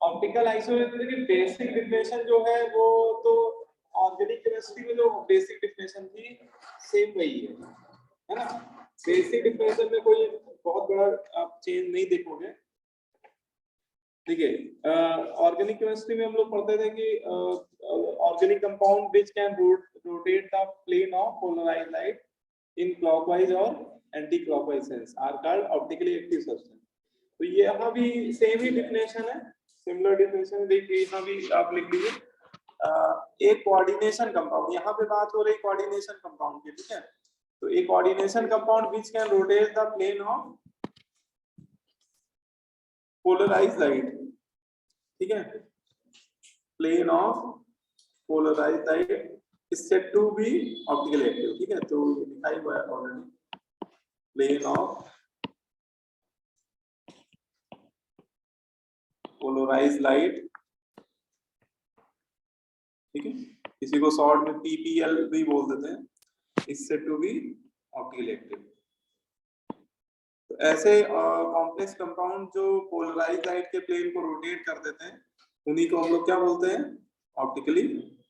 Optical isometry की basic definition जो है वो तो ऑर्गेनिक केमिस्ट्री में जो बेसिक डिफिनेशन थी सेम वही है ना। बेसिक डिफिनेशन में कोई बहुत बड़ा आप चेंज नहीं देखोगे। देखिए ऑर्गेनिक केमिस्ट्री में हम लोग पढ़ते थे कि organic compound which can rotate the plane of polarised light in clockwise और anti clockwise sense are called optically active substance. तो ये यहाँ भी सेम ही डिफिनेशन है, सिमिलर डिफिनेशन देखिए यहाँ भी आप लिख लीजिए। एक कोऑर्डिनेशन कंपाउंड, यहाँ पे बात हो रही कोऑर्डिनेशन कंपाउंड की, ठीक है। तो एक coordination compound which can rotate the plane of polarised light, ठीक है, plane of polarised light is said to be optically active, ठीक है। तो लिखा ही हुआ है already, plane of polarised light, ठीक है, किसी को शॉर्ट में पीपीएल भी बोल देते हैं, is said to be optically active। तो ऐसे कॉम्प्लेक्स कंपाउंड जो पोलराइज्ड लाइट के प्लेन को रोटेट कर देते हैं उन्हीं को हम लोग क्या बोलते हैं, ऑप्टिकली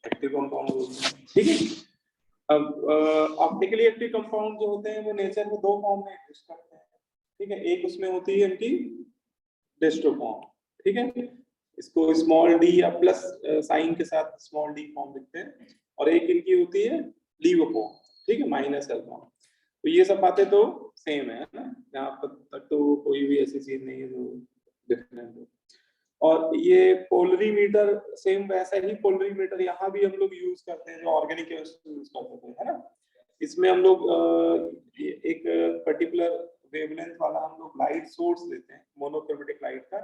एक्टिव कंपाउंड बोलते हैं, ठीक है। अब ऑप्टिकली एक्टिव कंपाउंड जो होते हैं वो नेचर में दो फॉर्म में एग्जिस्ट करते हैं, ठीक है। एक उसमें होती है उनकी डेस्टो फॉर्म, ठीक है, इसको स्मॉल डी या प्लस साइन के साथ स्मॉल डी फॉर्म लिखते हैं, और एक इनकी होती है लीवो फॉर्म, ठीक है, माइनस एल फॉर्म। तो ये सब बातें तो सेम है ना, यहाँ तक तो कोई भी ऐसी चीज नहीं है जो डिफरेंट हो। और ये पोलरीमीटर सेम वैसा ही पोलरीमीटर यहाँ भी हम लोग यूज करते हैं जो ऑर्गेनिक केमिस्ट्री यूज करते थे, है ना। इसमें हम लोग एक पर्टिकुलर वेवलेंथ वाला हम लोग लाइट सोर्स लेते हैं मोनोक्रोमेटिक लाइट का,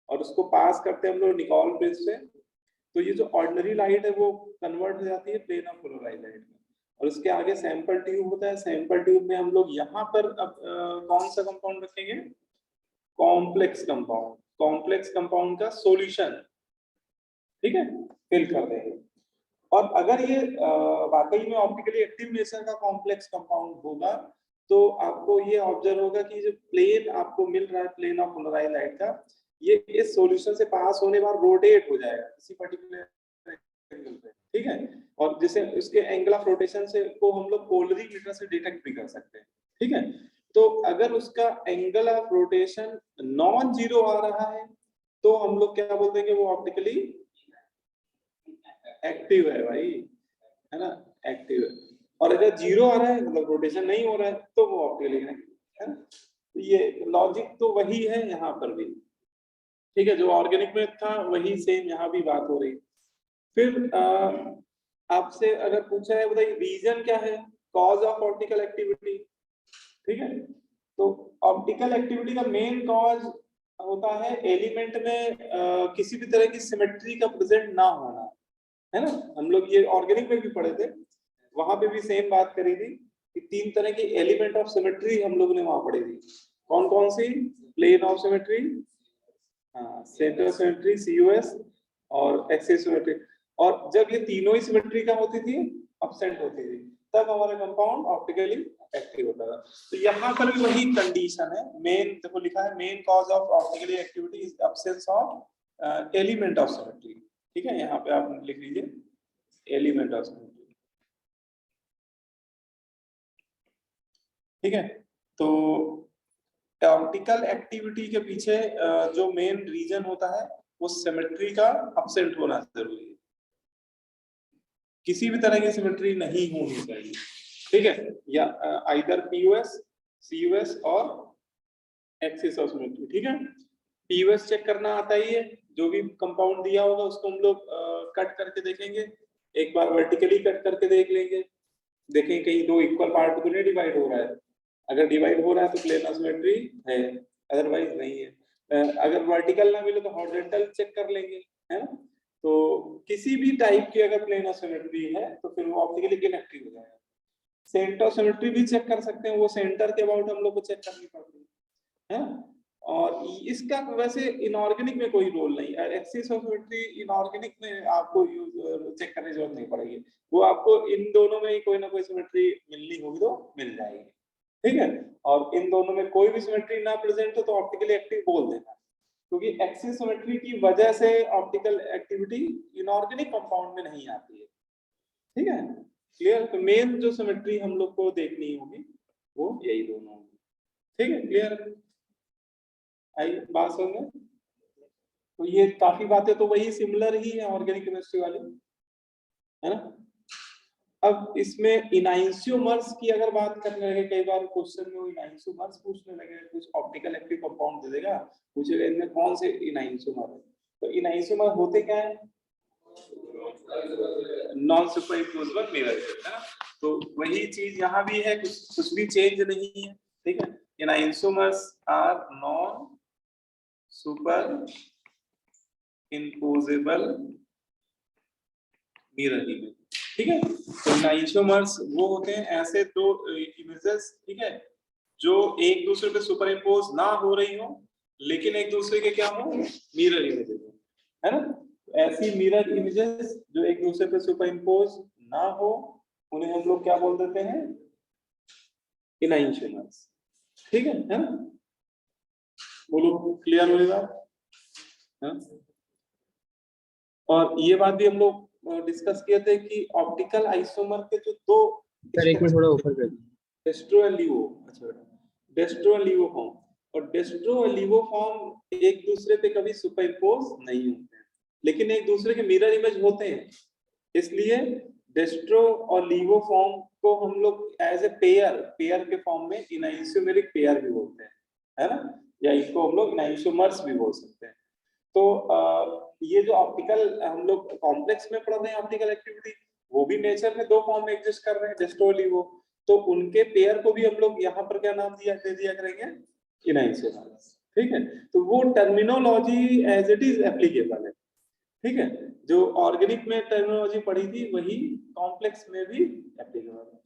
और उसको पास करते हैं हम लोग निकॉल बेस से। तो ये जो ऑर्डिनरी लाइट है वो कन्वर्ट हो जाती है प्लेन ऑफ पोलराइज्ड लाइट में, और उसके आगे सैंपल ट्यूब होता है। सैंपल ट्यूब में हम लोग यहाँ पर अब कौन सा कंपाउंड रखेंगे, कॉम्प्लेक्स कंपाउंड, कॉम्प्लेक्स कंपाउंड का सॉल्यूशन, ठीक है, फिल कर देंगे। और अगर ये वाकई में ऑप्टिकली एक्टिव नेचर का कॉम्प्लेक्स कंपाउंड होगा तो आपको ये ऑब्जर्व होगा कि जो प्लेन आपको मिल रहा है प्लेन ऑफ पोलराइज्ड लाइट का, ये इस सॉल्यूशन से पास होने बाद रोटेट हो जाएगा किसी पर्टिकुलर एंगल पे, ठीक है। और जैसे इसके एंगल ऑफ रोटेशन से को हम लोग पोलरीमीटर से डिटेक्ट भी कर सकते हैं, ठीक है। तो अगर उसका angle of rotation non zero आ रहा है तो हम लोग क्या बोल देंगे, वो ऑप्टिकली एक्टिव है भाई, है ना, एक्टिव है। और अगर जीरो आ रहा है मतलब रोटेशन नहीं हो रहा है तो वो ऑप्टिकली इनएक्टिव है। तो ये लॉजिक तो वही है यहाँ पर भी, ठीक है, जो ऑर्गेनिक में था वही सेम यहाँ भी बात हो रही। फिर आपसे अगर पूछा है बताइए रीजन क्या है, कॉज ऑफ ऑप्टिकल एक्टिविटी, ठीक है। तो ऑप्टिकल एक्टिविटी का मेन कॉज होता है एलिमेंट में किसी भी तरह की सिमेट्री का प्रेजेंट ना होना, है ना। हम लोग ये ऑर्गेनिक में भी पढ़े थे, वहां पे भी सेम बात करी थी कि तीन तरह की एलिमेंट ऑफ सिमेट्री हम लोग ने वहां पढ़ी थी। कौन कौन सी, plane of symmetry, centre symmetry सीयूएस, और एक्सिस सिमेट्री। और जब ये तीनों ही सिमेट्री का होती थी, एब्सेंट होती थी, तब हमारा कंपाउंड ऑप्टिकली एक्टिव होता था। तो यहाँ पर भी वही कंडीशन है, मेन देखो लिखा है main cause of optically activity is absence of element of symmetry, ठीक है। यहाँ पे आप लिख लीजिए एलिमेंट ऑफ सिमेट्री, ठीक है। तो ऑप्टिकल एक्टिविटी के पीछे जो मेन रीजन होता है वो सिमेट्री का एब्सेंट होना जरूरी है, किसी भी तरह की सिमेट्री नहीं होनी चाहिए, ठीक है, या आइदर पीयूएस सीयूएस और एक्सिस ऑफ सिमेट्री, ठीक है। पीयूएस चेक करना आता ही है, जो भी कंपाउंड दिया होगा उसको हम लोग कट करके देखेंगे, एक बार वर्टिकली कट करके देख लेंगे, देखें कहीं दो इक्वल पार्ट तो नहीं डिवाइड हो रहा है, अगर डिवाइड हो रहा है तो प्लेन ऑफ सिमेट्री है, अदरवाइज नहीं है। अगर वर्टिकल ना मिले तो हॉरिजॉन्टल चेक कर लेंगे, है ना। तो किसी भी टाइप की अगर प्लेन ऑफ सिमेट्री है तो फिर वो ऑप्टिकली इनएक्टिव हो जाएगा। सेंटर ऑफ सिमेट्री भी चेक कर सकते हैं, वो सेंटर के अबाउट हम लोग को चेक करनी पड़ती है ना। और इसका वैसे इनऑर्गेनिक में कोई रोल नहीं है, एक्सिस ऑफ सिमेट्री इनऑर्गेनिक में आपको चेक करने की जरूरत नहीं पड़ेगी, वो आपको इन दोनों में ही कोई ना कोई सिमेट्री मिलनी होगी तो मिल जाएगी, ठीक है। और इन दोनों में कोई भी सिमेट्री ना प्रेजेंट हो तो ऑप्टिकली एक्टिव बोल देना, क्योंकि एक्सिस सिमेट्री की वजह से ऑप्टिकल एक्टिविटी इनऑर्गेनिक कंपाउंड में नहीं आती है। ठीक है, क्लियर। तो मेन जो सिमेट्री हम लोग को देखनी होगी वो यही दोनों होगी। ठीक है, क्लियर, आई बात समझ में? तो ये काफी बातें तो वही सिमिलर ही है ऑर्गेनिक केमिस्ट्री वाली, है ना। अब इसमें इनाइंशियोमर्स की अगर बात करने लगे, कई बार क्वेश्चन में वो इनाइंशियोमर्स पूछने लगे, कुछ ऑप्टिकल एक्टिव कंपाउंड दे देगा, पूछेगा इनमें कौन से इनाइंशियोमर है। तो इनाइंशियोमर होते क्या है? नॉन सुपरइम्पोजेबल मिरर, है ना। तो वही चीज यहाँ भी है, कुछ भी चेंज नहीं है। ठीक है, enantiomers are non super imposable mirror image. ठीक है, तो इनाइंशियोमर्स वो होते हैं ऐसे दो इमेजेस, ठीक है, जो एक दूसरे पे सुपर इम्पोज ना हो रही हो, लेकिन एक दूसरे के क्या हो, मिरर इमेजेस, है ना। तो ऐसी मिरर इमेजेस जो एक दूसरे पे सुपर इम्पोज ना हो, उन्हें हम लोग क्या बोल देते हैं, इनाइंशियोमर्स। ठीक है ना। बोलो, क्लियर हो बात? और ये बात भी हम लोग डिस्कस किए थे कि ऑप्टिकल आइसोमर के जो दो, सर एक मिनट थोड़ा ऊपर कर दीजिए, डेस्ट्रो एंड लीवो, अच्छा डेस्ट्रो एंड लीवो फॉर्म, और डेस्ट्रो और लीवो फॉर्म एक दूसरे पे कभी सुपरइम्पोज नहीं होते हैं, लेकिन एक दूसरे के मिरर इमेज होते हैं। इसलिए डेस्ट्रो और लीवो फॉर्म को हम लोग एज ए पेयर के फॉर्म में इनाइंशियोमेरिक पेयर भी बोलते हैं, है ना, या इनको हम लोग इनाइंशियोमर्स भी बोल सकते हैं। तो ये जो ऑप्टिकल हम लोग कॉम्प्लेक्स में पढ़ रहे हैं ऑप्टिकल एक्टिविटी, वो भी नेचर में दो फॉर्म में एग्जिस्ट कर रहे हैं, डेस्ट्रो लीवो। तो उनके पेयर को भी हम लोग यहाँ पर क्या नाम दे दिया करेंगे, इनाइंशियोमर्स। ठीक है, तो वो terminology as it is applicable है। ठीक है, जो ऑर्गेनिक में टर्मिनोलॉजी पढ़ी थी वही कॉम्प्लेक्स में भी एप्लीकेबल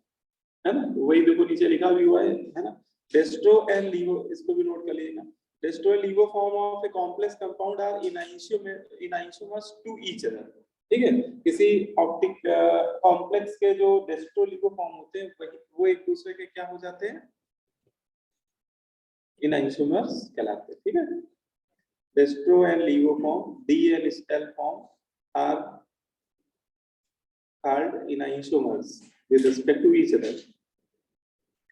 है ना। वही देखो नीचे लिखा भी हुआ है ना, डेस्ट्रो एंड लीवो, इसको भी नोट कर लीजिएगा। Dextro and laevo form of a complex compound are enantiomers to each other. ठीक है, किसी ऑप्टिक कॉम्प्लेक्स के जो डेस्ट्रो लीवो फॉर्म होते हैं वो एक दूसरे के क्या हो जाते हैं, इनाइंशियोमर्स कहलाते हैं। ठीक है, dextro and laevo form, D and स्टेल form are called enantiomers with respect to each other।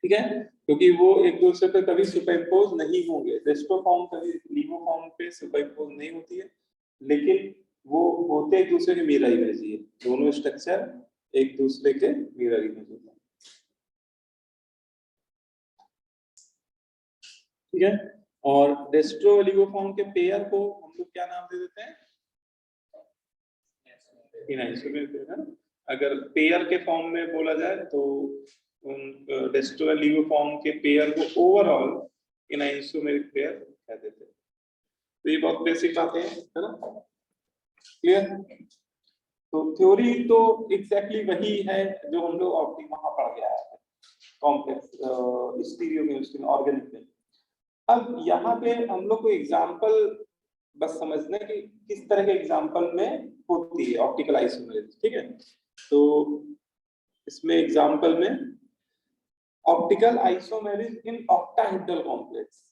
ठीक है, क्योंकि वो एक दूसरे पे कभी सुपरइम्पोज नहीं होंगे, डेस्ट्रो फॉर्म कभी लीवो फॉर्म पे सुपरइम्पोज नहीं होती है, लेकिन वो होते एक दूसरे के मिरर इमेज ही है, दोनों स्ट्रक्चर एक दूसरे के मिरर इमेज होते हैं। ठीक है, और डेस्ट्रो लीवो फॉर्म के पेयर को हम लोग क्या नाम दे देते हैं, इनाइंशियोमर पेयर, है। अगर पेयर के फॉर्म में बोला जाए तो डेस्ट्रो लीवो फॉर्म के पेयर को ओवरऑल इनाइंशियोमेरिक पेयर कह देते हैं। तो ये बहुत बेसिक बातें हैं, है ना, क्लियर। तो थ्योरी तो एग्जैक्टली वही है जो हम लोग ऑप्टिक वहां पढ़ गया है, कॉम्प्लेक्स स्टीरियो केमिस्ट्री में, ऑर्गेनिक में। अब यहाँ पे हम लोग को एग्जांपल बस समझने की किस तरह के एग्जांपल में होती है ऑप्टिकल आइसोमेरिज्म। ठीक है, तो इसमें एग्जांपल में optical isomerism in octahedral complex.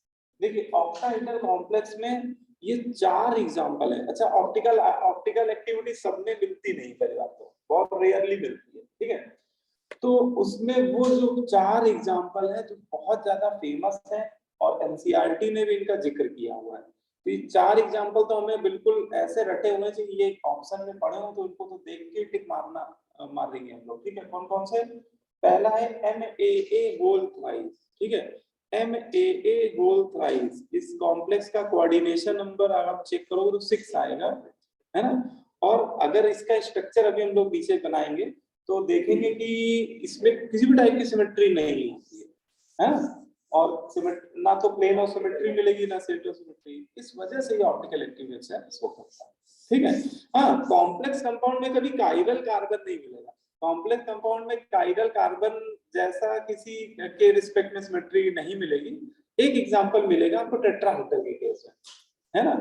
देखिए ऑक्टाहेड्रल कॉम्प्लेक्स में ये 4 एग्जांपल है। अच्छा, ऑप्टिकल एक्टिविटी सब में मिलती नहीं, पहली बात तो बहुत रेयरली मिलती है। ठीक है, तो उसमें वो जो 4 एग्जांपल है जो बहुत ज्यादा फेमस है और एनसीईआरटी ने भी इनका जिक्र किया हुआ है। तो ये 4 एग्जांपल तो हमें बिल्कुल ऐसे रटे हुए चाहिए, ये ऑप्शन में पढ़े हो तो इनको तो देख के टिक मार देंगे हम लोग। ठीक है, कौन कौन से? पहला है MAA गोल थ्राइस। ठीक है, MAA गोल थ्राइस, इस कॉम्प्लेक्स का कोऑर्डिनेशन नंबर अगर आप चेक करोगे तो 6 आएगा, है ना। और अगर इसका स्ट्रक्चर अभी हम लोग नीचे बनाएंगे तो देखेंगे कि इसमें किसी भी टाइप की सिमेट्री नहीं होती है ना, और ना तो प्लेन ऑफ सिमेट्री मिलेगी ना सेंटर सिमेट्री। इस वजह से ये ऑप्टिकल एक्टिविटी है इसको करता है। ठीक है, हाँ, कॉम्प्लेक्स कंपाउंड में कभी काइरल कार्बन नहीं मिलेगा। कॉम्प्लेक्स कंपाउंड में काइरल कार्बन जैसा किसी के रिस्पेक्ट में सिमेट्री नहीं मिलेगी। एक एग्जांपल मिलेगा आपको टेट्राहेड्रल के केस में, है ना,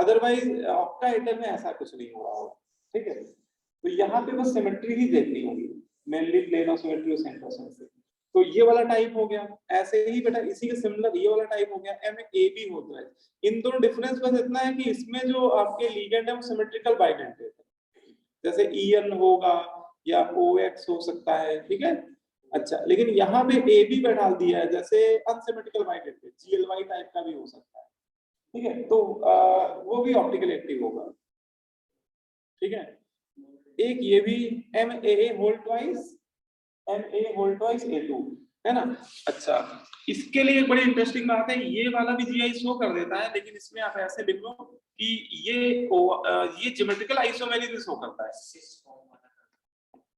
अदरवाइज ऑक्टाहेड्रल में ऐसा कुछ नहीं हो रहा होगा। ठीक है, तो यहाँ पे बस सिमेट्री ही देखनी होगी, मेनली प्लेन ऑफ सिमेट्री और सेंटर सिमेट्री। तो तो ये वाला टाइप हो गया। ऐसे ही बेटा इसी के सिमिलर ये वाला टाइप हो गया MAB होता है। इन दोनों डिफरेंस बस इतना है कि इसमें जो आपके लिगेंड है वो सिमेट्रिकल बाइडेंटेड है, जैसे EN होगा या OX हो सकता है, ठीक है। अच्छा, लेकिन यहाँ पे AB पे डाल दिया है, जैसे अनसिमेट्रिकल बाइडेंटेड GLY टाइप का भी हो सकता है, ठीक है। तो वो भी ऑप्टिकल एक्टिव होगा, ठीक है। एक ये भी MAA होल ट्वाइस A2 है ना। अच्छा, इसके लिए एक बड़ी इंटरेस्टिंग बात है, ये वाला भी GI शो कर देता है, लेकिन इसमें आप ऐसे लिख लो कि ये ज्योमेट्रिकल आइसोमेरिज्म शो करता है।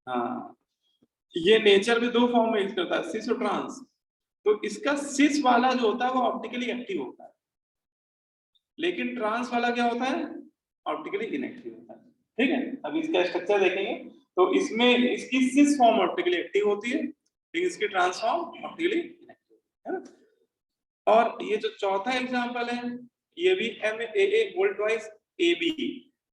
हाँ, ये नेचर में दो फॉर्म में यूज करता है, सिस और ट्रांस। तो इसका सिस वाला जो होता है वो ऑप्टिकली एक्टिव होता है, लेकिन ट्रांस वाला क्या होता है, ऑप्टिकली इनएक्टिव होता है, ठीक है। अब इसका स्ट्रक्चर देखेंगे तो इसमें इसकी सिस फॉर्म ऑप्टिकली एक्टिव होती है, लेकिन इसकी ट्रांस फॉर्म ऑप्टिकली इनएक्टिव है ना। और ये जो चौथा एग्जांपल है, ये भी MAA होल ट्वाइस AB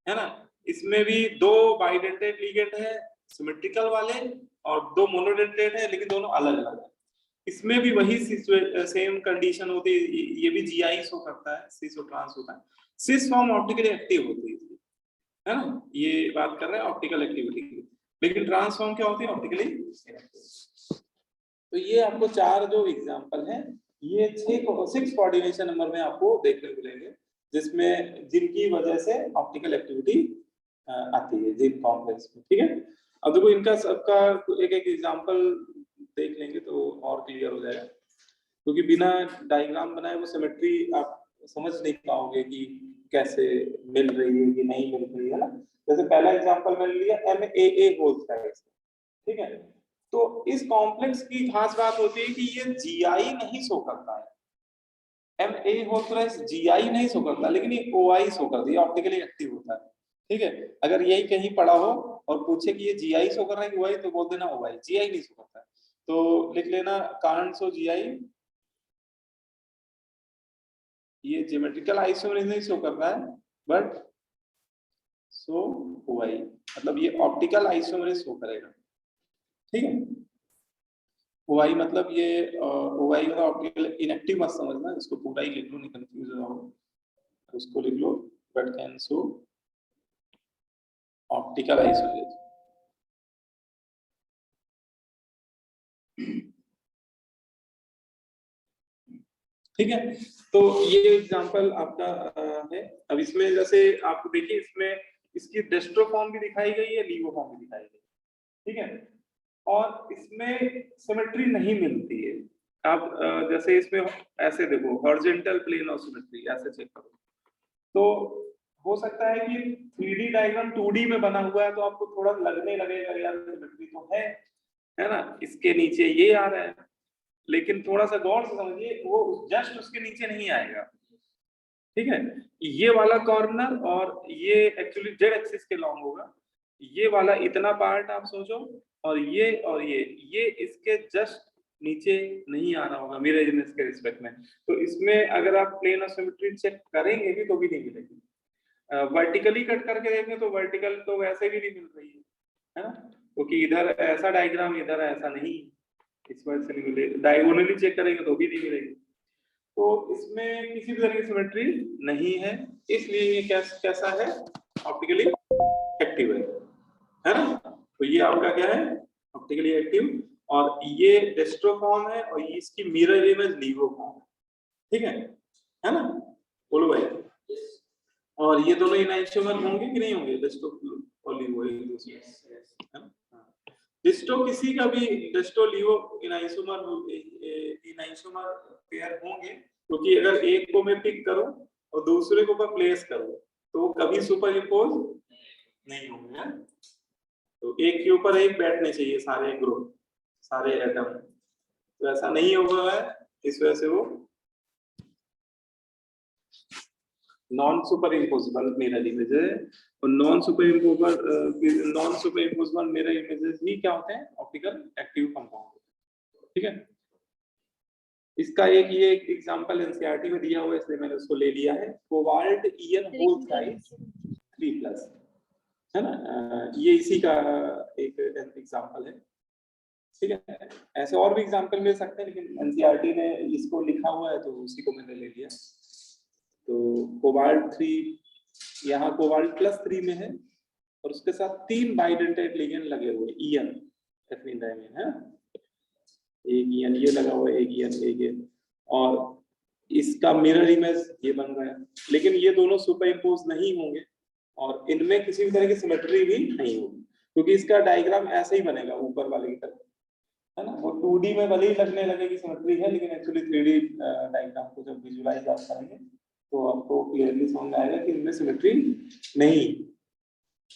है ना। इसमें भी दो बाइडेंटेड लिगेंड है सिमेट्रिकल वाले, और दो मोनोडेंटेड है लेकिन दोनों अलग अलग है। इसमें भी वही सेम कंडीशन होती है, ये भी GI शो करता है, सिस और ट्रांस होता है। सिस फॉर्म ऑप्टिकली एक्टिव होती है ना, ये बात कर रहे हैं ऑप्टिकल एक्टिविटी की, लेकिन ट्रांस फॉर्म क्या होती है, ऑप्टिकली इनएक्टिव। तो ये आपको चार जो एग्जांपल हैं, ये 6 कोऑर्डिनेशन नंबर में आपको देखने को मिलेंगे, जिसमें जिनकी वजह से ऑप्टिकल एक्टिविटी आती है जिन कॉम्प्लेक्स में, ठीक है। अब देखो इनका सबका एक एक एग्जांपल देख लेंगे तो और क्लियर हो जाएगा, क्योंकि बिना डायग्राम बनाए वो सिमेट्री आप समझ नहीं पाओगे कि कैसे मिल रही है कि नहीं मिल रही है ना। जैसे पहला एग्जांपल मैंने लिया MAA होल ट्वाइस, ठीक है। तो इस कॉम्प्लेक्स की खास बात होती है कि ये GI नहीं शो करता है, MA होल ट्वाइस GI नहीं शो करता, लेकिन ये OI शो करता है, ऑप्टिकली एक्टिव होता है, ठीक है। अगर यही कहीं पढ़ा हो और पूछे कि ये GI शो कर रहा है कि OI, तो बोल देना OI, GI नहीं शो करता है। तो लिख लेना कांट शो GI, ये ज्योमेट्रिकल आइसोमेरिज्म नहीं शो कर रहा है, बट सो OI, मतलब ये ऑप्टिकल आइसोमेरिज्म शो करेगा, ठीक है। OI मतलब ये OI मतलब ऑप्टिकल इनएक्टिव मत समझना, इसको पूरा ही लिख लो, नहीं कंफ्यूज हो, उसको लिख लो, but can show optical isomerism. ठीक है, तो ये एग्जांपल आपका है। अब इसमें जैसे आप देखिए, इसमें इसकी डेस्ट्रो फॉर्म भी दिखाई गई है, लीवो फॉर्म भी दिखाई गई, ठीक है। और इसमें सिमेट्री नहीं मिलती है। आप जैसे इसमें ऐसे देखो, हॉरिजॉन्टल प्लेन ऑफ सिमेट्री ऐसे चेक करो, तो हो सकता है कि 3D डायग्राम 2D में बना हुआ है तो आपको थोड़ा लगने लगेगा यार सिमेट्री तो है ना, इसके नीचे ये आ रहा है, लेकिन थोड़ा सा गौर से समझिए, वो जस्ट उसके नीचे नहीं आएगा, ठीक है। ये वाला कॉर्नर और ये एक्चुअली जेड एक्सिस के लॉन्ग होगा, ये वाला इतना पार्ट आप सोचो, और ये इसके जस्ट नीचे नहीं आ रहा होगा मिरर इमेज के रिस्पेक्ट में। तो इसमें अगर आप प्लेन ऑफ सिमेट्री चेक करेंगे भी तो भी नहीं मिलेगी। वर्टिकली कट करके देखें तो वर्टिकल तो वैसे भी नहीं मिल रही है ना, क्योंकि इधर ऐसा डायग्राम, इधर ऐसा नहीं, इस वजह से नहीं मिले। डायगोनली चेक करेंगे तो भी नहीं मिलेगी। तो इसमें किसी भी तरह की सिमेट्री नहीं है, इसलिए ये कैसा है, ऑप्टिकली एक्टिव है ना। तो ये आपका क्या है, ऑप्टिकली एक्टिव, और ये डेस्ट्रो फॉर्म है, और ये इसकी मिरर इमेज लीवो फॉर्म है, ठीक है ना, बोलो भाई। और ये दोनों इनआइसोमर होंगे कि नहीं होंगे, डेस्ट्रो और लीवो एक दूसरे है ना। डिस्टो किसी का भी डिस्टो लिवो इनआइसोमर पेयर होंगे, क्योंकि अगर एक को मैं पिक करूं और दूसरे को मैं प्लेस करूं तो वो कभी सुपर इम्पोज नहीं होंगे, है? तो एक के ऊपर एक बैठने चाहिए सारे ग्रुप, सारे एटम, तो ऐसा नहीं होगा है, इस वजह से वो non super impossible mirror images, और non super impossible mirror images ही क्या होते हैं, ऑप्टिकल एक्टिव कंपाउंड, ठीक है। इसका एक ये एग्जांपल एनसीईआरटी में दिया हुआ है, इसलिए मैंने उसको ले लिया है, कोबाल्ट ईएन होल ट्वाइस 3+ है ना, ये इसी का एक एग्जांपल है। ठीक है, ऐसे और भी एग्जांपल मिल सकते हैं, लेकिन एनसीईआरटी ने इसको लिखा हुआ है तो उसी को मैंने ले लिया। तो कोबाल्ट 3 यहाँ कोबाल्ट +3 में है और उसके साथ 3 बाइडेंटेट लिगेंड लगे हुए ईएन एथनिन डायमीन है, एक ईएन ये लगा हुआ है, एक ईएन एक, और इसका मिरर इमेज ये बन रहा है, लेकिन ये दोनों सुपर इम्पोज नहीं होंगे और इनमें किसी भी तरह की सिमेट्री भी नहीं होगी, क्योंकि इसका डायग्राम ऐसे ही बनेगा ऊपर वाले की तरफ, है ना। वो 2D में भले ही लगने लगेगी सिमेट्री है, लेकिन एक्चुअली 3D डायग्राम को जब विजुलाइज आप करेंगे तो आपको क्लियरली समझ आएगा कि इनमें सिमेट्री नहीं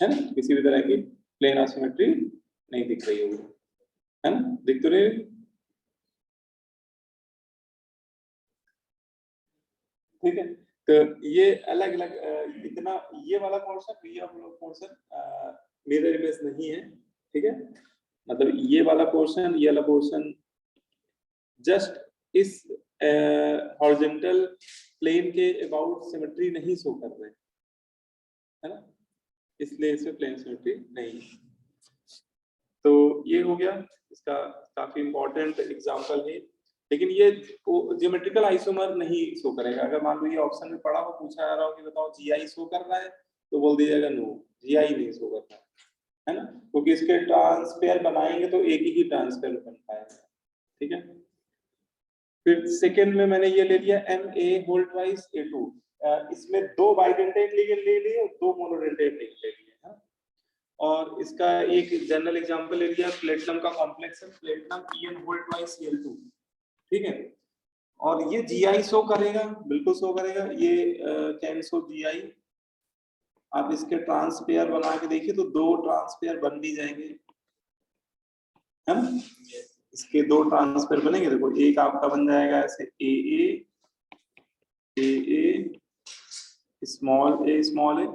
है ना, किसी भी तरह की प्लेन ऑफ सिमेट्री नहीं दिख रही होगी, है ना, दिख तो नहीं। ठीक है, तो ये अलग अलग इतना ये वाला पोर्शन मिरर इमेज नहीं है, ठीक है, मतलब ये वाला पोर्शन जस्ट इस हॉरिजॉन्टल प्लेन के अबाउट सिमेट्री नहीं शो कर रहे, है ना, इसलिए इसमें प्लेन सिमेट्री नहीं है। तो ये हो गया, इसका काफी इंपॉर्टेंट एग्जांपल है, लेकिन ये ज्योमेट्रिकल आइसोमर नहीं शो करेगा। अगर मान लो ये ऑप्शन में पढ़ा हो, पूछा जा रहा हो कि बताओ जीआई शो कर रहा है, तो बोल दीजिएगा नो, जीआई नहीं शो कर रहा है ना, क्योंकि इसके ट्रांसपेयर बनाएंगे तो एक ही ट्रांसपेयर बन पाएगा, ठीक है। फिर सेकंड में मैंने ये ले लिया MA2, इसमें 2 बाइडेंटेट लिगेंड ले लिए और 2 मोनोडेंटेट लिगेंड ले लिए, हाँ? और इसका एक जनरल एग्जांपल ले लिया, प्लेटिनम का कॉम्प्लेक्स है, प्लेटिनम EN2Cl2, ठीक है, और ये जीआई शो करेगा, बिल्कुल शो करेगा, ये कैन शो जीआई। आप इसके ट्रांसपेयर बना के देखिए तो 2 ट्रांसपेयर बन भी जाएंगे, है ना, इसके 2 ट्रांसपेयर बनेंगे, देखो एक आपका बन जाएगा ऐसे AA स्मॉल a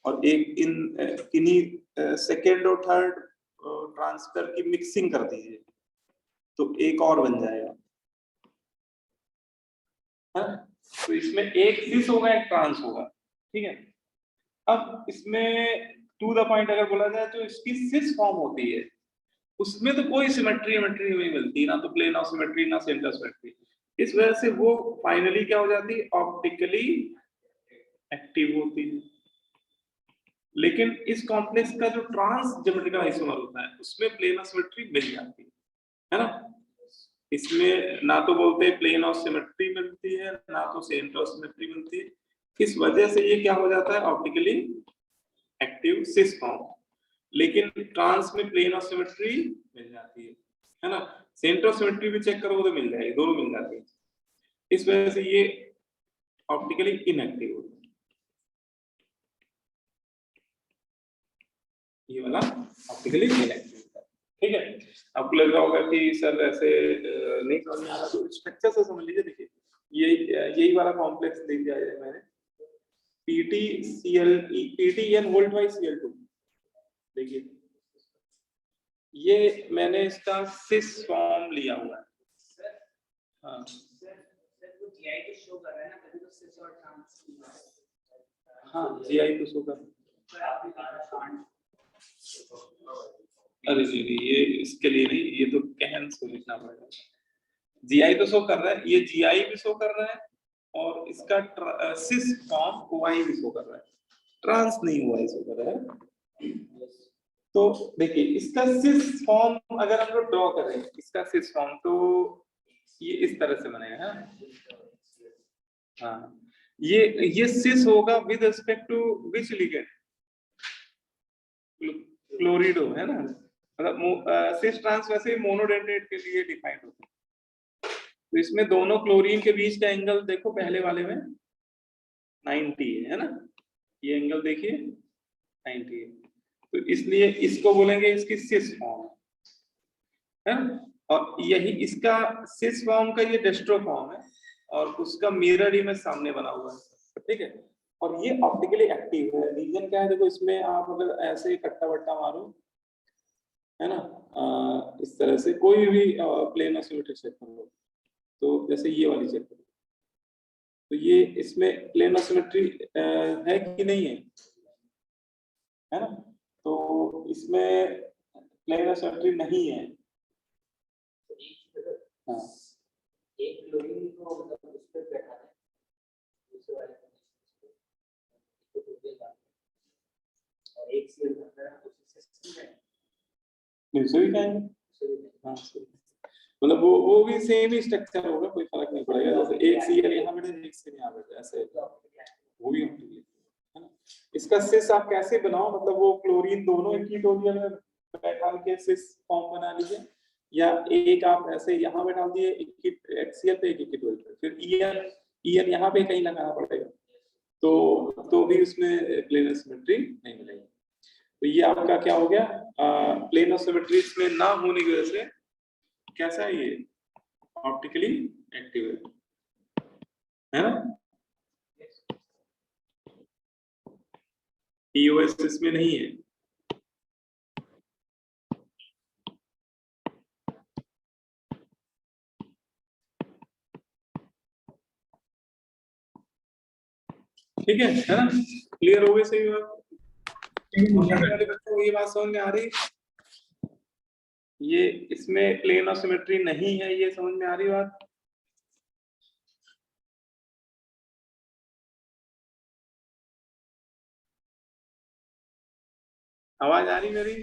और एक इन्हीं सेकेंड और थर्ड ट्रांसफर की मिक्सिंग कर दीजिए तो एक और बन जाएगा, है? तो इसमें एक सिस होगा, एक ट्रांस होगा, ठीक है। अब इसमें टू द पॉइंट अगर बोला जाए तो इसकी सिस फॉर्म होती है, उसमें तो कोई सिमेट्री नहीं मिलती, ना तो प्लेन ऑफ सिमेट्री ना सेंटर सिमेट्री, इस वजह से वो फाइनली क्या हो जाती है, ऑप्टिकली एक्टिव होती है। लेकिन इस कॉम्प्लेक्स का जो ट्रांस ज्योमेट्रिकल आइसोमर होता है उसमें प्लेन ऑफ सिमेट्री मिल जाती है ना, इसमें ना तो बोलते प्लेन ऑफ सिमेट्री मिलती है ना तो सेंटर ऑफ सिमेट्री मिलती है, इस वजह से ये क्या हो जाता है, ऑप्टिकली एक्टिव सिस फॉर्म। लेकिन ट्रांस में प्लेन ऑफ सिमेट्री मिल जाती है ना, सेंटर ऑफ सिमेट्री भी चेक करोगे तो मिल जाएगी, दोनों मिल जाती है, इस वजह से ये ऑप्टिकली इनएक्टिव होता है, ये वाला ऑप्टिकली इनएक्टिव होता है, ठीक है। आपको लग रहा होगा कि सर ऐसे नहीं समझ में आ रहा, तो स्ट्रक्चर से समझ लीजिए। देखिए यही वाला कॉम्प्लेक्स दे दिया है मैंने, PTN/Cl2, देखिए ये मैंने इसका सिस फॉर्म लिया हुआ है, हाँ हाँ जीआई तो शो कर, अरे जी ये इसके लिए नहीं, ये तो कहन से लिखना पड़ेगा, जीआई तो शो कर रहा है, ये जीआई भी शो कर रहा है और इसका सिस फॉर्म ओआई भी शो कर रहा है, ट्रांस नहीं हुआ शो कर रहा है। तो देखिए इसका सिस फॉर्म अगर हम लोग ड्रॉ करें, इसका सिस फॉर्म तो ये इस तरह से बनेगा, हाँ ये सिस होगा with respect to which ligand, chlorido, है ना, मतलब सिस ट्रांस वैसे मोनोडेंटेट के लिए डिफाइंड होता है, तो इसमें दोनों क्लोरीन के बीच का एंगल देखो, पहले वाले में 90 है ना, ये एंगल देखिए 90 है, तो इसलिए इसको बोलेंगे इसकी सिस फॉर्म, है ना, और यही इसका सिस फॉर्म का ये डेस्ट्रो फॉर्म है और उसका मिरर इमेज सामने बना हुआ है, ठीक है, और ये ऑप्टिकली एक्टिव है। रीजन क्या है, देखो इसमें आप अगर ऐसे कट्टा वट्टा मारो, है ना, इस तरह से कोई भी प्लेन ऑफ सिमेट्री चेक कर लो, तो जैसे ये वाली चेक करो, तो ये इसमें प्लेन ऑफ सिमेट्री है कि नहीं है ना, तो इसमें प्लेन ऑफ सिमेट्री नहीं है, हाँ एक क्लोरीन को मतलब उस पे बैठा है दूसरे वाले को डूबेगा और एक सीएल अंदर है उसी सिस्टम में दूसरे भी कहेंगे। हाँ मतलब वो भी सेम ही स्ट्रक्चर होगा, कोई फर्क नहीं पड़ेगा। जैसे एक सीएल यहाँ बैठे एक सीएल यहाँ बैठे ऐसे वो भी है ना। इसका सिस आप कैसे बनाओ, मतलब वो क्लोरीन दोनों इक्विटोरियल में बैठा के सिस फॉर्म बना लीजिए, या एक आप ऐसे यहाँ बैठा दिए एक्सियल पे एक इक्विटोरियल पे, फिर ईएन यहाँ पे कहीं लगाना पड़ेगा तो भी उसमें प्लेनर सिमेट्री नहीं मिलेगी। तो ये आपका क्या हो गया, प्लेनर सिमेट्री इसमें ना होने की वजह से कैसा है ये ऑप्टिकली एक्टिव है ना। पीओएस इसमें नहीं है। ठीक है ना, क्लियर हो गई सही बात। बच्चों ये बात समझ में आ रही, ये इसमें प्लेन ऑफ सिमेट्री नहीं है, ये समझ में आ रही बात। आवाज आ रही मेरी?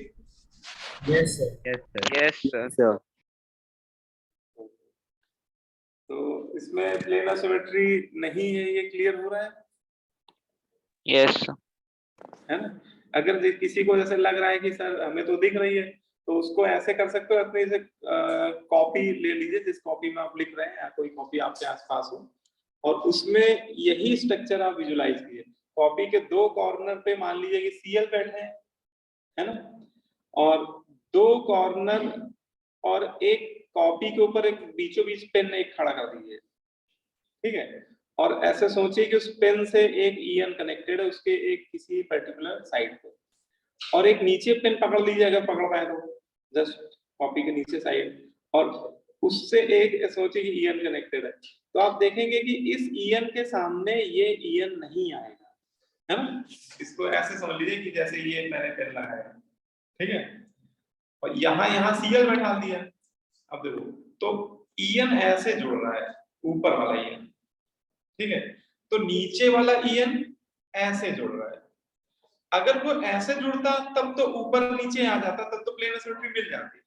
Yes sir yes sir. तो इसमें प्लेन ऑफ सिमेट्री नहीं है, ये क्लियर हो रहा है? यस है ना। अगर किसी को जैसे लग रहा है कि सर हमें तो दिख रही है, तो उसको ऐसे कर सकते हो, अपने से कॉपी ले लीजिए जिस कॉपी में आप लिख रहे हैं, या कोई कॉपी आपके आसपास हो, और उसमें यही स्ट्रक्चर आप विजुलाइज कीजिए। कॉपी के दो कॉर्नर पे मान लीजिए कि सीएल बैठे हैं, है ना, और दो कॉर्नर और एक कॉपी के ऊपर एक बीचों बीच पेन एक खड़ा कर दीजिए, ठीक है, और ऐसे सोचिए कि उस पेन से एक ईएन कनेक्टेड है उसके एक किसी पर्टिकुलर साइड पे, और एक नीचे पेन पकड़ लीजिए अगर पकड़ पाए तो, जस्ट कॉपी के नीचे साइड, और उससे एक सोचिए कि ईएन कनेक्टेड है, तो आप देखेंगे कि इस ईएन के सामने ये ईएन नहीं आएगा, है ना। इसको ऐसे समझ लीजिए कि जैसे ये मैंने पेन लगाया, ठीक है, और यहाँ सीएल बैठा दिया। अब देखो तो ईएन ऐसे जुड़ रहा है, ऊपर वाला ईएन, ठीक है, तो नीचे वाला ईएन ऐसे जुड़ रहा है। अगर वो ऐसे जुड़ता तब तो ऊपर नीचे आ जाता, तब तो प्लेनर सिमेट्री मिल जाती,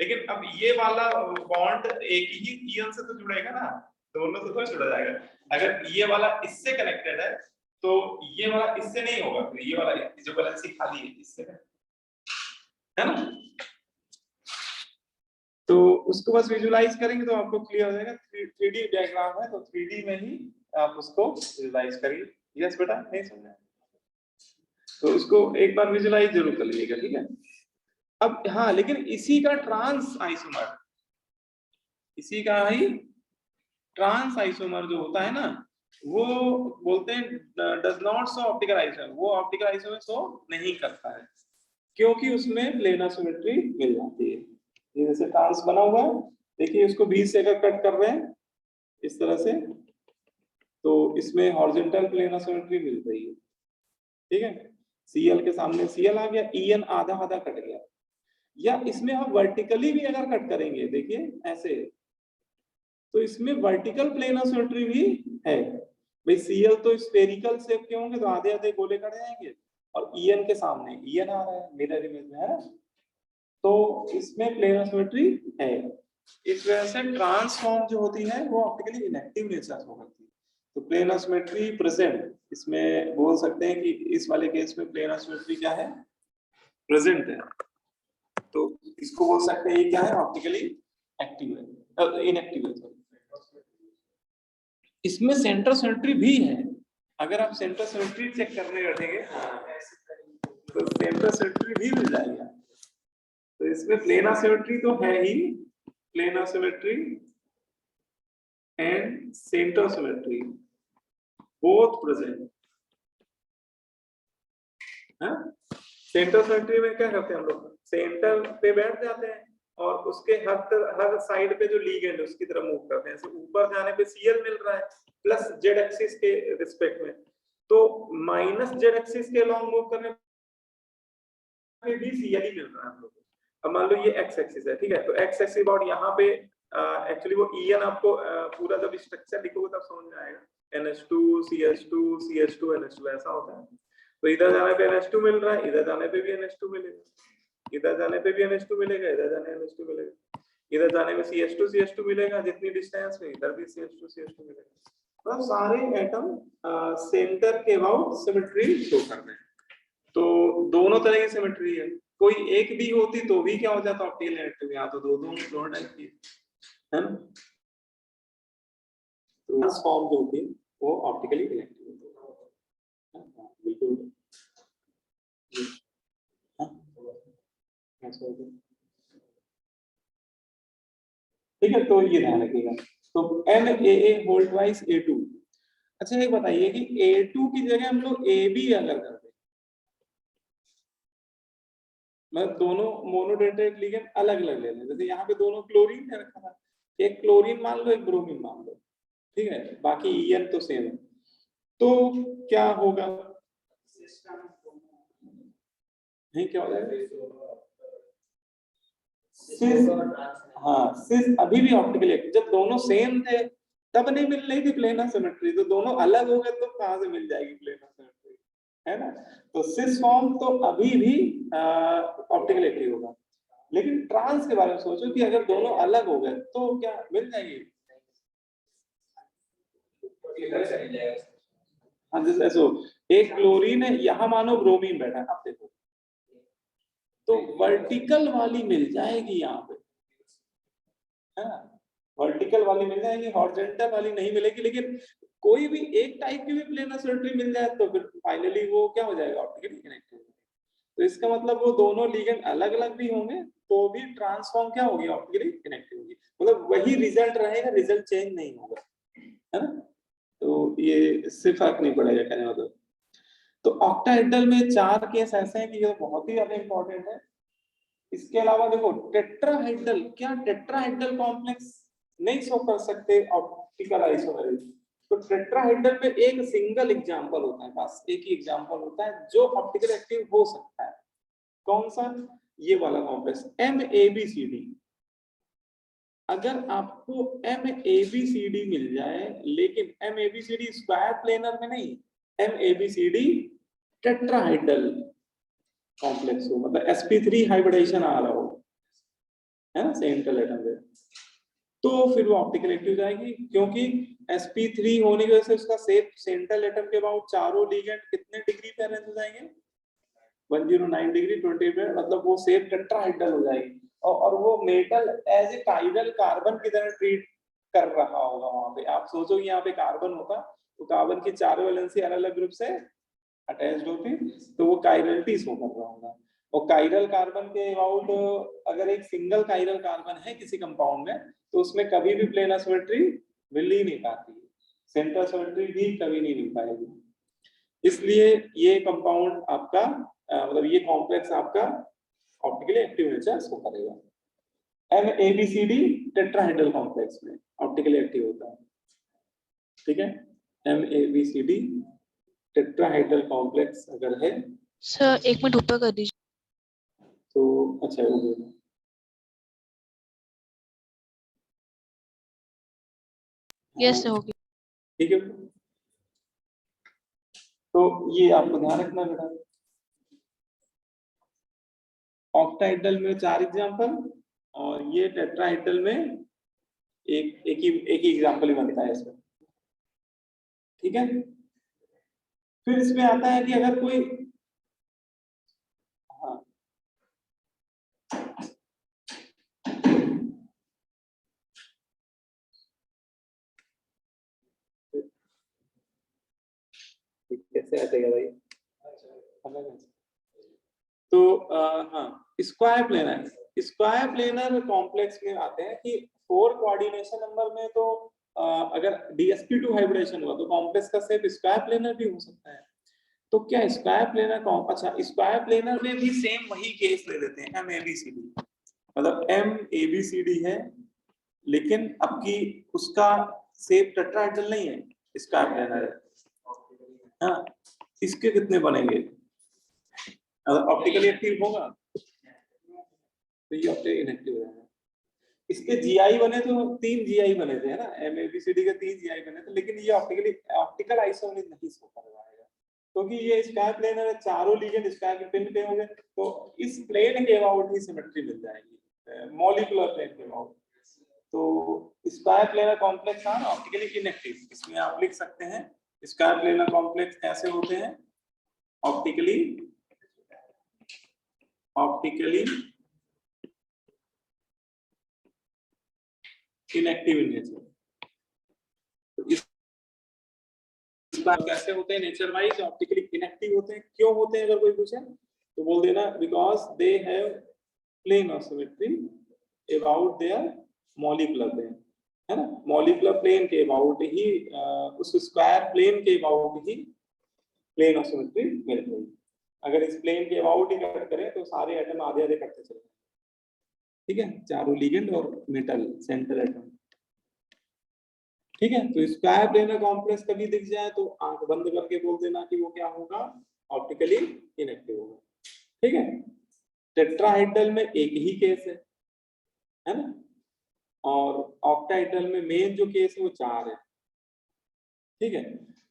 लेकिन अब ये वाला बॉन्ड एक ही ईएन से तो जुड़ेगा ना, दोनों से तो जुड़ा जाएगा। अगर ये वाला इससे कनेक्टेड है तो ये वाला इससे नहीं होगा, तो ये वाला जो वैलेंसी खाली है इससे है ना। तो उसको बस विजुलाइज करेंगे तो आपको क्लियर हो जाएगा। 3D डायग्राम है तो 3D में ही आप उसको विजुलाइज करिए। यस बेटा, नहीं समझा तो उसको एक बार विजुलाइज जरूर कर लीजिएगा, ठीक है। अब हाँ, लेकिन इसी का ट्रांस आइसोमर, इसी का ही ट्रांस आइसोमर जो होता है ना, वो बोलते हैं does not show optical isomer, वो ऑप्टिकल आइसोमर शो नहीं करता है क्योंकि उसमें प्लेनर सिमेट्री मिल जाती है। ये जैसे ट्रांस बना हुआ है, देखिए इसको बीच से अगर कट कर रहे हैं इस तरह से, तो इसमें हॉरिजॉन्टल प्लेनर सिमेट्री मिल रही है, ठीक है। सीएल के सामने सीएल आ गया, ईएन आधा आधा कट गया, या इसमें हम वर्टिकली भी अगर कट करेंगे, देखिए ऐसे, तो इसमें वर्टिकल प्लेनर सिमेट्री भी है। भाई सीएल तो स्फेरिकल शेप के होंगे तो आधे आधे गोले कट जाएंगे, और ईएन के सामने ईएन आ रहा है मिरर इमेज में, है ना, तो इसमें प्लेनर सिमेट्री है। इस वजह से ट्रांसफॉर्म जो होती है वो ऑप्टिकली इनएक्टिव नेचर हो होती है। तो प्लेनर सिमेट्री प्रेजेंट, इसमें बोल सकते हैं कि इस वाले केस में प्लेनर सिमेट्री क्या है, प्रेजेंट है, तो इसको बोल सकते हैं ये क्या है, ऑप्टिकली एक्टिव है, इनएक्टिव है। इसमें सेंटर सिमेट्री भी है, अगर आप सेंटर सिमेट्री चेक करने बैठेंगे तो सेंटर सिमेट्री भी मिल जाएगा। तो इसमें प्लेनर सिमेट्री तो है ही, planar symmetry and centre symmetry both present है। सेंटर सिमेट्री में क्या करते हैं हम लोग, सेंटर पे बैठ जाते हैं और उसके हर साइड पे जो लीगेंड है उसकी तरफ मूव करते हैं। जैसे ऊपर जाने पे सीएल मिल रहा है प्लस जेड एक्सिस के रिस्पेक्ट में, तो माइनस जेड एक्सिस के अलोंग मूव करने पे भी सीएल ही मिल रहा है हम लोग को। अब मान लो ये एक्स एक्सिस है, ठीक है, तो एक्स एक्सिस अबाउट यहाँ पे एक्चुअली वो EN आपको पूरा जब स्ट्रक्चर लिखोगे तब समझ में आएगा। NH2 CH2 CH2 NH2 ऐसा होता है। तो इधर जाने पे NH2 मिल रहा है, इधर जाने पे भी NH2 मिलेगा, इधर जाने पे भी NH2 मिलेगा, इधर जाने NH2 मिलेगा, इधर जाने में CH2 CH2 मिलेगा, जितनी डिस्टेंस में इधर भी CH2 CH2 मिलेगा। तो सारे एटम सेंटर के अबाउट सिमेट्री शो कर रहे हैं। तो दोनों तरह की सिमेट्री है, कोई एक भी होती तो भी क्या हो जाता ऑप्टिकल इनेक्टिव, यहाँ तो दोनों टाइप की है ना। तो ट्रांसफॉर्म जो होती है वो ऑप्टिकली इनेक्टिव होती है। बिल्कुल ठीक है, तो ये ध्यान रखिएगा। तो MAA होल ट्वाइस A2। अच्छा ये बताइए कि A2 की जगह हम लोग AB अगर कर दें, मतलब दोनों मोनोडेंटेट लिगेंड अलग अलग ले लें, जैसे यहाँ पे दोनों क्लोरीन है रखा था, एक क्लोरीन मान लो एक ब्रोमीन मान लो, ठीक है, बाकी EN तो सेम है, तो क्या होगा, नहीं क्या हो जाएगा, सिस, हाँ सिस अभी भी ऑप्टिकल एक्टिव। जब दोनों सेम थे तब नहीं मिल रही थी प्लेनर सिमेट्री, तो दोनों अलग हो गए तो कहां से मिल जाएगी प्लेनर सिमेट्री, है ना। तो सिस फॉर्म तो अभी भी ऑप्टिकल एक्टिव होगा, लेकिन ट्रांस के बारे में सोचो कि अगर दोनों अलग हो गए तो क्या मिल जाएगी। हाँ जैसे ऐसो एक क्लोरीन है, यहाँ मानो ब्रोमीन बैठा है, आप देखो तो वर्टिकल वाली मिल जाएगी यहाँ पे, है ना, वर्टिकल वाली मिल जाएगी, हॉरिजॉन्टल वाली नहीं मिलेगी। लेकिन कोई भी एक टाइप की भी प्लेनर सिमेट्री मिल जाए तो फिर फाइनली वो क्या हो जाएगा ऑप्टिकली कनेक्टेड। तो इसका मतलब वो दोनों लिगेंड अलग अलग भी होंगे तो भी ट्रांसफॉर्म क्या होगी ऑप्टिकली कनेक्टेड होगी, मतलब वही रिजल्ट रहेगा, रिजल्ट चेंज नहीं होगा, है ना। तो ये इससे फर्क नहीं पड़ेगा कहने मतलब। तो ऑक्टाहेड्रल में 4 केस ऐसे हैं कि ये बहुत ही ज्यादा इंपॉर्टेंट है। इसके अलावा देखो टेट्राहेड्रल, क्या टेट्राहेड्रल कॉम्प्लेक्स नहीं शो कर सकते ऑप्टिकल आइसोमेरिज्म, तो टेट्राहेड्रल में एक सिंगल एग्जांपल होता है, बस एक ही एग्जांपल होता है जो ऑप्टिकल एक्टिव हो सकता है। कौन सा, ये वाला कॉम्प्लेक्स MABCD। अगर आपको MABCD मिल जाए, लेकिन MABCD स्क्वायर प्लेनर में नहीं, MABCD टेट्राहेड्रल कॉम्प्लेक्स हो, मतलब sp3 हाइब्रिडेशन आ रहा हो, है ना, सेंट्रल एटम में, तो फिर वो ऑप्टिकल एक्टिव जाएगी, क्योंकि sp3 होने की वजह से उसका शेप सेंट्रल एटम के अबाउट चारों लिगेंड कितने डिग्री पे अरेंज हो जाएंगे, 109 डिग्री 20 पे, मतलब वो शेप टेट्राहेड्रल हो जाएगी। और वो metal as a chiral carbon की तरह ट्रीट कर रहा होगा वहां पे। आप सोचो कि यहाँ पे कार्बन होता तो कार्बन की चारों वैलेंसी अलग अलग ग्रुप से अटैच्ड होती, तो वो काइरलिटी शो कर रहा होगा। और काइरल कार्बन के अबाउट अगर एक सिंगल काइरल कार्बन है किसी कंपाउंड में तो उसमें कभी भी प्लेनर सिमेट्री मिल ही नहीं पाती, सेंट्रल सिमेट्री भी कभी नहीं मिल पाएगी। इसलिए ये कंपाउंड आपका मतलब ये कॉम्प्लेक्स आपका ऑप्टिकली एक्टिव नेचर शो करेगा। MABCD टेट्राहेड्रल कॉम्प्लेक्स में ऑप्टिकली एक्टिव होता है, ठीक है। MABCD टेट्राहेड्रल कॉम्प्लेक्स अगर है सर 1 मिनट ऊपर कर दीजिए। तो अच्छा हो गया, यस सर हो गया। ठीक है। तो ये आपको ध्यान रखना बेटा, ऑक्टाहेड्रल में 4 एग्जांपल और ये टेट्राहेड्रल में एक ही एग्जांपल ही बनता है इसमें, ठीक है। फिर इसमें आता है कि अगर कोई, हाँ कैसे हटेगा भाई, तो हाँ square planar, square planar complex में आते हैं कि 4 कोऑर्डिनेशन नंबर में तो अगर DSP2 हाइब्रिडेशन हुआ तो कॉम्प्लेक्स का शेप स्क्वायर प्लेनर भी हो सकता है। तो क्या स्क्वायर प्लेनर अच्छा स्क्वायर प्लेनर में भी सेम वही केस ले लेते हैं MABCD, मतलब MABCD है लेकिन अब की उसका शेप टेट्राहेड्रल नहीं है, स्क्वायर प्लेनर है, हाँ इसके कितने बनेंगे, ऑप्टिकली एक्टिव होगा तो ये ऑप्टिकली इनएक्टिव हो जाएगा। इसके जीआई बने तो 3 जीआई बने थे, है ना, MABCD के 3 जीआई बने थे, लेकिन ये ऑप्टिकल आइसोमेरिज नहीं शो करवाएगा क्योंकि ये स्क्वायर प्लेन है, चारों लीजेंड स्क्वायर प्लेन पे होंगे, तो इस प्लेन के अबाउट ही सिमेट्री मिल जाएगी, मॉलिक्यूलर प्लेन के अबाउट। तो square planar complex are optically inactive, इसमें आप लिख सकते हैं स्क्वायर प्लेनर कॉम्प्लेक्स कैसे होते हैं, ऑप्टिकली इनएक्टिव इन नेचर। तो इस बात कैसे होते हैं नेचर वाइज, ऑप्टिकली इनएक्टिव होते हैं। क्यों होते हैं अगर कोई पूछे तो बोल देना because they have plane of symmetry about their molecular plane, है ना, मॉलिक्यूलर प्लेन के अबाउट ही उस स्क्वायर प्लेन के अबाउट ही प्लेन ऑफ सिमेट्री मिलती है। अगर इस प्लेन के अबाउट ही कट करें तो सारे एटम आधे आधे कटते चले, ठीक है, चारों लिगेंड और मेटल सेंटर एटम, ठीक है। तो स्क्वायर प्लेनर कॉम्प्लेक्स कभी दिख जाए तो आंख बंद करके बोल देना कि वो क्या होगा, ऑप्टिकली इनएक्टिव होगा, ठीक है। टेट्राहेड्रल में एक ही केस है ना, और ऑक्टाहेड्रल में मेन जो केस है वो 4 है, ठीक है।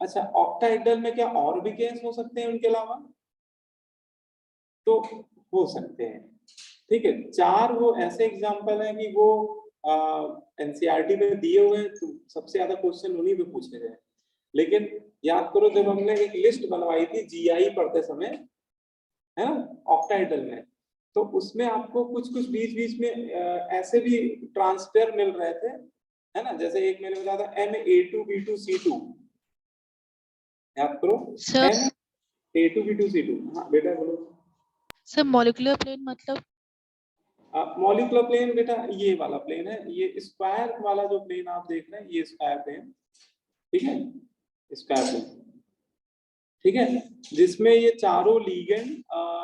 अच्छा, ऑक्टाहेड्रल में क्या और भी केस हो सकते हैं उनके अलावा? तो हो सकते हैं, ठीक है। 4 वो ऐसे एग्जांपल हैं कि वो एनसीईआरटी में दिए हुए हैं, तो सबसे ज्यादा क्वेश्चन उन्हीं पे पूछे गए। लेकिन याद करो जब हमने एक लिस्ट बनवाई थी जीआई पढ़ते समय, है ना, ऑक्टाहेड्रल में, तो उसमें आपको कुछ कुछ बीच बीच में ऐसे भी ट्रांसफर मिल रहे थे, है ना, जैसे एक मैंने बताया था Na2B2C2, याद करो सर Na2B2C2। हाँ बेटा बोलो। सर मॉलिक्यूलर प्लेन मतलब? मॉलिक्यूलर प्लेन बेटा ये वाला प्लेन है, ये स्क्वायर वाला जो प्लेन आप देख रहे हैं ये स्क्वायर प्लेन, ठीक है, स्क्वायर प्लेन, ठीक है, जिसमें ये चारों लीगेंड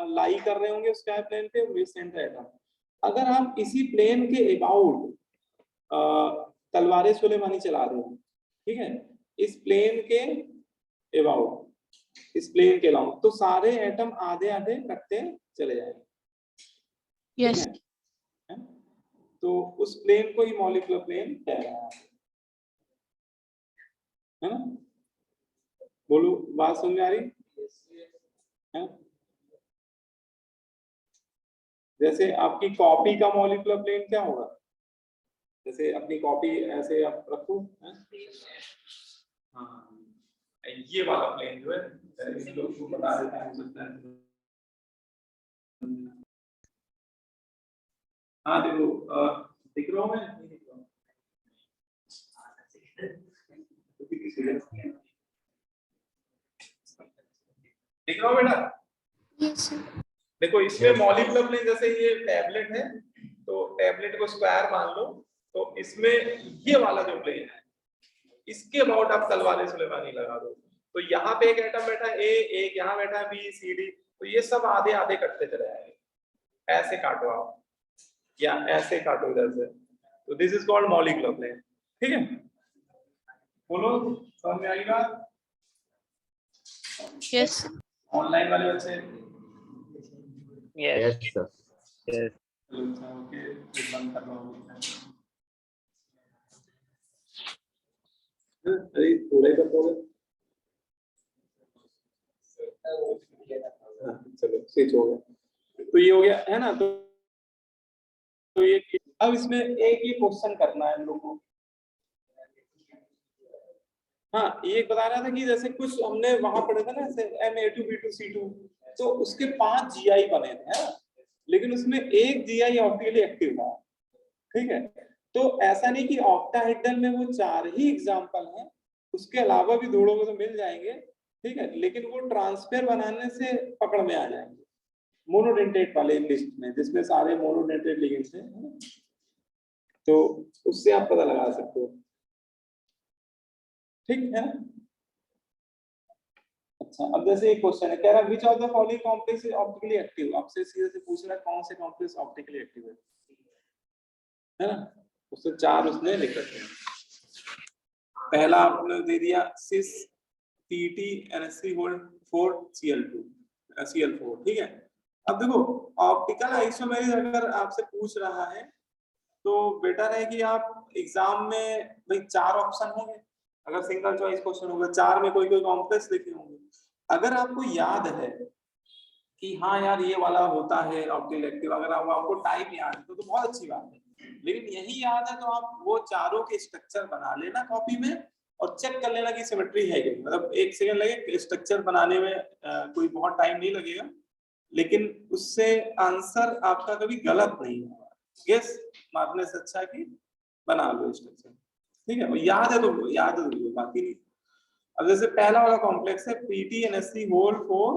लाई कर रहे होंगे स्क्वायर प्लेन पे विद सेंटर एटम। अगर आप इसी प्लेन के अबाउट तलवारे सुलेमानी चला रहे हो, ठीक है, इस प्लेन के अबाउट, इस प्लेन के अलाउंट, तो सारे एटम आधे आधे कटते चले जाएंगे, यस। ठीक है? तो उस प्लेन को ही मॉलिक्यूलर प्लेन कह रहा है ना। बोलो, बात समझ में आ रही है? जैसे आपकी कॉपी का मॉलिक्यूलर प्लेन क्या होगा, जैसे अपनी कॉपी ऐसे आप रखो, हाँ, ये वाला प्लेन जो है इन लोगों को बता देता है, हो सकता है। हाँ देखो, दिख रहा हूँ मैं, नहीं दिख रहा हूँ? दिख रहा हूँ बेटा? Yes sir. देखो इसमें मॉलिक्यूलर प्लेन, जैसे ये टैबलेट है तो टैबलेट को स्क्वायर मान लो, तो इसमें ये वाला जो प्लेन है इसके अबाउट आप तलवारे सुलेमानी लगा दो, तो यहाँ पे एक एटम बैठा है ए, एक यहाँ बैठा है बी सी डी, तो ये सब आधे आधे कटते चले जाएंगे। ऐसे काटो आप या ऐसे काटो इधर से, तो this is called molecular plane, ठीक है। बोलो, समझ में आई बात? यस। ऑनलाइन वाले बच्चे? Yes. Yes, sir. Yes. Okay, बंद कर लो। अरे थोड़ा ही बताओगे, चलो स्विच हो गया, तो ये हो गया है ना। तो ये अब इसमें एक ही क्वेश्चन करना है हम लोग को। हाँ, ये बता रहा था कि जैसे कुछ हमने वहां पढ़े थे ना, जैसे Na2B2C2, तो उसके 5 जीआई बने थे, है ना, लेकिन उसमें एक जीआई ऑप्टिकली एक्टिव था, ठीक है। तो ऐसा नहीं कि ऑक्टाहेड्रल में वो 4 ही एग्जांपल हैं, उसके अलावा भी ढूंढोगे तो मिल जाएंगे, ठीक है, लेकिन वो ट्रांसफर बनाने से पकड़ में आ जाएंगे मोनोडेंटेट वाले लिस्ट में, जिसमें सारे मोनोडेंटेट लिगेंड्स हैं, तो उससे आप पता लगा सकते हो, ठीक है। अच्छा, अब जैसे एक क्वेश्चन है, कह रहा which of the following complex is optically active, आपसे सीधे से पूछ रहा है कौन से कॉम्प्लेक्स ऑप्टिकली एक्टिव है ना। उससे 4 उसने लिख रखे हैं। पहला आपने दे दिया सिस pt NH3 Cl4, ठीक है। अब देखो ऑप्टिकल आइसोमेरिज अगर आपसे पूछ रहा है तो बेटर है कि आप एग्जाम में भाई 4 ऑप्शन होंगे, अगर सिंगल चॉइस क्वेश्चन होगा 4 में कोई कोई कॉम्प्लेक्स लिखे होंगे, अगर आपको याद है कि हाँ यार ये वाला होता है ऑप्टिकल एक्टिव, अगर आपको टाइप याद है तो बहुत अच्छी बात है, लेकिन यही याद है तो आप वो चारों के स्ट्रक्चर बना लेना कॉपी में और चेक कर लेना कि सिमेट्री है कि नहीं। मतलब 1 सेकंड लगे स्ट्रक्चर बनाने में, कोई बहुत टाइम नहीं लगेगा, लेकिन उससे आंसर आपका कभी गलत नहीं होगा, गेस मारने से अच्छा कि बना लो स्ट्रक्चर, ठीक है। याद है तो याद है तो बाकी नहीं। अब जैसे पहला वाला कॉम्प्लेक्स है PTNSC होल 4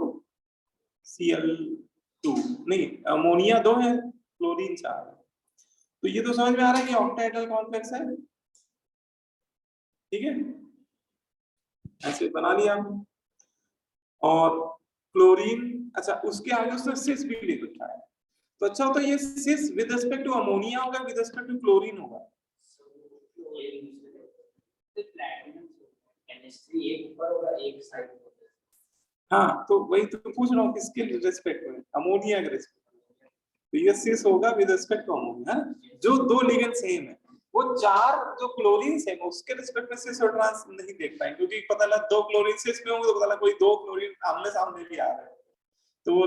Cl2, नहीं अमोनिया 2 है, क्लोरीन 4 है, तो ये तो समझ में आ रहा है कि ऑक्टाहेड्रल कॉम्प्लेक्स है, ठीक है, ऐसे बना लिया आपने। और क्लोरीन, अच्छा उसके आगे उसने सिस भी लिख रखा है, तो अच्छा होता है ये सिस विद रिस्पेक्ट टू अमोनिया होगा विद रिस्पेक्ट टू क्लोरीन होगा, केमिस्ट्री एक ऊपर होगा एक साइड होगा। हाँ तो वही तो पूछ रहा हूँ किसके रिस्पेक्ट में, अमोनिया के रिस्पेक्ट में, तो ये सिस होगा विद रिस्पेक्ट टू अमोनिया, जो 2 लिगेंड सेम है, वो 4 जो क्लोरीन सेम है उसके रिस्पेक्ट में सिस और ट्रांस नहीं देख पाएंगे, क्योंकि पता लगा 2 क्लोरीन सिस में होंगे तो पता लगा कोई 2 क्लोरीन आमने सामने भी आ रहा है, तो वो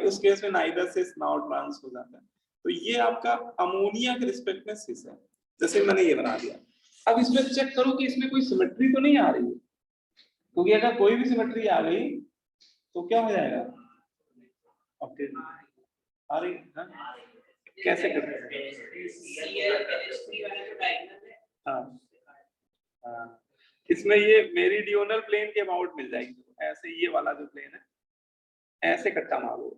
उस केस में नाइदर सिस नॉट ट्रांस हो जाता है, तो ये आपका अमोनिया के रिस्पेक्ट में सिस है, जैसे मैंने ये बना दिया। अब इसमें चेक करो कि इसमें कोई सिमेट्री तो नहीं आ रही है, क्योंकि अगर कोई भी सिमेट्री आ गई तो क्या हो जाएगा, ओके आ रही है, कैसे करते हैं, हाँ हाँ, इसमें ये मेरीडियोनल प्लेन के अबाउट मिल जाएगी, ऐसे ये वाला जो प्लेन है ऐसे कट्टा मारो,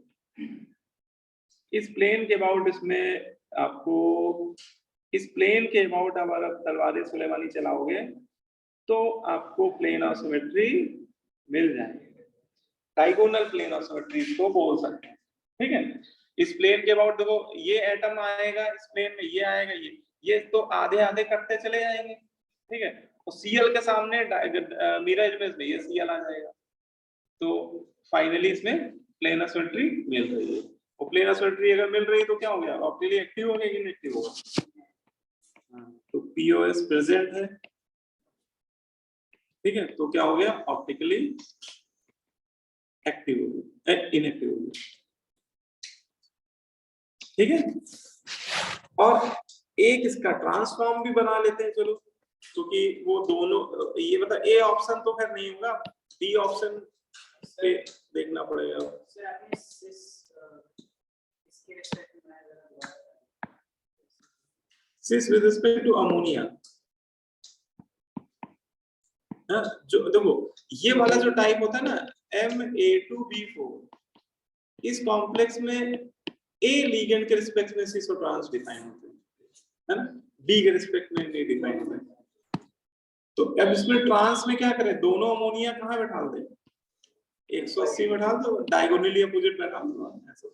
इस प्लेन के अबाउट इसमें आपको, इस प्लेन के अबाउट अगर तलवार सुलेमानी चलाओगे तो आपको प्लेन ऑफ सिमेट्री मिल जाएगी, डायगोनल प्लेन ऑफ सिमेट्री इसको बोल सकते हैं, ठीक है। इस प्लेन के अबाउट देखो ये एटम आएगा इस प्लेन में, ये आएगा, ये तो आधे आधे कटते चले जाएंगे, ठीक है, तो Cl के सामने मिरर इमेज में ये Cl आ जाएगा, तो फाइनली इसमें प्लेन ऑफ सिमेट्री मिल रही है, और प्लेन ऑफ सिमेट्री अगर मिल रही है तो क्या हो गया, ऑप्टिकली एक्टिव हो गया कि इनएक्टिव होगा, तो POS प्रेजेंट है, ठीक है, तो क्या हो गया ऑप्टिकली एक्टिव हो गया, इनएक्टिव हो गया, ठीक है। और एक इसका ट्रांसफॉर्म भी बना लेते हैं चलो, क्योंकि वो दोनों, ये मतलब ए ऑप्शन तो खैर नहीं होगा, बी ऑप्शन पे देखना पड़ेगा, सिस विद रिस्पेक्ट टू अमोनिया, जो देखो ये वाला जो टाइप होता है ना Ma2B4, इस कॉम्प्लेक्स में ए लिगेंड के रिस्पेक्ट में सिस और ट्रांस डिफाइन होते हैं, है ना, बी के रिस्पेक्ट में नहीं डिफाइन होते हैं, तो अब इसमें ट्रांस में क्या करें, दोनों अमोनिया कहाँ बैठा दें, 180 बैठा दो, डायगोनली अपोजिट बैठा दो ऐसे,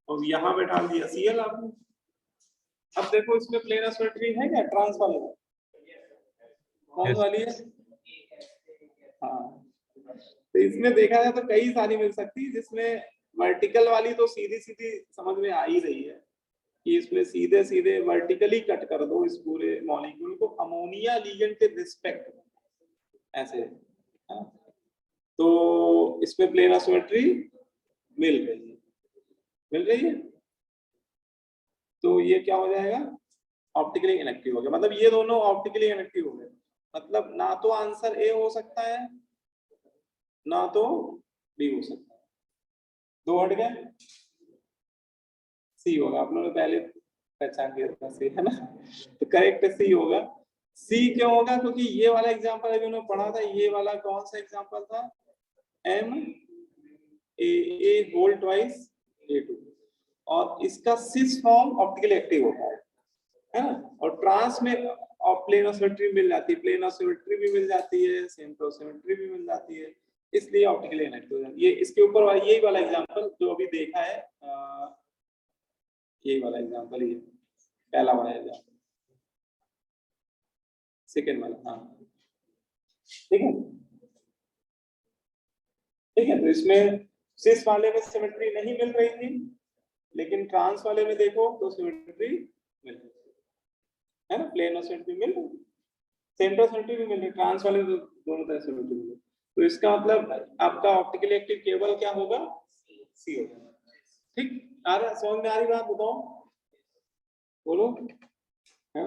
और यहाँ बैठा दिया Cl आपने। अब देखो इसमें प्लेन ऑफ सिमेट्री है क्या ट्रांस वाले में, कौन वाली है, हाँ, तो इसमें देखा जाए तो कई सारी मिल सकती है, जिसमें वर्टिकल वाली तो सीधी सीधी समझ में आ ही रही है कि इसमें सीधे सीधे वर्टिकली कट कर दो इस पूरे मॉलिक्यूल को अमोनिया लिगेंड के रिस्पेक्ट में, ऐसे, हाँ? तो इसमें प्लेन ऑफ सिमेट्री मिल रही है, तो ये क्या हो जाएगा, ऑप्टिकली इनएक्टिव हो गया, मतलब ये दोनों ऑप्टिकली इनएक्टिव हो गए, मतलब ना तो आंसर ए हो सकता है ना तो बी हो सकता है, 2 हट गए, सी होगा, आप लोगों ने पहले पहचान किया था सी, है ना, तो करेक्ट सी होगा। सी क्यों होगा, क्योंकि ये वाला एग्जांपल अभी उन्होंने पढ़ा था, ये वाला कौन सा एग्जांपल था, Ma होल ट्वाइस A2, और इसका सिस फॉर्म ऑप्टिकली एक्टिव होता है ना, और ट्रांस में प्लेन ऑफ सिमेट्री मिल जाती है, प्लेन ऑफ सिमेट्री भी मिल जाती है, सेंटर ऑफ सिमेट्री भी मिल जाती है, इसलिए ऑप्टिकली इनएक्टिव। ये इसके ऊपर वाला यही वाला एग्जांपल जो अभी देखा है, यही वाला एग्जांपल, ये पहला वाला एग्जांपल, सेकंड वाला, हाँ ठीक है, ठीक है, तो इसमें सिस वाले में सिमेट्री नहीं मिल रही थी, लेकिन ट्रांस वाले में देखो तो सिमेट्री मिल रही है ना, प्लेन और सिमेट्री मिल रही, सेंटर सिमेट्री भी मिल रही, ट्रांस वाले तो दोनों तरह सिमेट्री मिल रही। तो इसका मतलब आपका ऑप्टिकली एक्टिव केबल क्या होगा, सी होगा। ठीक, आ रहा समझ में आ रही बात, बताओ बोलो है।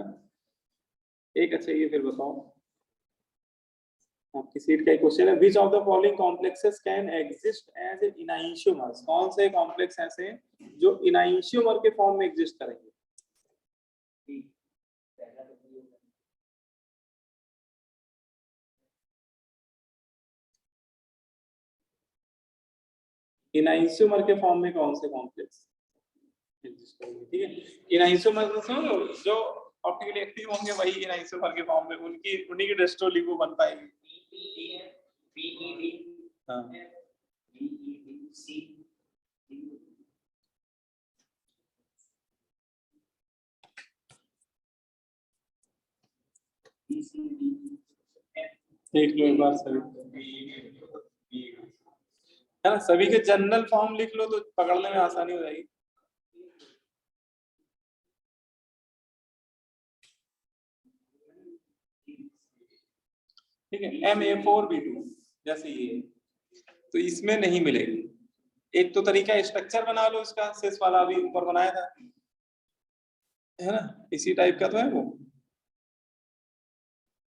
एक अच्छा ये फिर बताओ, आपकी सीट का एक क्वेश्चन है, which of the following complexes can exist as an enantiomers, कौन से कॉम्प्लेक्स ऐसे हैं जो इनाइंशियोमर के फॉर्म में एग्जिस्ट करेंगे। इनाइंशियोमर के फॉर्म में कौन से कॉम्प्लेक्स एग्जिस्ट करेंगे, ठीक है। इनाइंशियोमर समझो जो ऑप्टिकली एक्टिव होंगे वही इनाइंशियोमर के फॉर्म में, उनकी उन्हीं की डेस्ट्रोलिगो बन पाएगी। हाँ देख लो एक बार सभी है ना, सभी के जनरल फॉर्म लिख लो तो पकड़ने में आसानी हो जाएगी। ठीक है, Ma4B2 जैसे ये, तो इसमें नहीं मिलेगी। एक तो तरीका स्ट्रक्चर बना लो इसका, सिस वाला भी ऊपर बनाया था है ना, इसी टाइप का तो है वो।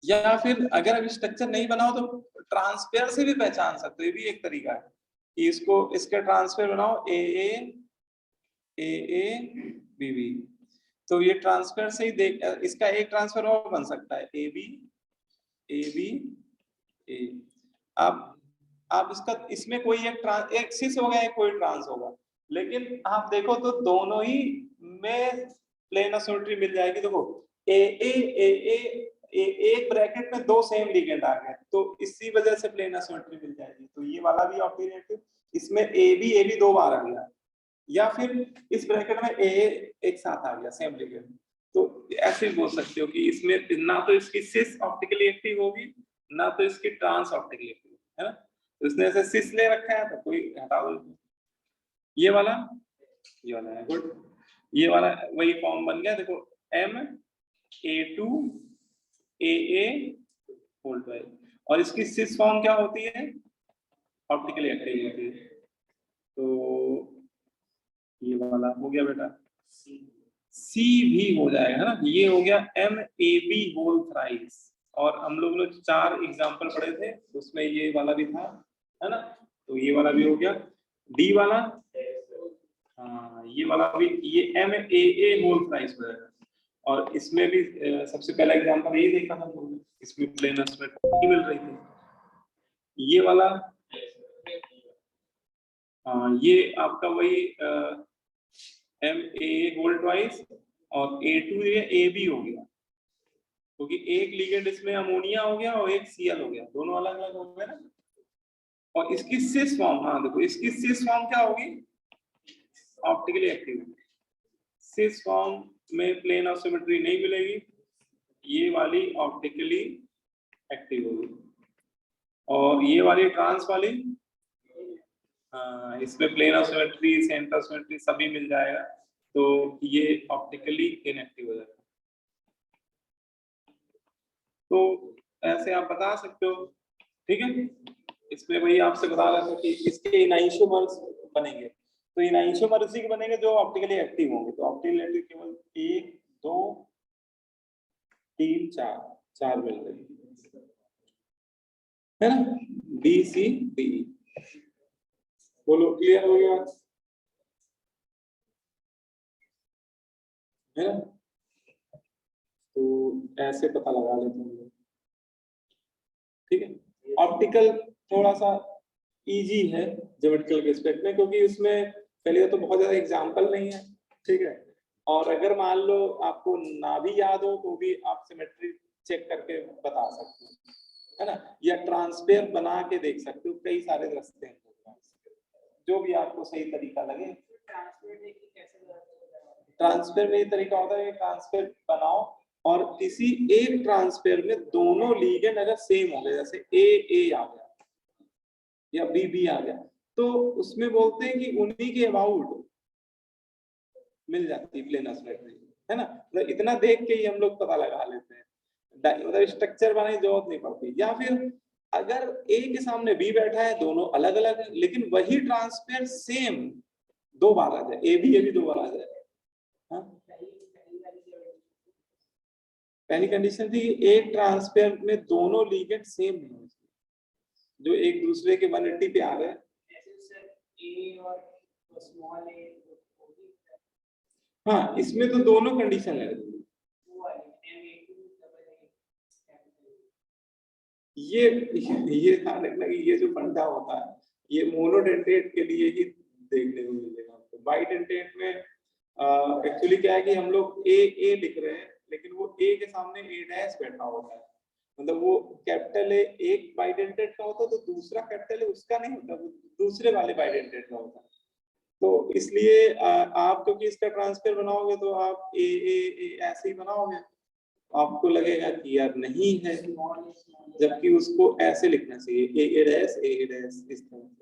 या फिर अगर अभी स्ट्रक्चर नहीं बनाओ तो ट्रांसफर से भी पहचान सकते हो, ये भी एक तरीका है कि इसको इसका ट्रांसफर बनाओ AA तो ये ट्रांसफर से ही देख, इसका एक ट्रांसफर और बन सकता है AB A। आप इसका इसमें कोई एक सिस होगा, एक कोई ट्रांस होगा, लेकिन आप देखो तो दोनों ही में प्लेन सिमेट्री मिल जाएगी। देखो एक ब्रैकेट में दो सेम लिगेंड आ गए तो इसी वजह से प्लेन सिमेट्री मिल जाएगी। तो ये वाला भी ऑप्टिकली इसमें AB दो बार आ गया, या फिर इस ब्रैकेट में AA एक साथ आ गया सेम लिगेंड, तो ऐसे बोल सकते हो कि इसमें ना तो इसकी सिस ऑप्टिकली एक्टिव होगी ना तो इसकी ट्रांस ऑप्टिकली एक्टिव है ना। तो इसने ऐसे सिस ले रखा है तो कोई हटा दो, ये वाला है गुड, ये वाला वही फॉर्म बन गया। देखो Ma2AA और इसकी सिस फॉर्म क्या होती है, ऑप्टिकली एक्टिव होती है। तो ये वाला हो गया बेटा, C भी हो जाएगा है ना, ये हो गया MAB होल थ्राइस। और हम लोग ने 4 एग्जांपल पढ़े थे उसमें ये वाला भी था है ना, तो ये वाला भी हो गया। D वाला, हाँ ये वाला भी, ये MAA होल थ्राइस हो जाएगा। और इसमें भी सबसे पहला एग्जांपल यही देखा था हम लोगों ने, इसमें प्लेनस में मिल रही थी। ये वाला हाँ ये आपका वही MAA होल ट्वाइस और A2 ये AB हो गया, क्योंकि एक लिगेंड इसमें अमोनिया हो गया और एक Cl हो गया, दोनों अलग अलग हो गए ना। और इसकी सिस फॉर्म, हाँ देखो इसकी सिस फॉर्म क्या होगी, ऑप्टिकली एक्टिव। सिस फॉर्म में प्लेन ऑफ सिमेट्री नहीं मिलेगी, ये वाली ऑप्टिकली एक्टिव होगी। और ये वाली ट्रांस वाली इसमें plane of symmetry centre of symmetry सभी मिल जाएगा, तो ये ऑप्टिकली इनएक्टिव हो जाएगा। तो ऐसे आप बता सकते हो, ठीक है। इसमें वही आपसे बता रहा था कि इसके इनाइंशियोमर्स बनेंगे, तो इनाइंशियोमर उसी के बनेंगे जो ऑप्टिकली एक्टिव होंगे। तो ऑप्टिकली एक्टिव केवल 1 2 3 4 मिल रहे है ना, BCD। बोलो क्लियर हो गया है ना। तो ऐसे पता लगा लेते हैं, ठीक है। ऑप्टिकल थोड़ा सा इजी है ज्योमेट्रिकल के एस्पेक्ट में, क्योंकि उसमें पहले तो बहुत ज्यादा एग्जांपल नहीं है, ठीक है। और अगर मान लो आपको ना भी याद हो तो भी आप सिमेट्री चेक करके बता सकते हो है ना, या ट्रांसफर बना के देख सकते हो, कई सारे रास्ते हैं, जो भी आपको सही तरीका लगे। ट्रांसफर में ये तरीका होता है, ट्रांसफर बनाओ और किसी एक ट्रांसफर में दोनों लिगेंड अगर सेम हो गए, जैसे A आ गया या B आ गया, तो उसमें बोलते हैं कि उन्हीं के अबाउट मिल जाती है प्लेनस मेट्री, है ना। मतलब इतना देख के ही हम लोग पता लगा लेते हैं, मतलब स्ट्रक्चर बनाने की जरूरत नहीं पड़ती। या फिर अगर ए के सामने बी बैठा है, दोनों अलग अलग है, लेकिन वही ट्रांसफर सेम दो बार आ जाए, ए भी दो बार आ जाए। हाँ, पहली कंडीशन थी एक ट्रांसफर में दोनों लिगेंड सेम नहीं हो, जो एक दूसरे के 180 पे आ गए। हाँ, इसमें तो दोनों कंडीशन है। ये ध्यान रखना कि ये जो फंडा होता है ये मोनोडेंटेट के लिए ही देखने को मिलेगा आपको। बाइडेंटेट में एक्चुअली क्या है कि हम लोग ए लिख रहे हैं, लेकिन वो ए के सामने ए डैश बैठा होता है, मतलब वो कैपिटल ए एक बाइडेंटेट का होता है, तो दूसरा कैपिटल ए उसका नहीं होता, वो दूसरे वाले बाइडेंटेट का होता है। तो इसलिए आप क्योंकि इसका ट्रांसफर बनाओगे तो आप ए ऐसे ही बनाओगे, आपको लगेगा कि यार नहीं है, जबकि उसको ऐसे लिखना चाहिए ए डैश इस तरह से।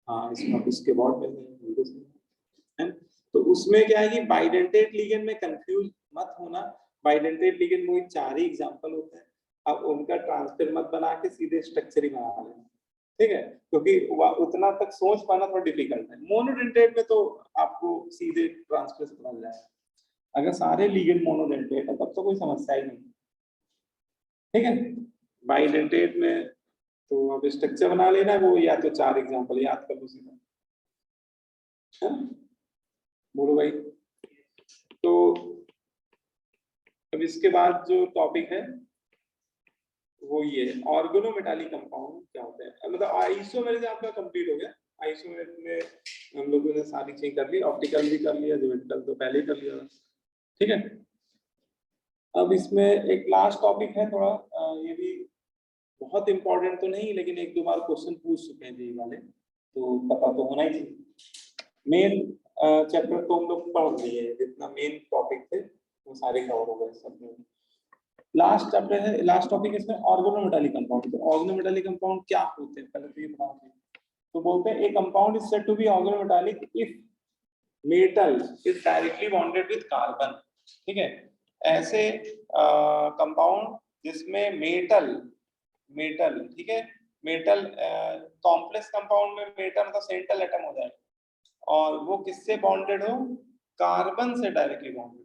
हाँ, इसके बाद में तो उसमें क्या है कि बाइडेंटेट लिगेंड में कंफ्यूज मत होना। बाइडेंटेट लिगेंड में 4 ही एग्जांपल होते हैं, अब उनका ट्रांसफर मत बना के सीधे स्ट्रक्चर ही बना लेना, ठीक है, क्योंकि उतना तक सोच पाना थोड़ा डिफिकल्ट है। मोनोडेंटेट में तो आपको सीधे ट्रांसफर से बन जाएगा। अगर सारे लिगेंड मोनोडेंटेट है तब तो कोई समस्या ही नहीं, ठीक है। बाइडेंटेट में तो अब स्ट्रक्चर बना लेना, वो या तो 4 एग्जांपल याद कर लो सीधा, है ना। बोलो भाई। तो अब इसके बाद जो टॉपिक है वो ये ऑर्गेनोमेटालिक कंपाउंड क्या होते हैं। मतलब आइसोमेरिज आपका कंप्लीट हो गया। आइसोमेरिज में हम लोगों ने सारी चीज कर ली, ऑप्टिकल भी कर लिया, ज्योमेट्रिकल तो पहले ही कर लिया, ठीक है। अब इसमें एक लास्ट टॉपिक है थोड़ा, ये भी बहुत इंपॉर्टेंट तो नहीं, लेकिन 1-2 बार क्वेश्चन पूछ चुके हैं जी वाले, तो पता तो होना ही चाहिए। मेन चैप्टर तो हम लोग पढ़ लिए, जितना मेन टॉपिक थे वो सारे कवर हो गए सब में। लास्ट चैप्टर है, लास्ट टॉपिक इसमें ऑर्गेनोमेटालिक कंपाउंड। तो ऑर्गेनोमेटालिक कंपाउंड क्या होते हैं पहले तो ये बताओ। तो बोलते हैं a compound is said to be organometallic if metal is directly bonded with carbon, ठीक है। ऐसे कंपाउंड जिसमें मेटल, ठीक है, मेटल कॉम्प्लेक्स कंपाउंड में मेटल का सेंट्रल एटम हो जाए और वो किससे बॉन्डेड हो, कार्बन से डायरेक्टली बॉन्डेड,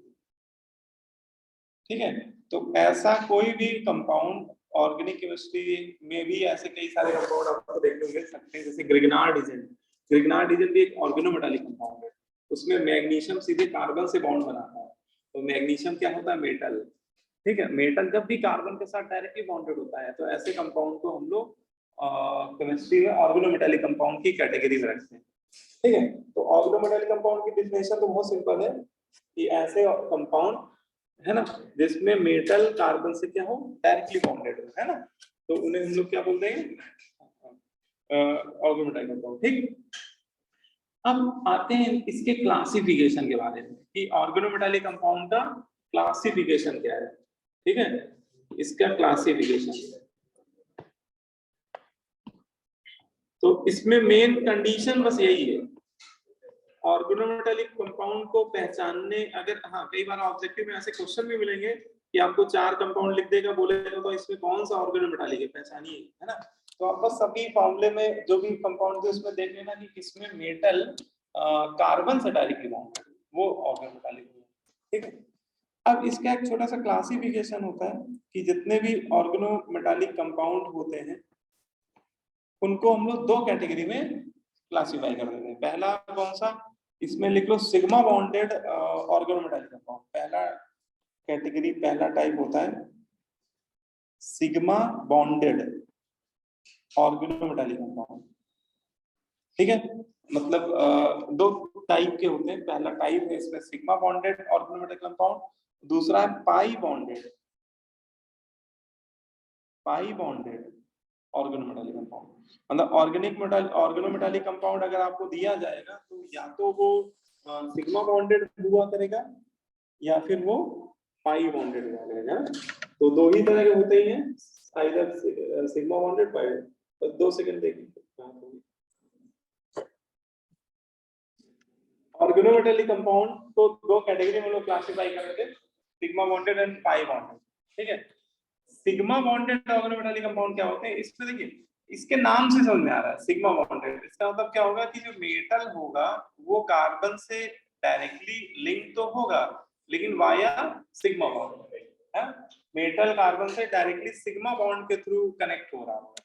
ठीक है। तो ऐसा कोई भी कंपाउंड ऑर्गेनिक केमिस्ट्री में भी ऐसे कई सारे कंपाउंड आपको देखने को मिल सकते हैं, जैसे ग्रिग्नार्डिजन भी एक ऑर्गेनोमेटालिक कंपाउंड है। उसमें मैग्नीशियम सीधे कार्बन से बॉन्ड बनाता है। तो मैग्नीशियम क्या होता है, मेटल, ठीक है। मेटल जब भी कार्बन के साथ डायरेक्टली बॉन्डेड होता है तो ऐसे कंपाउंड को हम लोग केमिस्ट्री में ऑर्गेनोमेटालिक कंपाउंड की कैटेगरी में रखते हैं, ठीक है। तो ऑर्गेनोमेटालिक कंपाउंड की डेफिनेशन तो बहुत सिंपल है कि ऐसे कंपाउंड है ना जिसमें मेटल कार्बन से क्या हो, डायरेक्टली बॉन्डेड हो, है ना, तो उन्हें हम लोग क्या बोलते हैं, ऑर्गेनोमेटालिक कंपाउंड, ठीक। अब आते हैं इसके क्लासिफिकेशन के बारे में कि ऑर्गेनोमेटालिक कंपाउंड का क्लासिफिकेशन क्या है, ठीक है। इसका क्लासिफिकेशन, तो इसमें मेन कंडीशन बस यही है, ऑर्गेनोमेटालिक कंपाउंड को पहचानने, अगर हाँ कई बार ऑब्जेक्टिव में ऐसे क्वेश्चन भी मिलेंगे कि आपको 4 कंपाउंड लिख देगा, बोलेगा तो इसमें कौन सा ऑर्गेनोमेटालिक है पहचानिए, है ना। तो आप बस सभी फॉर्मूले में जो भी कंपाउंड थे उसमें देख लेना कि किसमें मेटल कार्बन से डायरेक्टली बॉन्ड है, वो ऑर्गेनोमेटालिक है, ठीक है। अब इसका एक छोटा सा क्लासिफिकेशन होता है कि जितने भी ऑर्गेनोमेटालिक कंपाउंड होते हैं उनको हम लोग 2 कैटेगरी में क्लासिफाई कर देते हैं। पहला कौन सा, इसमें लिख लो सिग्मा बॉन्डेड ऑर्गेनोमेटालिक कंपाउंड। पहला कैटेगरी, पहला टाइप होता है सिग्मा बॉन्डेड ऑर्गेनोमेटालिक कंपाउंड, ठीक है। मतलब 2 टाइप के होते हैं। पहला टाइप है इसमें सिग्मा बॉन्डेड ऑर्गेनोमेटालिक कंपाउंड, दूसरा है पाई बॉन्डेड ऑर्गेनोमेटालिक कंपाउंड। मतलब ऑर्गेनोमेटालिक कंपाउंड अगर आपको दिया जाएगा तो या तो वो सिग्मा बॉन्डेड हुआ करेगा या फिर वो पाई बॉन्डेड हुआ करेगा। तो 2 ही तरह के होते ही हैं, आइदर सिग्मा बॉन्डेड, पाई। तो 2 सेकंड देखिए। ऑर्गेनोमेटालिक कंपाउंड को दो कैटेगरी में लोग क्लासिफाई कर रहे थे, sigma bonded and pi bonded. ठीक है, सिग्मा बॉन्डेड ऑर्गेनोमेटालिक कंपाउंड क्या होते हैं, इसमें देखिए इसके नाम से समझ में आ रहा है सिग्मा बॉन्डेड, इसका मतलब क्या होगा कि जो मेटल होगा वो कार्बन से डायरेक्टली लिंक तो होगा लेकिन वाया सिग्मा बॉन्ड है, मेटल कार्बन से डायरेक्टली सिग्मा बॉन्ड के थ्रू कनेक्ट हो रहा होगा।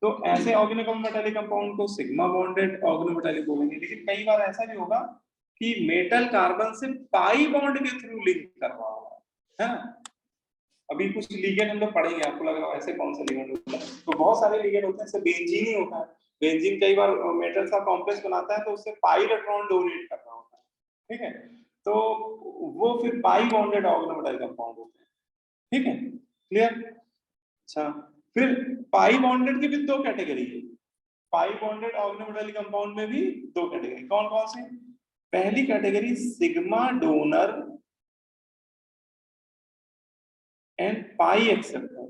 तो ऐसे ऑर्गेनोमेटालिक कंपाउंड को सिग्मा बॉन्डेड ऑर्गेनोमेटालिक बोलेंगे। लेकिन कई बार ऐसा भी होगा कि मेटल कार्बन से पाई बॉन्ड के थ्रू लिंक कर रहा होगा, है ना। अभी कुछ लिगेंड हम लोग पढ़ेंगे, आपको लग रहा है ऐसे कौन सा लिगेंड होता है, तो बहुत सारे लिगेंड होते हैं, जैसे बेंजीन ही होता है। बेंजीन कई बार मेटल सा कॉम्प्लेक्स बनाता है तो उससे पाई इलेक्ट्रॉन डोनेट कर रहा होता है, ठीक है, तो वो फिर पाई बॉन्डेड ऑर्गेनोमेटालिक कंपाउंड होते हैं। ठीक है, क्लियर। अच्छा, फिर पाई बॉन्डेड की भी दो कैटेगरी है, पाई बॉन्डेड ऑर्गेनोमेटालिक कंपाउंड में भी दो कैटेगरी, कौन कौन सी। पहली category sigma donor and pi acceptor.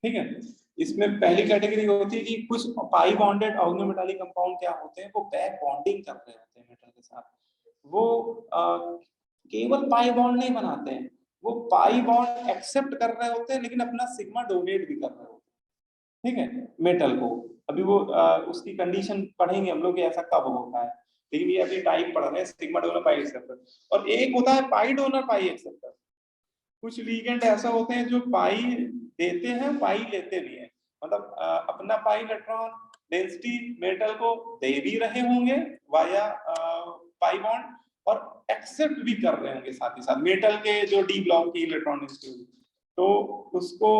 ठीक है, इसमें पहली कैटेगरी होती है कि कुछ पाई बॉन्डेड ऑर्गेनोमेटालिक कंपाउंड क्या होते हैं, वो बैक बॉन्डिंग कर रहे होते हैं मेटल के साथ, वो केवल पाई बॉन्ड नहीं बनाते हैं, वो पाई बॉन्ड एक्सेप्ट कर रहे होते हैं लेकिन अपना सिग्मा डोनेट भी कर रहे होते हैं। ठीक है, मेटल को अभी वो उसकी कंडीशन पढ़ेंगे हम लोग कि ऐसा कब होता है, लेकिन ये अभी टाइप पढ़ रहे हैं, सिग्मा डोनर पाई एक्सेप्टर। और एक होता है पाई डोनर पाई एक्सेप्टर। कुछ लिगेंड ऐसा होते हैं जो पाई देते हैं पाई लेते भी हैं, मतलब अपना पाई इलेक्ट्रॉन डेंसिटी मेटल को दे भी रहे होंगे वाया पाई बॉन्ड, और एक्सेप्ट भी कर रहे होंगे साथ ही साथ मेटल के जो डी ब्लॉक की इलेक्ट्रॉन डेंसिटी, तो उसको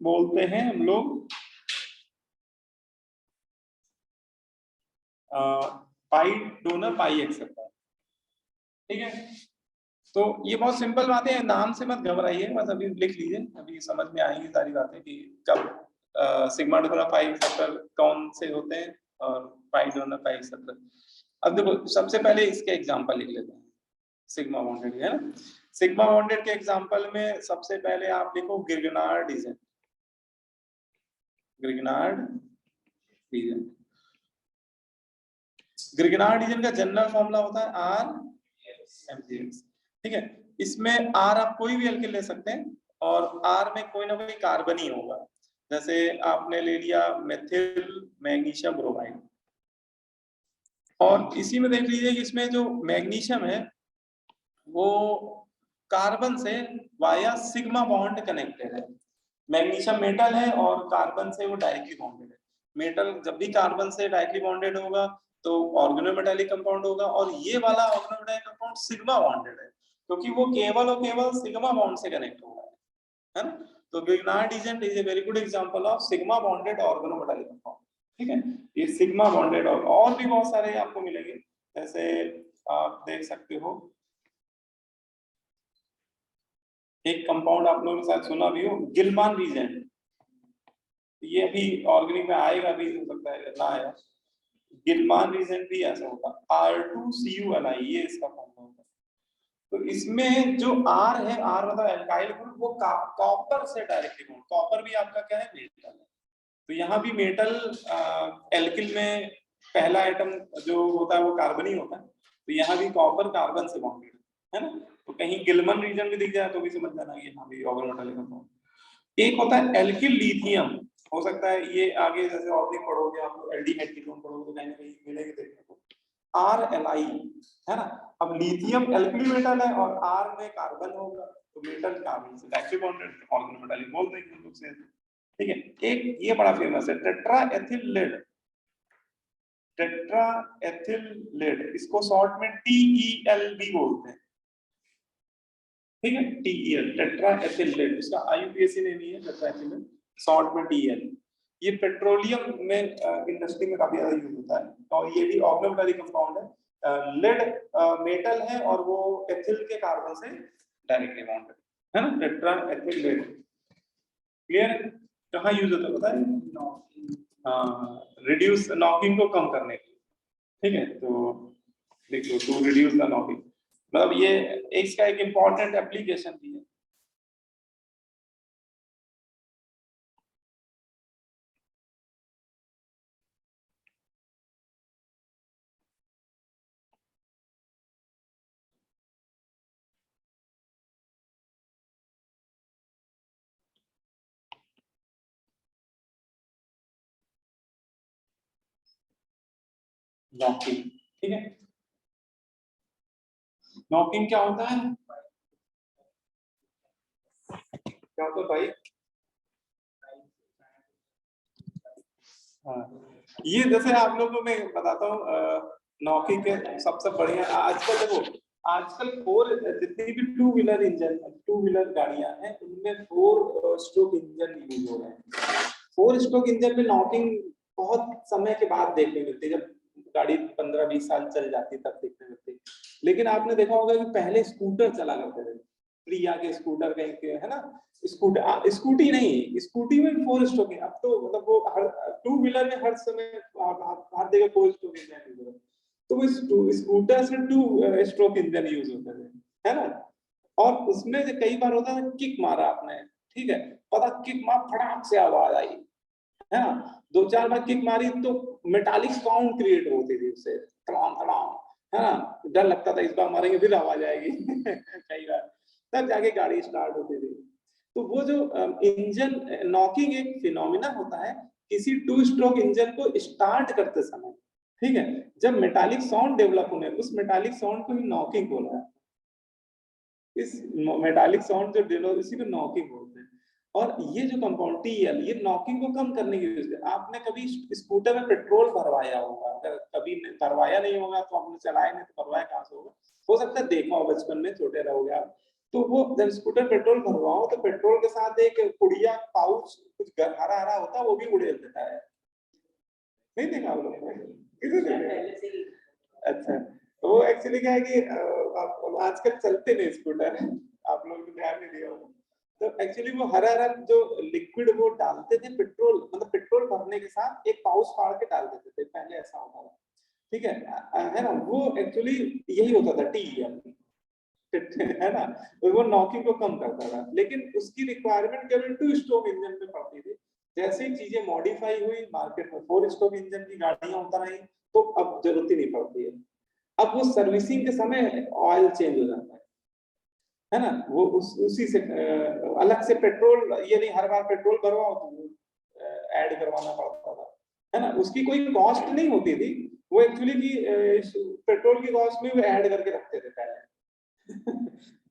बोलते हैं हम लोग पाई डोनर पाई एक्सेप्टर। ठीक है, तो ये बहुत सिंपल बातें हैं, नाम से मत घबराइए, बस अभी लिख लीजिए, अभी समझ में आएंगी सारी बातें कि कब सिग्मा डोनर पाई एक्सेप्टर कौन से होते हैं और पाई डोनर पाई एक्सेप्टर। अब देखो सबसे पहले इसके एग्जांपल लिख लेते हैं, सिग्मा बॉन्डेड है ना। सिग्मा बॉन्डेड के एग्जांपल में सबसे पहले आप लिखो गिरगनार्ड रीजन, गिरगनार्ड रीजन। गिरगनार्ड रीजन का जनरल फॉर्मूला होता है आर एमजीएक्स। ठीक है, इसमें आर आप कोई भी एल्किल ले सकते हैं और आर में कोई ना कोई कार्बन ही होगा, जैसे आपने ले लिया मेथिल मैग्नीशियम ब्रोमाइड, और इसी में देख लीजिए कि इसमें जो मैग्नीशियम है वो कार्बन से वाया सिग्मा बॉन्ड कनेक्टेड है। मैग्नीशियम मेटल है और कार्बन से वो डायरेक्टली बॉन्डेड है। मेटल जब भी कार्बन से डायरेक्टली बॉन्डेड होगा तो ऑर्गेनोमेटालिक कंपाउंड होगा, और ये वाला ऑर्गेनोमेटालिक कंपाउंड सिग्मा बॉन्डेड है क्योंकि वो केवल और केवल सिग्मा बॉन्ड से कनेक्ट हो रहा है ना। तो Grignard reagent is a very good example of sigma bonded organometallic compound. ठीक है, ये सिग्मा बॉन्डेड और भी बहुत सारे आपको मिलेंगे, जैसे आप देख सकते हो एक कंपाउंड आप लोगों ने शायद सुना भी हो, गिलमान रीजन, ये अभी ऑर्गेनिक में आएगा भी, हो सकता है ना आया। गिलमान रीजन भी ऐसा होता है R2CuNi, ये इसका फॉर्मूला होता है। तो इसमें जो R है, R मतलब एल्काइल ग्रुप, वो कॉपर से डायरेक्टली बॉन्ड, कॉपर भी आपका क्या है, मेटल है। तो यहाँ भी मेटल एल्किल में पहला आइटम जो होता है वो कार्बन ही होता है, तो यहाँ भी कॉपर कार्बन से बॉन्डेड है ना। तो कहीं गिलमन रीजन भी दिख जाए तो भी समझ जाना यहाँ भी ऑर्गेनोमेटालिक कंपाउंड। एक होता है एल्किल लिथियम, हो सकता है ये आगे जैसे और भी पढ़ोगे आप लोग, एल्डिहाइड कीटोन पढ़ोगे तो कहीं ना कहीं मिलेंगे देखने को, RLi है ना। अब लिथियम एल्किल मेटल है और R में कार्बन होगा, तो मेटल कार्बन से डायरेक्टली बॉन्डेड, ऑर्गेनोमेटालिक बोल देंगे हम लोग से। ठीक है, एक ये बड़ा फेमस है tetra ethyl lead, tetra ethyl lead, इसको शॉर्ट में TEL भी बोलते हैं। ठीक है, TEL टेट्रा एथिल लेड, इसका IUPAC नेम ही है टेट्रा एथिल लेड, शॉर्ट में TEL। ये पेट्रोलियम में इंडस्ट्री में काफी ज्यादा यूज होता है, और ये भी ऑर्गेनोमेटालिक कंपाउंड है। लेड मेटल है और वो एथिल के कार्बन से डायरेक्टली बॉन्डेड है ना, टेट्रा एथिल लेड। क्लियर, कहाँ यूज होता है पता है, रिड्यूस नॉकिंग को कम करने के लिए। ठीक है, तो देख लो टू रिड्यूस द नॉकिंग, मतलब ये इसका एक इम्पोर्टेंट एप्लीकेशन भी है। नॉकिंग, ठीक है। नॉकिंग क्या होता है, क्या होता है भाई? हाँ, ये जैसे आप लोगों को मैं बताता हूँ, नॉकिंग के सबसे बढ़िया आजकल देखो, आजकल जितनी भी टू व्हीलर गाड़ियां हैं उनमें 4 स्ट्रोक इंजन यूज हो रहे हैं। 4 स्ट्रोक इंजन में नॉकिंग बहुत समय के बाद देखने मिलती है, जब गाड़ी 15-20 साल चल जाती तब देखने मिलती। लेकिन आपने देखा होगा कि पहले स्कूटर चला करते थे, प्रिया के स्कूटर कहीं के, है ना, स्कूटी नहीं, स्कूटी में 4 स्ट्रोक है। अब तो मतलब वो हर टू व्हीलर में हर समय हर जगह 4 स्ट्रोक इंजन यूज हो रहा है। तो वो स्कूटर से 2 स्ट्रोक इंजन यूज होते थे, है ना। और उसमें से कई बार होता है किक मारा आपने, ठीक है, पता किक मार फटाक से आवाज आई, है ना, 2-4 बार किक मारी तो मेटालिक साउंड क्रिएट होती थी उससे, तड़ाम तड़ाम, है ना, डर लगता था इस बार मारेंगे फिर आवाज आएगी कई बार, तब जाके गाड़ी स्टार्ट होती थी। तो वो जो इंजन नॉकिंग एक फिनोमिना होता है किसी 2 स्ट्रोक इंजन को स्टार्ट करते समय, ठीक है, जब मेटालिक साउंड डेवलप होने, उस मेटालिक साउंड को ही नॉकिंग बोला है। इस मेटालिक साउंड जो डेवलप, इसी को नॉकिंग बोलते हैं। और ये जो कंपाउंड टीएल, ये नॉकिंग को कम करने की यूज है। आपने कभी स्कूटर में पेट्रोल भरवाया होगा, अगर कभी भरवाया नहीं होगा तो आपने चलाया नहीं तो भरवाया कहां से होगा, हो सकता है देखा हो बचपन में, छोटे रहोगे आप। तो वो जब स्कूटर पेट्रोल भरवाओ तो पेट्रोल के साथ एक पुड़िया पाउच कुछ हरा हरा होता है, वो भी उड़ेल देता है, नहीं देखा आप लोगों ने? किसी ने देखा? अच्छा, तो वो एक्चुअली क्या है कि आप आजकल चलते नहीं स्कूटर, आप लोग ने ध्यान नहीं दिया होगा। तो एक्चुअली वो हरा हरा जो लिक्विड वो डालते थे पेट्रोल, मतलब पेट्रोल भरने के साथ एक पाउच फाड़ के डाल देते थे, पहले ऐसा होता था, ठीक है ना। वो एक्चुअली यही होता था टीएल, है ना। तो वो नॉकिंग को कम करता था, लेकिन उसकी रिक्वायरमेंट केवल 2 स्ट्रोक इंजन पे पड़ती थी। जैसे ही चीजें मॉडिफाई हुई मार्केट में 4 स्ट्रोक इंजन की गाड़ियां उतर आई, तो अब जरूरत ही नहीं पड़ती है। अब वो सर्विसिंग के समय ऑयल चेंज हो जाता है ना, वो उसी से अलग से पेट्रोल, ये नहीं हर बार पेट्रोल भरवाओ तो वो ऐड करवाना पड़ता था, है ना। उसकी कोई कॉस्ट नहीं होती थी, वो एक्चुअली की पेट्रोल की कॉस्ट में वो ऐड करके रखते थे पहले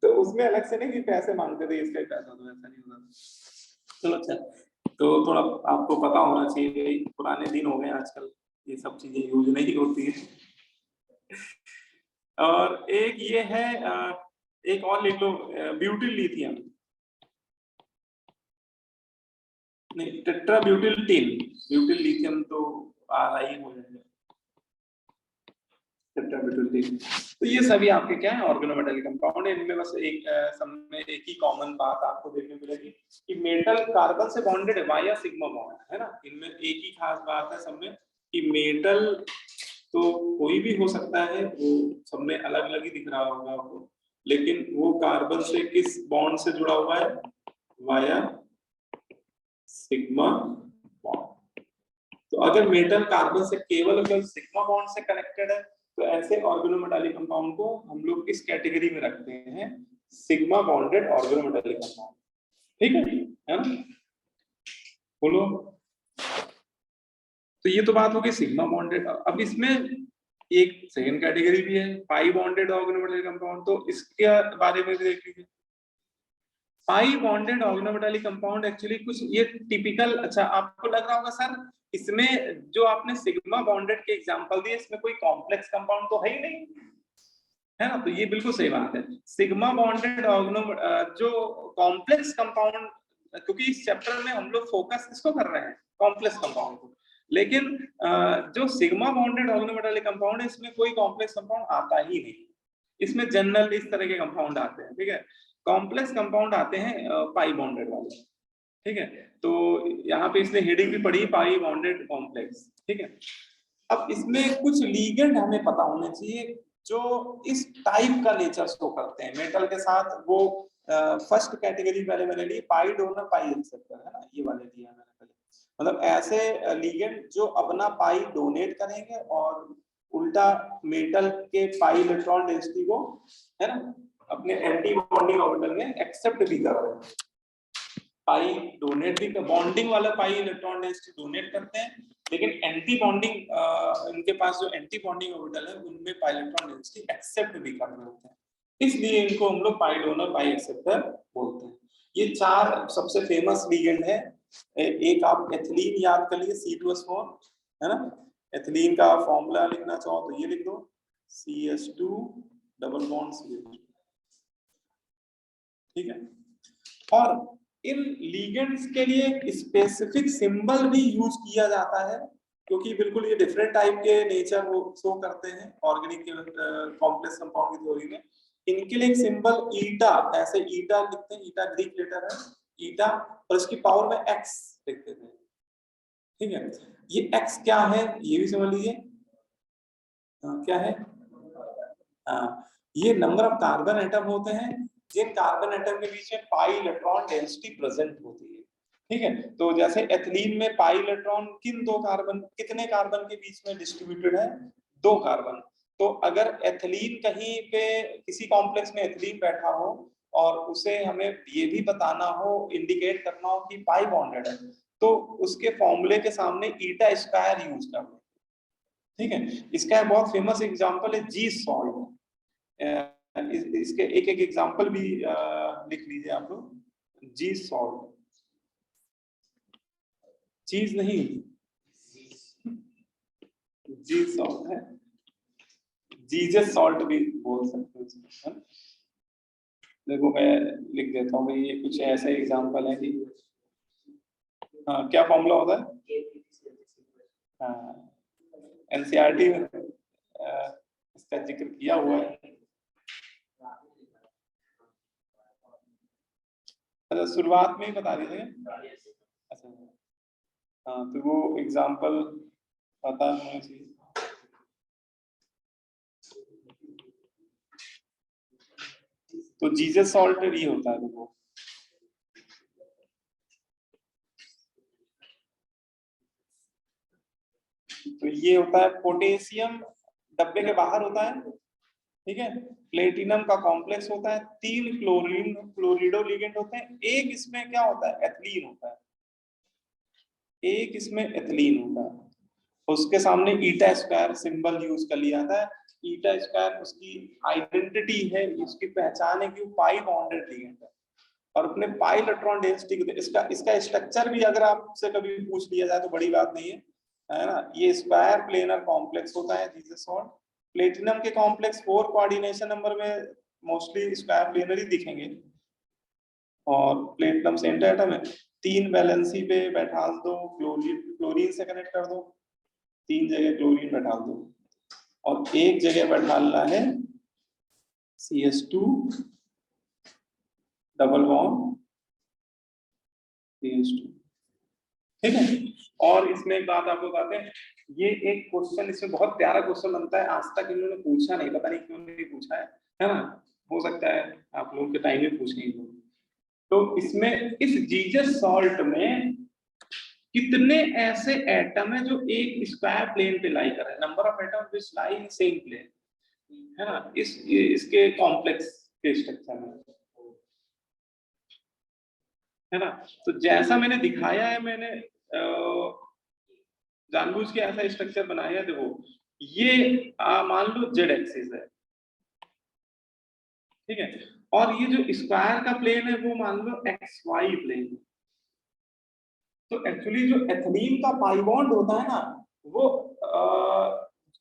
तो उसमें अलग से नहीं कि पैसे मांगते थे, इसका पैसा तो ऐसा नहीं होता। चलो अच्छा, तो थोड़ा आपको पता होना चाहिए, पुराने दिन हो गए, आजकल ये सब चीजें यूज नहीं होती है। और एक ये है, एक और लिख लो, ब्यूटिल लिथियम, नहीं tetra butyl tin, butyl lithium तो आ रहा ही हो जाएगा, टेट्रा ब्यूटिल टिन। तो ये सभी आपके क्या है, ऑर्गेनोमेटालिक कंपाउंड है। इनमें बस एक सब में एक ही कॉमन बात आपको देखने मिलेगी कि मेटल कार्बन से बॉन्डेड है वाया सिग्मा बॉन्ड, है ना। इनमें एक ही खास बात है सब में कि मेटल तो कोई भी हो सकता है, वो सब में अलग अलग ही दिख रहा होगा आपको, लेकिन वो कार्बन से किस बॉन्ड से जुड़ा हुआ है, वाया सिग्मा बॉन्ड। तो अगर मेटल कार्बन से केवल अगर सिग्मा बॉन्ड से कनेक्टेड है तो ऐसे ऑर्गेनोमेटालिक कंपाउंड को हम लोग इस कैटेगरी में रखते हैं, सिग्मा बॉन्डेड ऑर्गेनोमेटालिक कंपाउंड, ठीक है ना। बोलो, तो ये तो बात हो गई सिग्मा बॉन्डेड। अब इसमें एक सेकंड कैटेगरी भी है, पाई बॉन्डेड ऑर्गेनोमेटालिक कंपाउंड, तो इसके बारे में भी देख लीजिए। पाई बॉन्डेड ऑर्गेनोमेटालिक कंपाउंड एक्चुअली कुछ ये टिपिकल, अच्छा आपको लग रहा होगा सर इसमें जो आपने सिग्मा बॉन्डेड के एग्जांपल दिए इसमें कोई कॉम्प्लेक्स कंपाउंड तो है ही नहीं, है ना। तो ये बिल्कुल सही बात है, सिग्मा बॉन्डेड जो कॉम्प्लेक्स कंपाउंड, क्योंकि इस चैप्टर में हम लोग फोकस इसको कर रहे हैं कॉम्प्लेक्स कंपाउंड को, लेकिन जो सिग्मा बॉन्डेड ऑर्गेनोमेटालिक कंपाउंड है इसमें कोई कॉम्प्लेक्स कंपाउंड आता ही नहीं, इसमें जनरल इस तरह के कंपाउंड आते हैं, ठीक है। कॉम्प्लेक्स कंपाउंड आते हैं पाई बॉन्डेड वाले, ठीक है। तो यहाँ पे इसने हेडिंग भी पढ़ी पाई बॉन्डेड कॉम्प्लेक्स, ठीक है। अब इसमें कुछ लीगेंड हमें पता होने चाहिए जो इस टाइप का नेचर शो करते हैं मेटल के साथ। वो फर्स्ट कैटेगरी पहले मैंने ली पाई डोनर पाई एक्सेप्टर, है ना, ये वाले दिया मैंने पहले, मतलब ऐसे लीगेंड जो अपना पाई डोनेट करेंगे और उल्टा मेटल के पाई इलेक्ट्रॉन डेंसिटी को, है ना, अपने एंटी बॉन्डिंग ऑर्बिटल में एक्सेप्ट भी कर रहे हैं। पाई डोनेट भी, बॉन्डिंग वाला पाई इलेक्ट्रॉन डेंसिटी डोनेट करते हैं, लेकिन एंटी बॉन्डिंग इनके पास जो एंटी बॉन्डिंग ऑर्बिटल है उनमें पाई इलेक्ट्रॉन डेंसिटी एक्सेप्ट भी कर रहे होते हैं, इसलिए इनको हम लोग पाई डोनर पाई एक्सेप्टर बोलते हैं। ये 4 सबसे फेमस लिगेंड है। एक आप एथिलीन याद कर लीजिए, C2H4 है ना, एथिलीन का फॉर्मूला लिखना चाहो तो ये लिख दो, CH2 डबल बॉन्ड CH2, ठीक है। और इन लिगेंड्स के लिए स्पेसिफिक सिंबल भी यूज किया जाता है, क्योंकि बिल्कुल ये डिफरेंट टाइप के नेचर वो शो करते हैं ऑर्गेनिक कॉम्प्लेक्स कंपाउंड की थ्योरी में। इनके लिए एक सिंबल ईटा, ऐसे ईटा लिखते हैं, ईटा ग्रीक लेटर है ईटा, और इसकी पावर में एक्स लिख देते हैं, ठीक है। ये एक्स क्या है ये भी समझ लीजिए, क्या है, ये नंबर ऑफ कार्बन एटम होते हैं जिन कार्बन एटम के बीच में पाई इलेक्ट्रॉन डेंसिटी प्रेजेंट होती है, ठीक है। तो जैसे एथिलीन में पाई इलेक्ट्रॉन कितने कार्बन के बीच में डिस्ट्रीब्यूटेड है, 2 कार्बन। तो अगर एथिलीन कहीं पे किसी कॉम्प्लेक्स में एथिलीन बैठा हो और उसे हमें ये भी बताना हो, इंडिकेट करना हो कि पाई बॉन्डेड है, तो उसके फॉर्मूले के सामने ईटा स्क्वायर यूज कर लो, ठीक है। इसका एक बहुत फेमस एग्जांपल है जी सॉल्ट। इसके एक एक एग्जांपल भी लिख लीजिए आप लोग। जी सॉल्ट, चीज नहीं, जी सॉल्ट है, जीजस सॉल्ट भी बोल सकते हो इसको, है? देखो मैं लिख देता हूँ भाई, ये कुछ ऐसा एग्जांपल है कि हाँ, क्या फॉर्मूला होता है, हाँ, एनसीईआरटी में इसका जिक्र किया हुआ है। अच्छा, शुरुआत में ही बता दीजिए। अच्छा, हाँ, तो वो एग्जांपल पता होना चाहिए। तो जीजस सॉल्ट ये होता है, देखो तो ये होता है पोटेशियम डब्बे के बाहर होता है, ठीक है। प्लेटिनम का कॉम्प्लेक्स होता है, 3 क्लोरिडो लिगेंड होते हैं, एक इसमें क्या होता है, एथिलीन होता है, एक इसमें एथिलीन होता है, उसके सामने ईटा स्क्वायर सिंबल यूज कर लिया था। ईटा स्क्वायर उसकी आइडेंटिटी है, उसकी पहचान है कि वो पाई बॉन्डेड लिगेंड है, और अपने पाई इलेक्ट्रॉन डेंसिटी को इसका स्ट्रक्चर भी अगर आपसे कभी पूछ लिया जाए तो बड़ी बात नहीं है ना। ये स्क्वायर प्लेनर कॉम्प्लेक्स होता है जीसस सॉल्ट। प्लेटिनम के कॉम्प्लेक्स 4 कोऑर्डिनेशन नंबर में मोस्टली स्क्वायर प्लेनर ही दिखेंगे, और प्लेटिनम सेंटर एटम है, 3 वैलेंसी पे बैठा दो, क्लोरीन से कनेक्ट कर दो, 3 जगह क्लोरीन बैठा दो, और एक जगह बैठाना है CH2 डबल बॉन्ड CH2, ठीक है। और इसमें एक बात आपको बताते हैं, ये एक क्वेश्चन इसमें बहुत प्यारा क्वेश्चन बनता है, आज तक इन्होंने पूछा नहीं, पता नहीं क्यों नहीं पूछा है ना, हो सकता है आप लोगों के टाइम में पूछेंगे। तो इसमें इस जीसस सॉल्ट में कितने ऐसे एटम है जो एक स्क्वायर प्लेन पे लाई कर रहे हैं, number of atom which lie in same plane, है ना, इसके कॉम्प्लेक्स के स्ट्रक्चर में, है ना। तो जैसा मैंने दिखाया है, मैंने जानबूझ के ऐसा स्ट्रक्चर बनाया है। देखो ये मान लो जेड एक्सिस है, ठीक है, और ये जो स्क्वायर का प्लेन है वो मान लो एक्स वाई प्लेन है। तो एक्चुअली जो एथिलीन का पाई बॉन्ड होता है ना, वो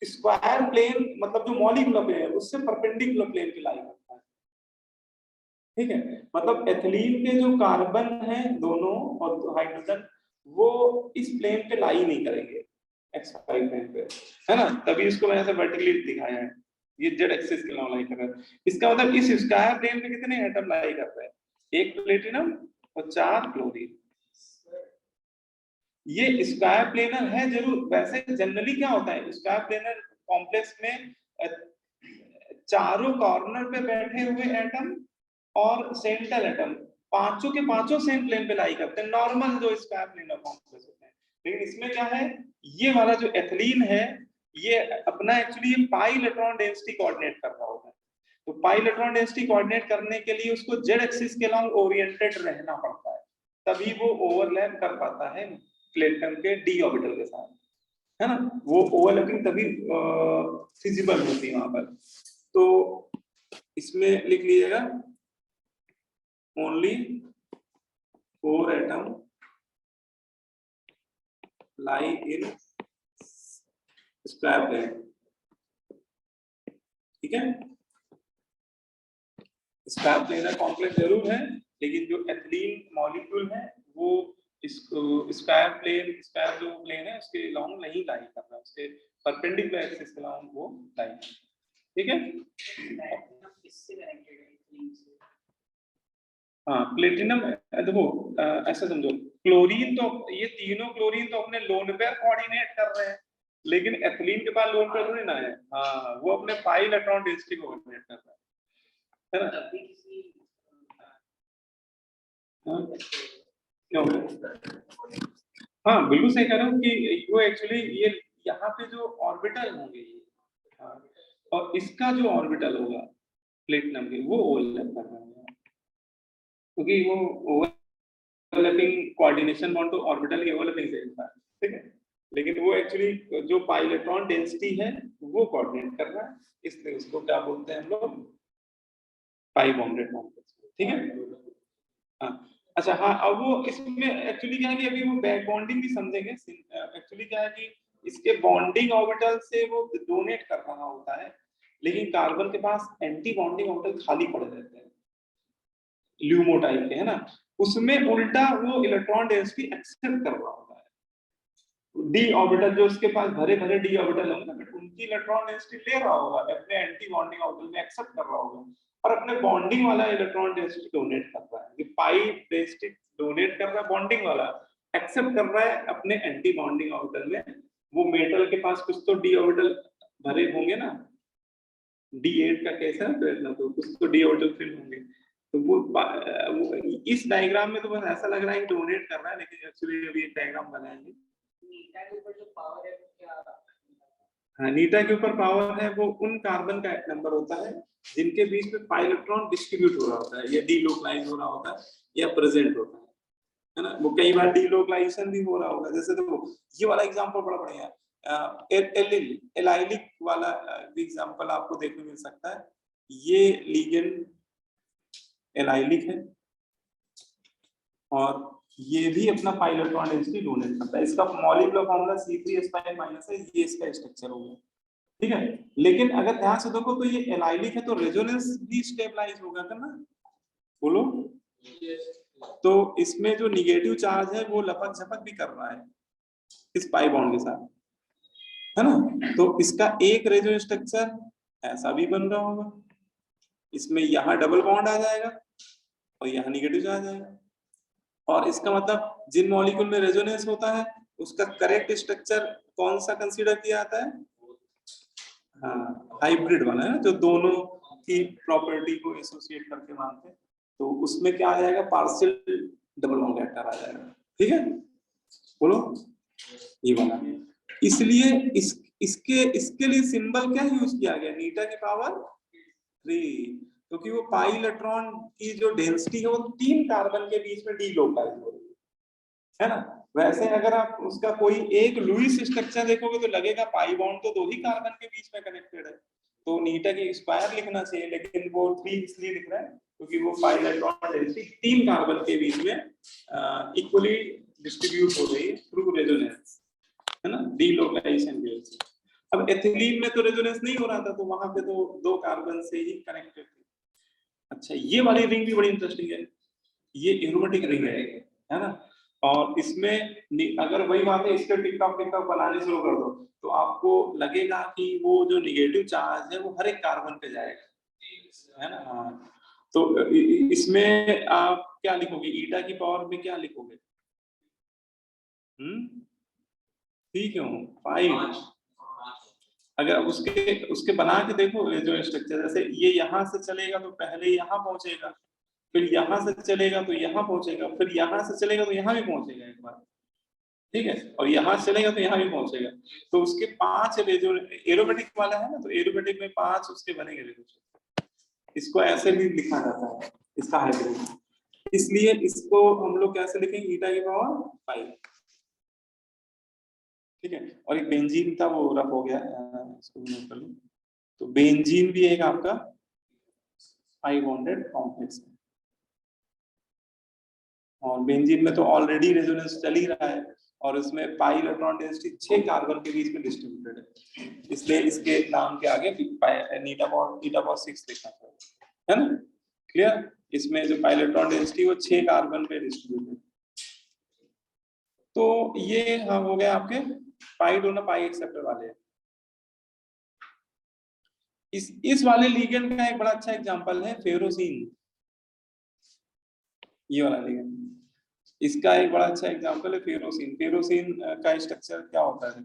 स्क्वायर प्लेन मतलब जो मॉलिक्यूलर प्लेन है उससे परपेंडिकुलर प्लेन पे लाई करता है, ठीक है। मतलब एथिलीन के जो कार्बन है दोनों और हाइड्रोजन, वो इस प्लेन पे लाई नहीं करेंगे, एक्स वाई प्लेन पे, है ना, तभी इसको मैंने ऐसे वर्टिकली दिखाया है, ये जेड एक्सिस के लाई कर रहा है। इसका मतलब इस स्क्वायर प्लेन पे कितने एटम लाई कर रहे हैं, 1 प्लेटिनम और 4 क्लोरीन। ये स्क्वायर प्लेनर है जरूर, वैसे जनरली क्या होता है स्क्वायर प्लेनर कॉम्प्लेक्स में चारों कॉर्नर पे बैठे हुए एटम और सेंट्रल एटम, पांचों के पांचों सेम प्लेन पे लाई करते हैं, नॉर्मल जो स्क्वायर प्लेनर कॉम्प्लेक्स होते हैं। लेकिन इसमें क्या है, ये वाला जो एथिलीन है ये अपना एक्चुअली पाई इलेक्ट्रॉन डेंसिटी कोऑर्डिनेट कर रहा होता है। तो पाई इलेक्ट्रॉन डेंसिटी कोऑर्डिनेट करने के लिए उसको जेड एक्सिस के अलॉन्ग ओरिएंटेड रहना पड़ता है, तभी वो ओवरलैप कर पाता है प्लेटिनम के डी ऑर्बिटल के साथ, है ना। वो ओवरलैपिंग तभी फिजिबल होती है वहां पर। तो इसमें लिख लीजिएगा only 4 atom lie in square plane, ठीक है। स्क्वायर प्लेनर कॉम्प्लेक्स जरूर है, लेकिन जो एथिलीन मॉलिक्यूल है वो स्क्वायर जो प्लेन है उसके लॉन्ग नहीं लाई कर रहा, उसके परपेंडिकुलर एक्सिस के लॉन्ग वो लाई, ठीक है। इससे कनेक्टेड है इथलीन से। हाँ प्लेटिनम देखो ऐसा समझो, क्लोरीन तो ये तीनों क्लोरीन तो अपने लोन पेयर कोऑर्डिनेट कर रहे हैं, लेकिन एथिलीन के पास लोन पेयर थोड़ी ना है। हाँ वो अपने पाई इलेक्ट्रॉन डेंसिटी को कोऑर्डिनेट कर रहा है ना। तभी किसी क्यों? हाँ बिल्कुल सही कह रहा हूँ कि वो एक्चुअली ये यहाँ पे जो ऑर्बिटल होंगे ये, हाँ, और इसका जो ऑर्बिटल होगा प्लेटिनम के वो ओवरलैप कर रहा है, क्योंकि वो ओवरलैपिंग कोऑर्डिनेशन बॉन्ड तो ऑर्बिटल के ओवरलैपिंग से होता है, ठीक है। लेकिन वो एक्चुअली जो पाई इलेक्ट्रॉन डेंसिटी है वो कोऑर्डिनेट कर रहा है, इसलिए उसको क्या बोलते हैं हम लोग, पाई बॉन्डेड कॉम्प्लेक्स, ठीक है। हाँ अच्छा, हाँ अब वो इसमें एक्चुअली क्या है कि अभी वो बैक बॉन्डिंग भी समझेंगे। एक्चुअली क्या है कि इसके बॉन्डिंग ऑर्बिटल से वो डोनेट कर रहा होता है, लेकिन कार्बन के पास एंटी बॉन्डिंग ऑर्बिटल खाली पड़े रहते हैं, ल्यूमो टाइप के, है ना। उसमें उल्टा वो इलेक्ट्रॉन डेंसिटी एक्सेप्ट कर रहा होता है। डी ऑर्बिटल जो उसके पास भरे भरे डी ऑर्बिटल होंगे, बट उनकी इलेक्ट्रॉन डेंसिटी ले रहा होगा, अपने एंटी बॉन्डिंग ऑर्बिटल में एक्सेप्ट कर रहा होगा, और अपने बॉन्डिंग वाला इलेक्ट्रॉन डेंसिटी डोनेट कर रहा है। पाई डेंसिटी डोनेट कर रहा है, बॉन्डिंग वाला एक्सेप्ट कर रहा है अपने एंटी बॉन्डिंग ऑर्बिटल में। वो मेटल के पास कुछ तो डी ऑर्बिटल भरे होंगे ना, D8 का केस है ना, तो कुछ तो डी ऑर्बिटल फिल होंगे। तो वो इस डायग्राम में तो बस ऐसा लग रहा है कि डोनेट कर रहा है, लेकिन एक्चुअली अभी एक डायग्राम बनाएंगे। नीटा के ऊपर जो पावर है वो क्या? हाँ नीटा के ऊपर पावर है वो उन कार्बन का एक नंबर होता है जिनके बीच में पाई इलेक्ट्रॉन डिस्ट्रीब्यूट हो रहा होता है, या डीलोकलाइज हो रहा होता है, या प्रेजेंट होता है ना। वो कई बार डीलोकलाइजेशन भी हो रहा होगा, जैसे तो ये वाला एग्जांपल बड़ा बढ़िया है, एलाइलिक वाला एग्जांपल आपको देखने मिल सकता है। ये लिगेंड एलाइलिक है और ये भी अपना पाई इलेक्ट्रॉन डेंसिटी डोनेट करता है। इसका मॉलिक्यूलर फार्मूला C3H5- है, ये इसका स्ट्रक्चर होगा, ठीक है। लेकिन अगर ध्यान से देखो तो ये एलाइलिक है, तो रेजोनेंस भी स्टेबलाइज होगा करना, बोलो। तो इसमें जो निगेटिव चार्ज है वो लपक झपक भी कर रहा है इस पाई बॉन्ड के साथ, है ना। तो इसका एक रेजोनेंस स्ट्रक्चर ऐसा भी बन रहा होगा, इसमें यहाँ डबल बॉन्ड आ जाएगा और यहाँ निगेटिव चार्ज आएगा। और इसका मतलब जिन मॉलिक्यूल में रेजोनेंस होता है उसका करेक्ट स्ट्रक्चर कौन सा कंसीडर किया जाता है? हाँ हाइब्रिड वाला है, जो दोनों की प्रॉपर्टी को एसोसिएट करके मानते हैं। तो उसमें क्या आ जाएगा, पार्शियल डबल बॉन्ड कैरेक्टर आ जाएगा, ठीक है। बोलो ये वाला। इसलिए इसके लिए सिंबल क्या यूज किया गया, नीटा की पावर 3, क्योंकि वो पाई इलेक्ट्रॉन की जो डेंसिटी है वो 3 कार्बन के बीच में डीलोकलाइज हो रही है ना। वैसे अगर आप उसका कोई एक लुईस स्ट्रक्चर देखोगे तो लगेगा पाई बॉन्ड तो 2 ही कार्बन के बीच में कनेक्टेड है, तो नीटा की स्क्वायर लिखना चाहिए, लेकिन वो 3 इसलिए लिख रहा है क्योंकि वो पाई इलेक्ट्रॉन डेंसिटी 3 कार्बन के बीच में इक्वली डिस्ट्रीब्यूट हो रही है थ्रू रेजोनेंस, है ना, डीलोकलाइजेशन की वजह से। अब एथिलीन में तो रेजोनेंस नहीं हो रहा था, तो वहां पे तो 2 कार्बन से ही कनेक्टेड थे। अच्छा ये वाली रिंग भी बड़ी इंटरेस्टिंग है, ये एरोमेटिक रिंग है ना। और इसमें अगर वही बात है, इसके टिकटॉक बनाने शुरू कर दो तो आपको लगेगा कि वो जो निगेटिव चार्ज है वो हर एक कार्बन पे जाएगा, है ना। हाँ तो इसमें आप क्या लिखोगे, ईटा की पावर में क्या लिखोगे? 3 क्यों 5? अगर उसके बना के देखो जो स्ट्रक्चर, जैसे ये यहाँ से चलेगा तो पहले यहाँ पहुंचेगा, फिर यहाँ से चलेगा तो यहाँ पहुंचेगा, फिर यहाँ से चलेगा तो यहाँ भी पहुंचेगा एक बार, ठीक है, और यहाँ से चलेगा तो यहाँ भी पहुंचेगा। तो उसके 5 जो एरोमेटिक वाला है ना, तो एरोमेटिक में 5 उसके बनेंगे। इसको ऐसे भी लिखा जाता है, इसका हाइब्रिड इसलिए इसको हम लोग कैसे लिखेंगे, ईटा की पावर 5। ठीक है, और एक बेंजीन था वो रफ हो गया, इसको भी नोट कर लो। तो बेंजीन भी एक आपका 5 बॉन्डेड कॉम्प्लेक्स है, और बेंजीन में तो ऑलरेडी रेजोनेंस चल ही रहा है, और इसमें पाई इलेक्ट्रॉन डेंसिटी 6 कार्बन के बीच में डिस्ट्रीब्यूटेड है, इसलिए इसके नाम के आगे ईटा पावर 6 लिखना है ना। क्लियर, इसमें जो पाई इलेक्ट्रॉन डेंसिटी वो 6 कार्बन पे डिस्ट्रीब्यूटेड। तो ये हाँ हो गया आपके पाई डोनर पाई एक्सेप्टर वाले। इस वाले लिगेंड का एक बड़ा अच्छा एग्जांपल है फेरोसिन, ये वाला लिगेंड, इसका एक बड़ा अच्छा एग्जांपल है फेरोसिन। फेरोसिन का स्ट्रक्चर क्या होता है,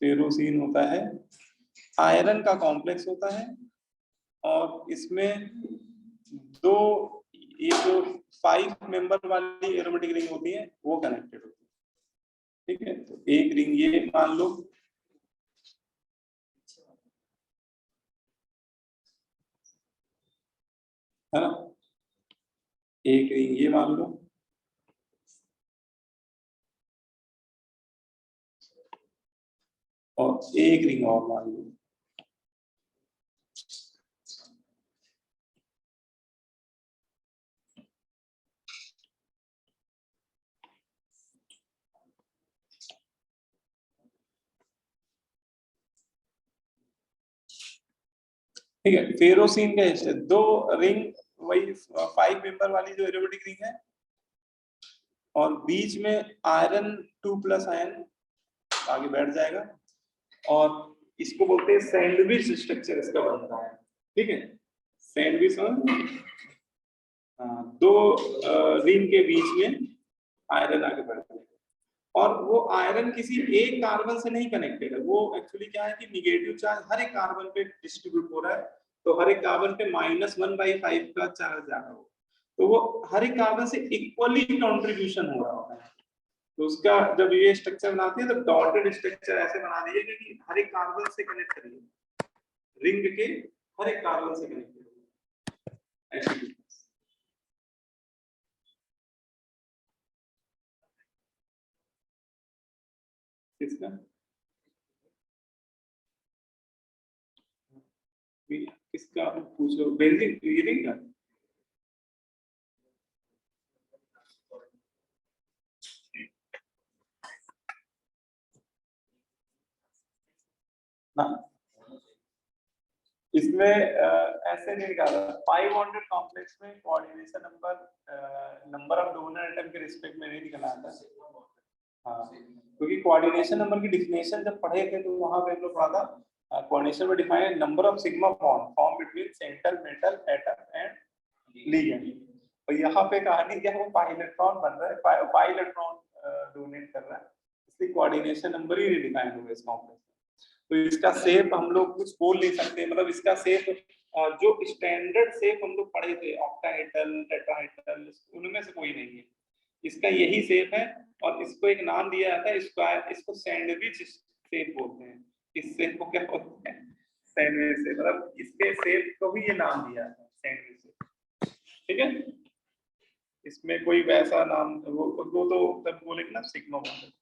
फेरोसिन होता है आयरन का कॉम्प्लेक्स होता है, और इसमें दो ये जो 5 मेंबर वाली एरोमेटिक रिंग होती है वो कनेक्टेड होती है। ठीक है, तो एक रिंग ये मान लो, है ना, एक रिंग ये मान लो, और एक रिंग और मान लो। ठीक है, फेरोसिन का दो रिंग, वही 5 मेंबर वाली जो एरोमेटिक रिंग है, और बीच में आयरन 2+ आयन आगे बैठ जाएगा, और इसको बोलते हैं सैंडविच स्ट्रक्चर इसका बनता है। ठीक है, सैंडविच, दो रिंग के बीच में आयरन आगे बढ़ जाएगा, और वो आयरन किसी एक कार्बन से नहीं कनेक्टेड है, वो एक्चुअली क्या है कि निगेटिव चार्ज हर एक कार्बन पे डिस्ट्रीब्यूट हो रहा है, तो हर एक कार्बन पे -1/5 का चार्ज जा रहा हो, तो वो हर एक कार्बन से इक्वली कंट्रीब्यूशन हो रहा होता है। तो उसका जब ये स्ट्रक्चर बनाते हैं तो डॉटेड स्ट्रक्चर ऐसे बना दीजिए कि हर एक कार्बन से कनेक्ट करिए, रिंग के हर एक कार्बन से कनेक्ट करिए ऐसे। किसका किसका पूछ लो, बेंजीन रिंग का। ना, इसमें ऐसे नहीं निकाला, 5 बॉन्डेड कॉम्प्लेक्स में coordination number of donor atom के रिस्पेक्ट में नहीं निकला था। हाँ, क्योंकि कोऑर्डिनेशन नंबर की डिफिनेशन जब पढ़े थे तो वहां पे हम लोग पढ़ा था, कोऑर्डिनेशन में define number of sigma bond form between central metal atom and ligand. तो यहाँ पे कहानी क्या है, वो पाई इलेक्ट्रॉन बन रहा है, पाई इलेक्ट्रॉन डोनेट कर रहा है, इसलिए कोऑर्डिनेशन नंबर ही डिफाइन हुआ इस कॉम्प्लेक्स। तो इसका शेप हम लोग कुछ बोल नहीं सकते, मतलब इसका शेप जो स्टैंडर्ड शेप हम लोग पढ़े थे ऑक्टाहेड्रल टेट्राहेड्रल उनमें से कोई नहीं है, इसका यही शेप है, और इसको एक नाम दिया जाता है स्क्वायर, इसको सैंडविच शेप बोलते हैं। इस शेप को क्या बोलते हैं, सैंडविच शेप, मतलब इसके शेप को भी ये नाम दिया है सैंडविच शेप। ठीक है, इसमें कोई वैसा नाम वो तो तब बोलेंगे ना सिग्मा बॉन्ड।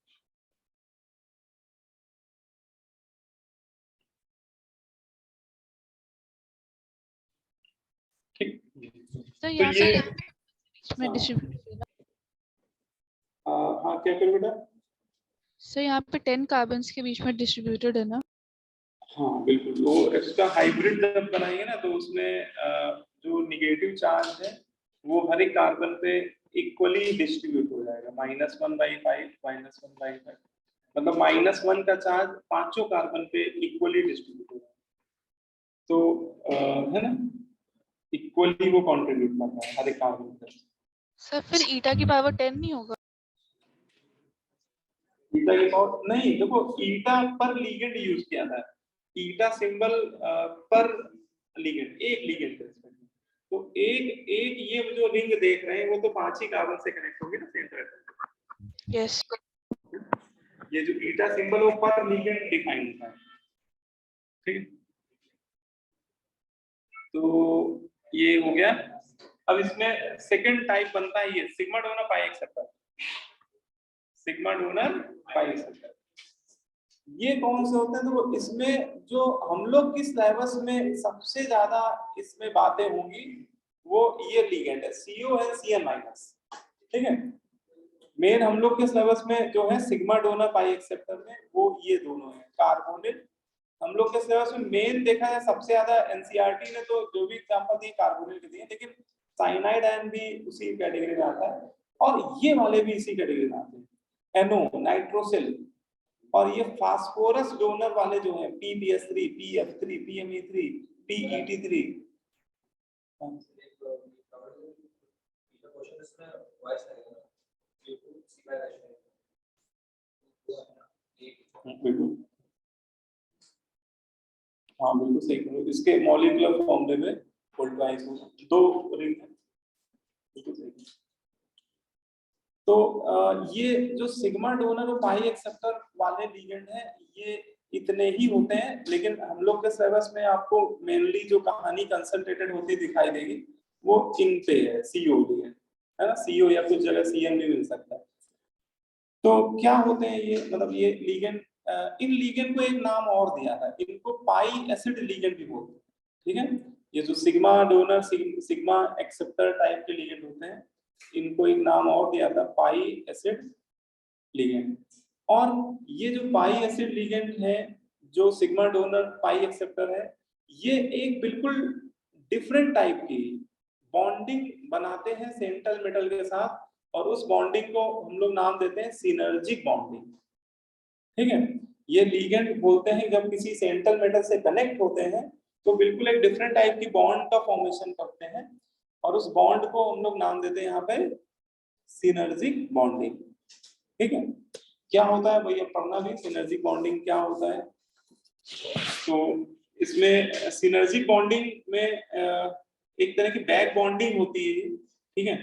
ठीक, सर तो यहाँ ये पे बीच में डिस्ट्रीब्यूट, हाँ क्या करें बेटा, सर यहाँ पे 10 कार्बन्स के बीच में डिस्ट्रीब्यूटेड है ना। हाँ बिल्कुल, वो इसका हाइब्रिड जब बनाएंगे ना तो उसमें जो निगेटिव चार्ज है वो हर एक कार्बन पे इक्वली डिस्ट्रीब्यूट हो जाएगा, -1/5 -1/5, मतलब -1 का चार्ज पांचों कार्बन पे इक्वली डिस्ट्रीब्यूट होगा, तो है ना, इक्वली वो कंट्रीब्यूट करता है हर एक कार्बन पे। सर फिर ईटा की पावर 10 नहीं होगा। ईटा की पावर नहीं, देखो ईटा पर लिगेंड यूज किया था, ईटा सिंबल पर लिगेंड, एक लिगेंड है इसमें, तो एक एक ये जो रिंग देख रहे हैं वो तो 5 ही कार्बन से कनेक्ट होंगे ना सेंटर। यस। ये जो ईटा सिंबल वो पर लिगेंड डिफाइन होता है। ठीक है, तो ये हो गया। अब इसमें सेकंड टाइप बनता है ये sigma donor pi acceptor. Sigma donor pi acceptor ये कौन से होते हैं? तो इसमें जो हम लोग की सिलेबस में सबसे ज्यादा इसमें बातें होंगी वो ये लिगेंड है CO है Cn माइनस, ठीक है। मेन हम लोग के सिलेबस में जो है सिग्मा डोनर पाई एक्सेप्टर में वो ये दोनों है कार्बोनिल। हम लोग के सिलेबस में मेन देखा जाए सबसे ज्यादा एनसीईआरटी ने तो जो भी एग्जांपल दिए कार्बोनिल के दिए, लेकिन साइनाइड आयन भी उसी कैटेगरी में आता है और ये वाले भी इसी कैटेगरी में आते हैं, NO नाइट्रोसिल। और ये फास्फोरस डोनर वाले जो हैं PbS3 PF3 PMe3 PET3 बिल्कुल, हाँ बिल्कुल सही करो। इसके मॉलिक्यूलर फॉर्मूले में वोल्टाइज दो रिंग है, बिल्कुल सही। तो ये जो सिग्मा डोनर और पाई एक्सेप्टर वाले लिगेंड हैं ये इतने ही होते हैं, लेकिन हम लोग के सिलेबस में आपको मेनली जो कहानी कंसंट्रेटेड होती दिखाई देगी वो इन पे है, CO है ना, CO या कुछ जगह CN भी मिल सकता है। तो क्या होते हैं ये, मतलब ये लिगेंड, इन लिगेंड को एक नाम और दिया था, इनको पाई एसिड लिगेंड भी बोलते हैं, ठीक है। ये जो sigma donor sigma acceptor type के लिगेंड होते हैं इनको एक नाम और दिया था पाई एसिड लिगेंड। और ये जो पाई एसिड लिगेंड है जो सिग्मा डोनर पाई एक्सेप्टर है ये एक बिल्कुल डिफरेंट टाइप की बॉन्डिंग बनाते हैं सेंट्रल मेटल के साथ, और उस बॉन्डिंग को हम लोग नाम देते हैं सिनर्जिक बॉन्डिंग, ठीक है। ये लिगेंड बोलते हैं जब किसी सेंट्रल मेटल से कनेक्ट होते हैं तो बिल्कुल एक डिफरेंट टाइप की बॉन्ड का फॉर्मेशन करते हैं, और उस बॉन्ड को हम लोग नाम देते हैं यहाँ पे सिनर्जिक बॉन्डिंग, ठीक है। क्या होता है भैया पढ़ना भी, सिनर्जिक बॉन्डिंग क्या होता है। तो इसमें सिनर्जिक बॉन्डिंग में एक तरह की बैक बॉन्डिंग होती है, ठीक है।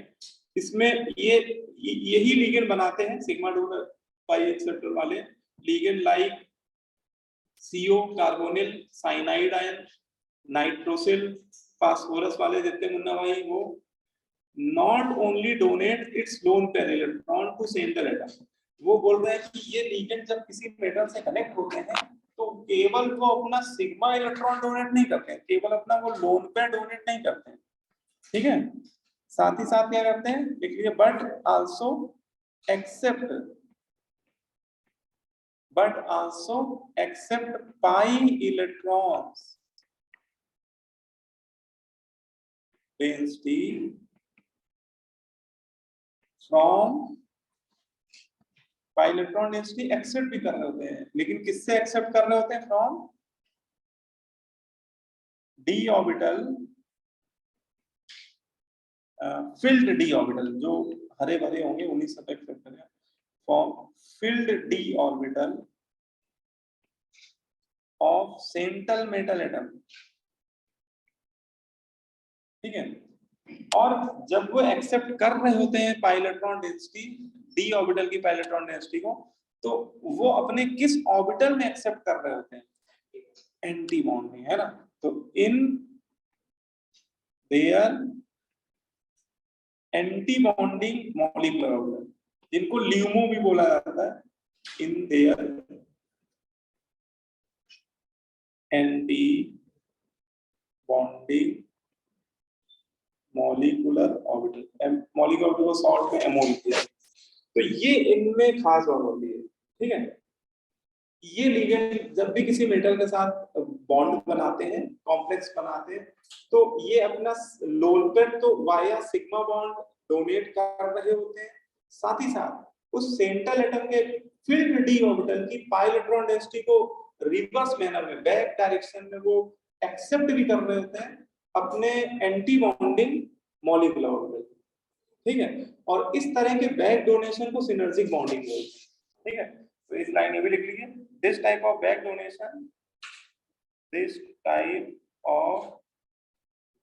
इसमें यही लिगेंड बनाते हैं सिग्मा डोनर पाई एक्सेप्टर वाले ligand, like CO carbonyl cyanide ion nitrosyl phosphorus वाले जितने मुन्ना भाई वो not only donate its lone pair electron to central atom. वो बोल रहे हैं कि ये लिगेंड जब किसी मेटल से कनेक्ट होते हैं तो केवल वो अपना सिग्मा इलेक्ट्रॉन डोनेट नहीं करते हैं, केवल अपना वो लोन पेयर डोनेट नहीं करते हैं, ठीक है। साथ ही साथ क्या करते हैं लिख लीजिए, but also accept pi electrons density from pi electron density accept भी कर रहे होते हैं, लेकिन किससे एक्सेप्ट कर रहे होते हैं? From d orbital, field d orbital जो हरे भरे होंगे उन्हीं सब एक्सेप्ट करें, from field d orbital of central metal atom, ठीक है। और जब वो एक्सेप्ट कर रहे होते हैं पाई इलेक्ट्रॉन डेंसिटी d ऑर्बिटल की पाई इलेक्ट्रॉन डेंसिटी को, तो वो अपने किस ऑर्बिटल में एक्सेप्ट कर रहे होते हैं? एंटी बॉन्ड में, है ना। तो in their anti bonding molecular orbital, जिनको ल्यूमो भी बोला जाता है, in their anti bonding molecular orbital, molecular orbital को शॉर्ट में MO लिखते हैं। तो ये इनमें खास बात होती है, ठीक है। ये लिगेंड जब भी किसी मेटल के साथ बॉन्ड बनाते हैं, कॉम्प्लेक्स बनाते हैं, तो ये अपना लोन पेयर तो वाया सिग्मा बॉन्ड डोनेट कर रहे होते हैं, साथ ही साथ उस सेंट्रल एटम के फिल्ड d ऑर्बिटल की पाई इलेक्ट्रॉन डेंसिटी को रिवर्स मैनर में, बैक डायरेक्शन में वो एक्सेप्ट भी कर रहे होते हैं अपने एंटी बॉन्डिंग मॉलिक्यूलर ऑर्बिटल, ठीक है। और इस तरह के बैक डोनेशन को सिनर्जिक बॉन्डिंग बोलते हैं, ठीक है। तो इस लाइन में भी लिख लीजिए, this type of back donation, this type of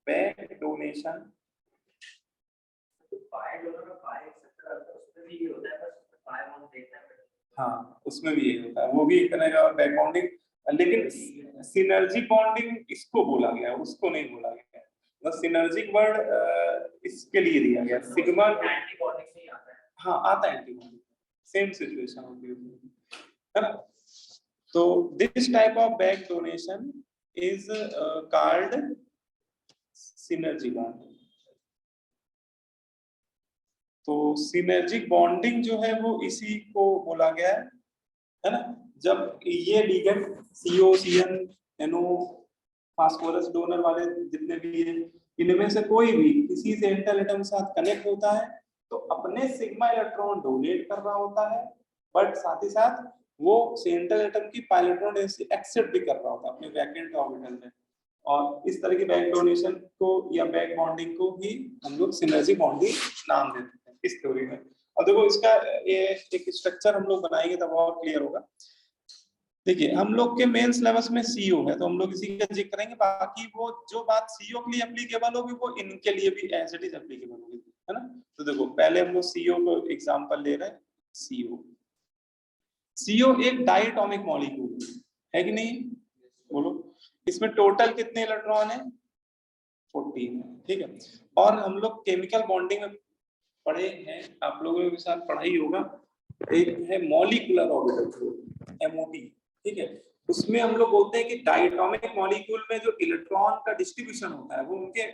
back donation, हाँ उसमें भी यही होता है, वो भी एक तरह का बैक बॉन्डिंग, लेकिन सिनर्जी बॉन्डिंग इसको बोला गया है, उसको नहीं बोला गया है, सिनर्जिक वर्ड इसके लिए दिया गया सिग्मा। एंटीबॉडी से ही आता है। हाँ आता है एंटीबॉडी, सेम सिचुएशन होती है ना। तो this type of back donation is called synergy bonding. तो सिनर्जिक बॉन्डिंग जो है वो इसी को बोला गया है ना। जब ये ligand CO CN NO phosphorus donor वाले जितने भी हैं, इनमें से कोई भी किसी सेंट्रल एटम के साथ कनेक्ट होता है तो अपने सिग्मा इलेक्ट्रॉन डोनेट कर रहा होता है, बट साथ ही साथ वो सेंट्रल एटम की पाइलेट्रॉन एक्सेप्ट भी कर रहा होता है अपने वैकेंट ऑर्बिटल में। और इस तरह की बैक डोनेशन को या बैक बॉन्डिंग को ही हम लोग सिनर्जी बॉन्डिंग नाम देते हैं इस थ्योरी में। और देखो इसका ये एक स्ट्रक्चर हम लोग बनाएंगे तब और क्लियर होगा। देखिए हम लोग के मेन सिलेबस में CO है तो हम लोग इसी का जिक्र करेंगे, बाकी वो जो बात CO के लिए एप्लीकेबल होगी वो इनके लिए भी एज इट इज एप्लीकेबल होगी, है ना। तो देखो पहले हम लोग CO को एग्जांपल ले रहे हैं। CO एक डायटोमिक मॉलिक्यूल है कि नहीं, बोलो। इसमें टोटल कितने इलेक्ट्रॉन है? 14, ठीक है। और हम लोग केमिकल बॉन्डिंग में पढ़े हैं, आप लोगों के साथ पढ़ाई होगा, एक है मॉलिक्यूलर ऑर्बिटल MOT, ठीक है। उसमें हम लोग बोलते हैं कि डायटोमिक मॉलिक्यूल में जो इलेक्ट्रॉन का डिस्ट्रीब्यूशन होता है वो उनके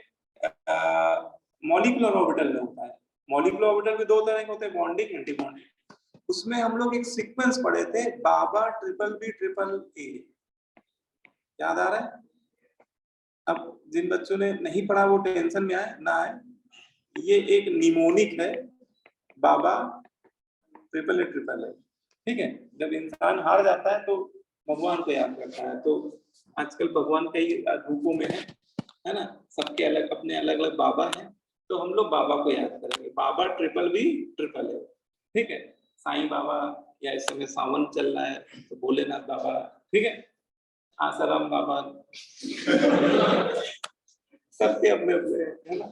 मॉलिक्यूलर ऑर्बिटल में होता है। मॉलिक्यूलर ऑर्बिटल में दो तरह के होते हैं, बॉन्डिंग एंटी बॉन्डिंग। उसमें हम लोग एक सीक्वेंस पढ़े थे, बाबा BBB A, याद आ रहा है? अब जिन बच्चों ने नहीं पढ़ा वो टेंशन में आए ना आए, ये एक निमोनिक है, बाबा AAA, ठीक है। जब इंसान हार जाता है तो भगवान को याद करता है। तो आजकल भगवान कई रूपों में है ना, सबके अलग अपने अलग अलग बाबा हैं, तो हम लोग बाबा को याद करेंगे। बाबा BBB, ठीक है। साईं बाबा, या इस समय सावन चल रहा है तो भोलेनाथ बाबा, ठीक है, आसाराम बाबा, सबके अपने अपने, है ना।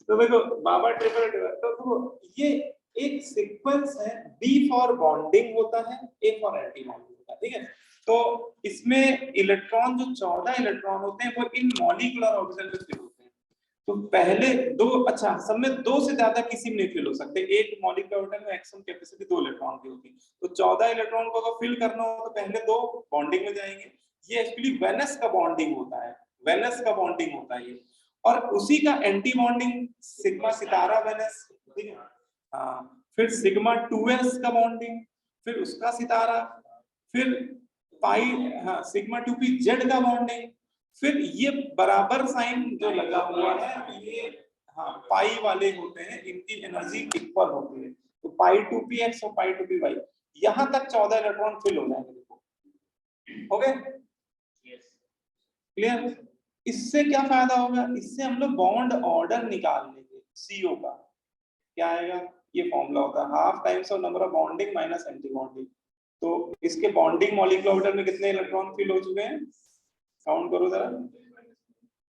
तो देखो बाबा BBB, तो ये एक सीक्वेंस है। B फॉर बॉन्डिंग होता है, A फॉर एंटी बॉन्डिंग होता है, ठीक है। तो इसमें इलेक्ट्रॉन जो 14 इलेक्ट्रॉन होते हैं वो इन मॉलिक्यूलर ऑर्बिटल में फिल होते हैं। तो पहले दो, अच्छा सब में दो से ज्यादा किसी में नहीं फिल हो सकते। एक मॉलिक्यूलर ऑर्बिटल में मैक्सिमम कैपेसिटी 2 इलेक्ट्रॉन की होती है। तो 14 इलेक्ट्रॉन को अगर फिल करना हो तो पहले 2 बॉन्डिंग में जाएंगे। ये एक्चुअली वेनस का बॉन्डिंग होता है, वेनस का बॉन्डिंग होता है ये। और उसी का एंटी बॉन्डिंग सिग्मा सितारा वेनस, ठीक है। हाँ, फिर सिग्मा 2s का बॉन्डिंग, फिर उसका सितारा, फिर पाई, हाँ सिग्मा 2p z का बॉन्डिंग, फिर ये बराबर साइन जो लगा हुआ है ये, हाँ पाई वाले होते हैं, इनकी एनर्जी इक्वल होती है। तो पाई 2px और पाई 2py, यहां तक 14 इलेक्ट्रॉन फिल हो जाएंगे। देखो हो गए, क्लियर। इससे क्या फायदा होगा? इससे हम लोग बॉन्ड ऑर्डर निकाल लेंगे CO का। क्या आएगा? ये फॉर्मूला होता है half times of number of bonding minus anti bonding. तो इसके बॉन्डिंग मॉलिक्यूलर ऑर्बिटल में कितने इलेक्ट्रॉन फिल हो चुके हैं? काउंट करो जरा,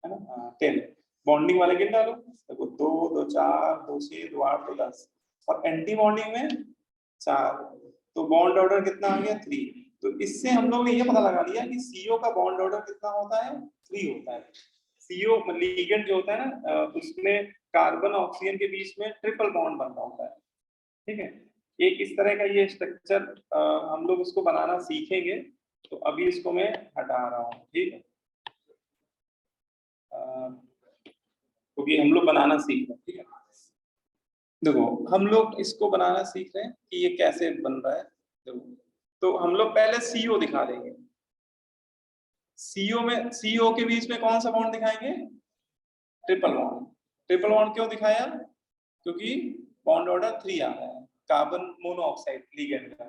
है ना। 10 बॉन्डिंग वाले गिन डालो। देखो 2 2 4 2 6 2 8 2 10, और एंटी बॉन्डिंग में 4, तो बॉन्ड ऑर्डर कितना आ गया? 3। तो इससे हम लोग ने ये पता लगा लिया कि CO का बॉन्ड ऑर्डर कितना होता है? 3 होता है। CO लिगेंड जो होता है ना, उसमें कार्बन ऑक्सीजन के बीच में ट्रिपल बॉन्ड बन रहा होता है, ठीक है। एक इस तरह का ये स्ट्रक्चर हम लोग उसको बनाना सीखेंगे। तो अभी इसको मैं हटा रहा हूँ, ठीक है, क्योंकि हम लोग बनाना सीख रहे हैं, ठीक है। देखो हम लोग इसको बनाना सीख रहे हैं कि ये कैसे बन रहा है। देखो तो हम लोग पहले CO दिखा देंगे। CO के बीच में कौन सा बॉन्ड दिखाएंगे? Triple bond. ट्रिपल बॉन्ड क्यों दिखाया? क्योंकि बॉन्ड ऑर्डर 3 आ रहा है, कार्बन मोनोऑक्साइड लिगेंड का।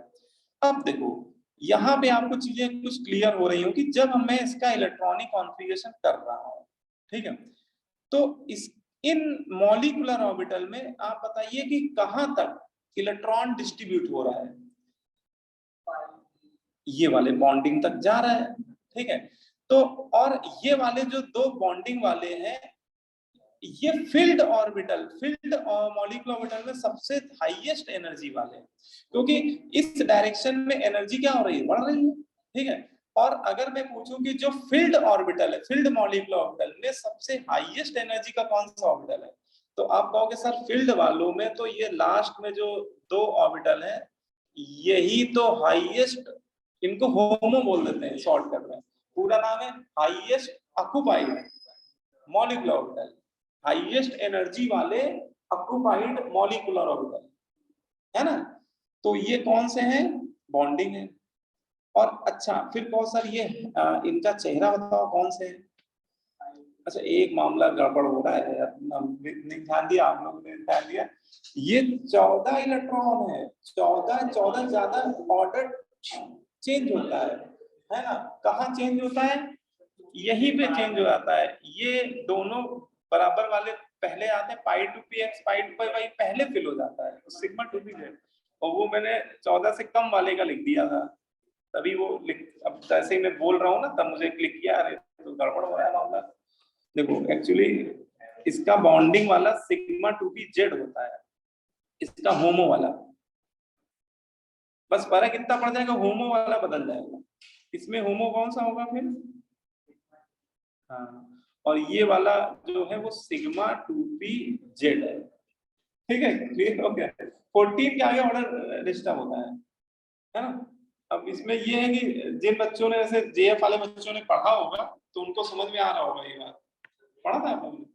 अब देखो यहाँ पे आपको चीजें कुछ क्लियर हो रही हो कि जब मैं इसका इलेक्ट्रॉनिक कॉन्फ़िगरेशन कर रहा हूँ, ठीक है, तो इस इन मॉलिक्यूलर ऑर्बिटल में आप बताइए कि कहां तक इलेक्ट्रॉन डिस्ट्रीब्यूट हो रहा है? ये वाले बॉन्डिंग तक जा रहा है, ठीक है। तो और ये वाले जो 2 बॉन्डिंग वाले हैं, ये फिल्ड मॉलिक्यूलर ऑर्बिटल में सबसे हाईएस्ट एनर्जी वाले हैं, क्योंकि इस डायरेक्शन में एनर्जी क्या हो रही है? बढ़ रही है, ठीक है। और अगर मैं पूछूं कि जो फील्ड ऑर्बिटल है, फील्ड मॉलिक्यूलर ऑर्बिटल में सबसे हाईएस्ट एनर्जी का कौन सा ऑर्बिटल है, तो आप कहोगे सर फील्ड वालों में तो ये लास्ट में जो 2 ऑर्बिटल है यही तो हाईएस्ट, इनको होमो बोल देते हैं शॉर्टकट में, पूरा नाम है highest occupied molecular orbital, highest energy वाले ऑक्युपाइड मॉलिक्यूलर ऑर्बिटल, है ना। तो ये कौन से हैं, बॉन्डिंग है। और अच्छा फिर कौन सर ये इनका चेहरा बताओ कौन से है। अच्छा एक मामला गड़बड़ हो रहा है, नहीं ध्यान दिया आप लोगों ने, ध्यान दिया, ये 14 इलेक्ट्रॉन है, 14 ज्यादा ऑर्डर चेंज होता है ना। कहाँ चेंज होता है, यहीं पे चेंज हो जाता है। ये दोनों बराबर वाले पहले आते हैं, pi two p x pi two pi y पहले फिल हो जाता है, सिग्मा टू पी जेड, और वो मैंने 14 से कम वाले का लिख दिया था, तभी वो अब जैसे ही मैं बोल रहा हूँ ना तब मुझे क्लिक किया, अरे तो गड़बड़ हो रहा है मामला। देखो एक्चुअली इसका बॉन्डिंग वाला सिग्मा टू पी जेड होता है, इसका होमो वाला, बस फर्क इतना पड़ जाएगा, होमो वाला बदल जाएगा। इसमें होमो कौन सा होगा फिर, हाँ, और ये वाला जो है वो सिग्मा टू पी जेड है, ठीक है, क्लियर हो गया। 14 के आगे ऑर्डर डिस्टर्ब होता है ना। अब इसमें ये है कि जिन बच्चों ने ऐसे जेएफ वाले बच्चों ने पढ़ा होगा तो उनको समझ में आ रहा होगा, ये बात पढ़ा था आप लोगों ने,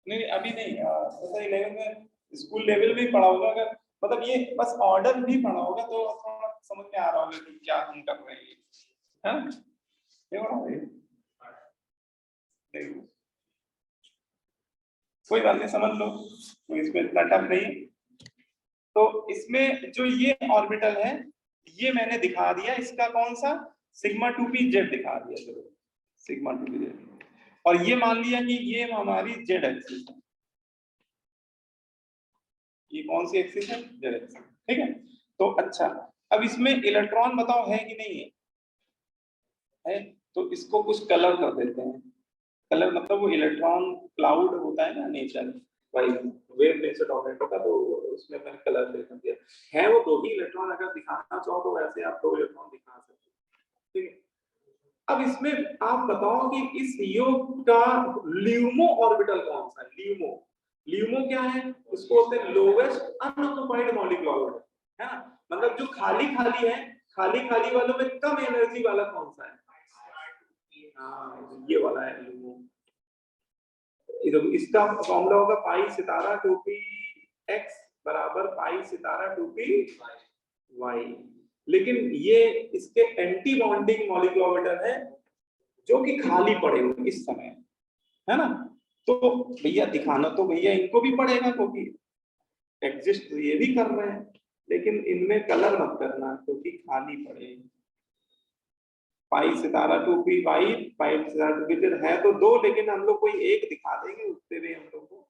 नहीं अभी नहीं, 11 में स्कूल लेवल में ही पढ़ा होगा, अगर मतलब ये बस ऑर्डर भी पढ़ा होगा तो थोड़ा समझ में आ रहा होगा कि क्या हम कर रहे हैं, है ना, ये पढ़ा है कोई बात नहीं, समझ लो, तो इसमें इतना टफ नहीं। तो इसमें जो ये ऑर्बिटल है ये मैंने दिखा दिया, इसका कौन सा, सिग्मा टू पी जेड दिखा दिया, चलो सिग्मा टू पी जेड, और ये मान लिया कि ये हमारी जेड एक्सिस है, ये कौन सी एक्सिस है, जेड एक्सिस, ठीक है। तो अच्छा अब इसमें इलेक्ट्रॉन बताओ है कि नहीं है, तो इसको कुछ कलर कर देते हैं, कलर मतलब वो इलेक्ट्रॉन क्लाउड होता है ना नेचर, भाई वेव नेचर टॉर्नेडो का, तो उसमें मैंने कलर कर दिया है, वो 2 ही इलेक्ट्रॉन, अगर दिखाना चाहो तो वैसे आप 2 इलेक्ट्रॉन दिखा सकते हो, ठीक है। अब इसमें आप बताओ कि इस योग का ल्यूमो ऑर्बिटल कौन सा है, ल्यूमो, ल्यूमो क्या है, उसको बोलते हैं लोवेस्ट अनऑक्युपाइड मॉलिक्यूलर ऑर्बिटल, है ना, मतलब जो खाली खाली है, खाली खाली वालों में कम एनर्जी वाला कौन सा है, हाँ ये वाला है ल्यूमो। इसका फॉर्मूला होगा पाई सितारा 2p x बराबर पाई सितारा 2p y, लेकिन ये इसके एंटी बॉन्डिंग मॉलिक्यूलर ऑर्बिटल है जो कि खाली पड़े हुए इस समय, है ना। तो भैया दिखाना तो भैया इनको भी पड़ेगा क्योंकि एग्जिस्ट ये भी कर रहे हैं, लेकिन इनमें कलर मत करना क्योंकि खाली पड़े। पाई सितारा 2p y पाई सितारा 2p जेड है तो 2, लेकिन हम लोग कोई एक दिखा देंगे, उससे भी हम लोग को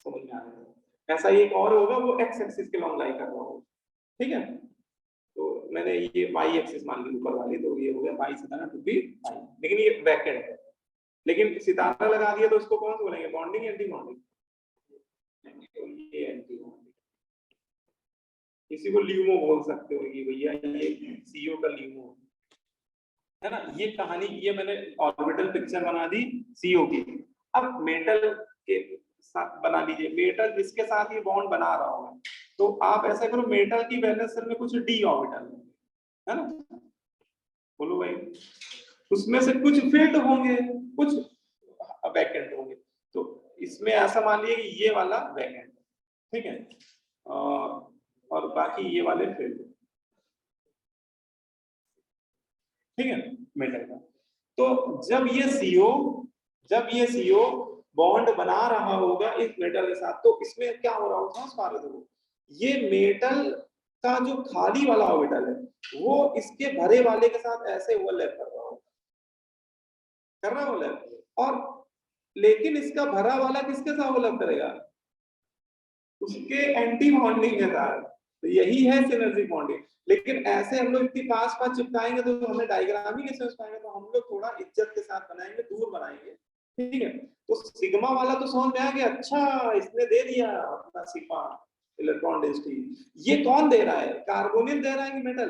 समझ में आ जाएगा। ऐसा एक और होगा वो x एक्सिस के लॉन्ग लाई कर रहा होगा, ठीक है। तो मैंने ये y एक्सिस मान ली ऊपर वाली, तो ये हो गया पाई सितारा 2p y, लेकिन ये वैकेंट है, लेकिन सितारा लगा दिया तो इसको कौन सा बोलेंगे, बॉन्डिंग एंटी बॉन्डिंग, ये एंटी बॉन्डिंग, किसी को ल्यूमो बोल सकते हो कि भैया ये सीओ का ल्यूमो, है ना। ये कहानी, ये मैंने ऑर्बिटल पिक्चर बना दी सीओ की। अब मेटल के साथ बना लीजिए, मेटल जिसके साथ ये बॉन्ड बना रहा होगा, तो आप ऐसा करो मेटल की वैलेंस शेल में कुछ डी ऑर्बिटल है ना, बोलो भाई, उसमें से कुछ फील्ड होंगे, कुछ वैकेंट होंगे, तो इसमें ऐसा मान लिया कि ये वाला वैकेंट, ठीक है, और बाकी ये वाले फील्ड, ठीक है, मेटल का। तो जब ये सीओ बॉन्ड बना रहा होगा इस मेटल के साथ, तो इसमें क्या हो रहा होगा, देखो ये मेटल का जो खाली वाला ऑर्बिटल है वो इसके भरे वाले के साथ ऐसे ओवरलैप कर रहा होगा, और लेकिन इसका भरा वाला किसके साथ ओवरलैप करेगा, उसके एंटी बॉन्डिंग के साथ, तो यही है सिनर्जी बॉन्डिंग। लेकिन ऐसे हम लोग इतनी पास पास चिपकाएंगे तो हमें डायग्राम ही नहीं समझ पाएंगे, तो हम लोग थोड़ा इज्जत के साथ बनाएंगे, दूर बनाएंगे, ठीक है। तो सिग्मा वाला तो समझ में आ गया, अच्छा इसने दे दिया अपना सिग्मा इलेक्ट्रॉन डेंसिटी, ये कौन दे रहा है, कार्बोनिल दे रहा है कि मेटल,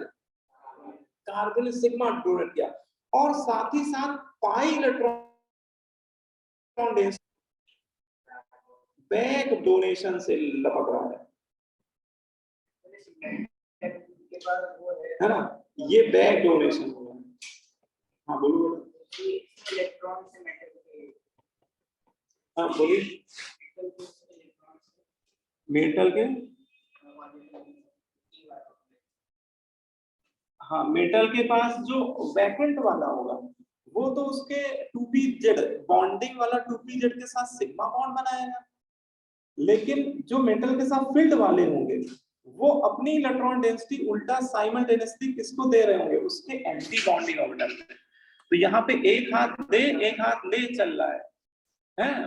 कार्बोनिल सिग्मा डोनेट किया और साथ ही साथ पाई इलेक्ट्रॉन बैक डोनेशन से लपक रहा है ना, ये बैक डोनेशन हो रहा है। हाँ बोलो बोलो। इलेक्ट्रॉन से मेटल के हाँ बोलिए। मेटल के हाँ मेटल के पास जो वैकेंट वाला होगा वो तो उसके 2pz बॉन्डिंग वाला 2pz के साथ सिग्मा बॉन्ड बनाएगा, लेकिन जो मेटल के साथ फिल्ड वाले होंगे वो अपनी इलेक्ट्रॉन डेंसिटी उल्टा साइमल्टेनियसली किसको दे रहे होंगे, उसके एंटी बॉन्डिंग ऑर्बिटल। तो यहाँ पे एक हाथ दे एक हाथ ले चल रहा है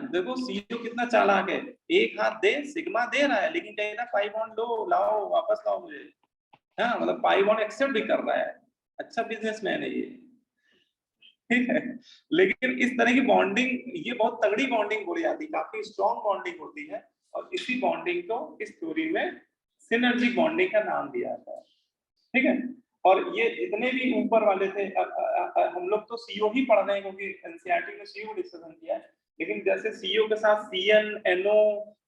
देखो CO कितना चालाक है, एक हाथ दे सिग्मा दे रहा है लेकिन कह रहा है पाई बॉन्ड लो लाओ वापस लाओ मुझे, मतलब पाई बॉन्ड एक्सेप्ट भी कर रहा है। अच्छा बिजनेसमैन है ये, ठीक है। लेकिन इस तरह की बॉन्डिंग ये बहुत तगड़ी बॉन्डिंग बोली जाती है, काफी स्ट्रॉन्ग बॉन्डिंग होती है और इसी बॉन्डिंग को इस थ्योरी में सिनर्जी बॉन्डिंग का नाम दिया जाता है, ठीक है। और ये जितने भी ऊपर वाले थे हम लोग तो CO ही पढ़ रहे हैं क्योंकि एनसीईआरटी में CO डिस्कशन किया है, लेकिन जैसे CO के साथ CN NO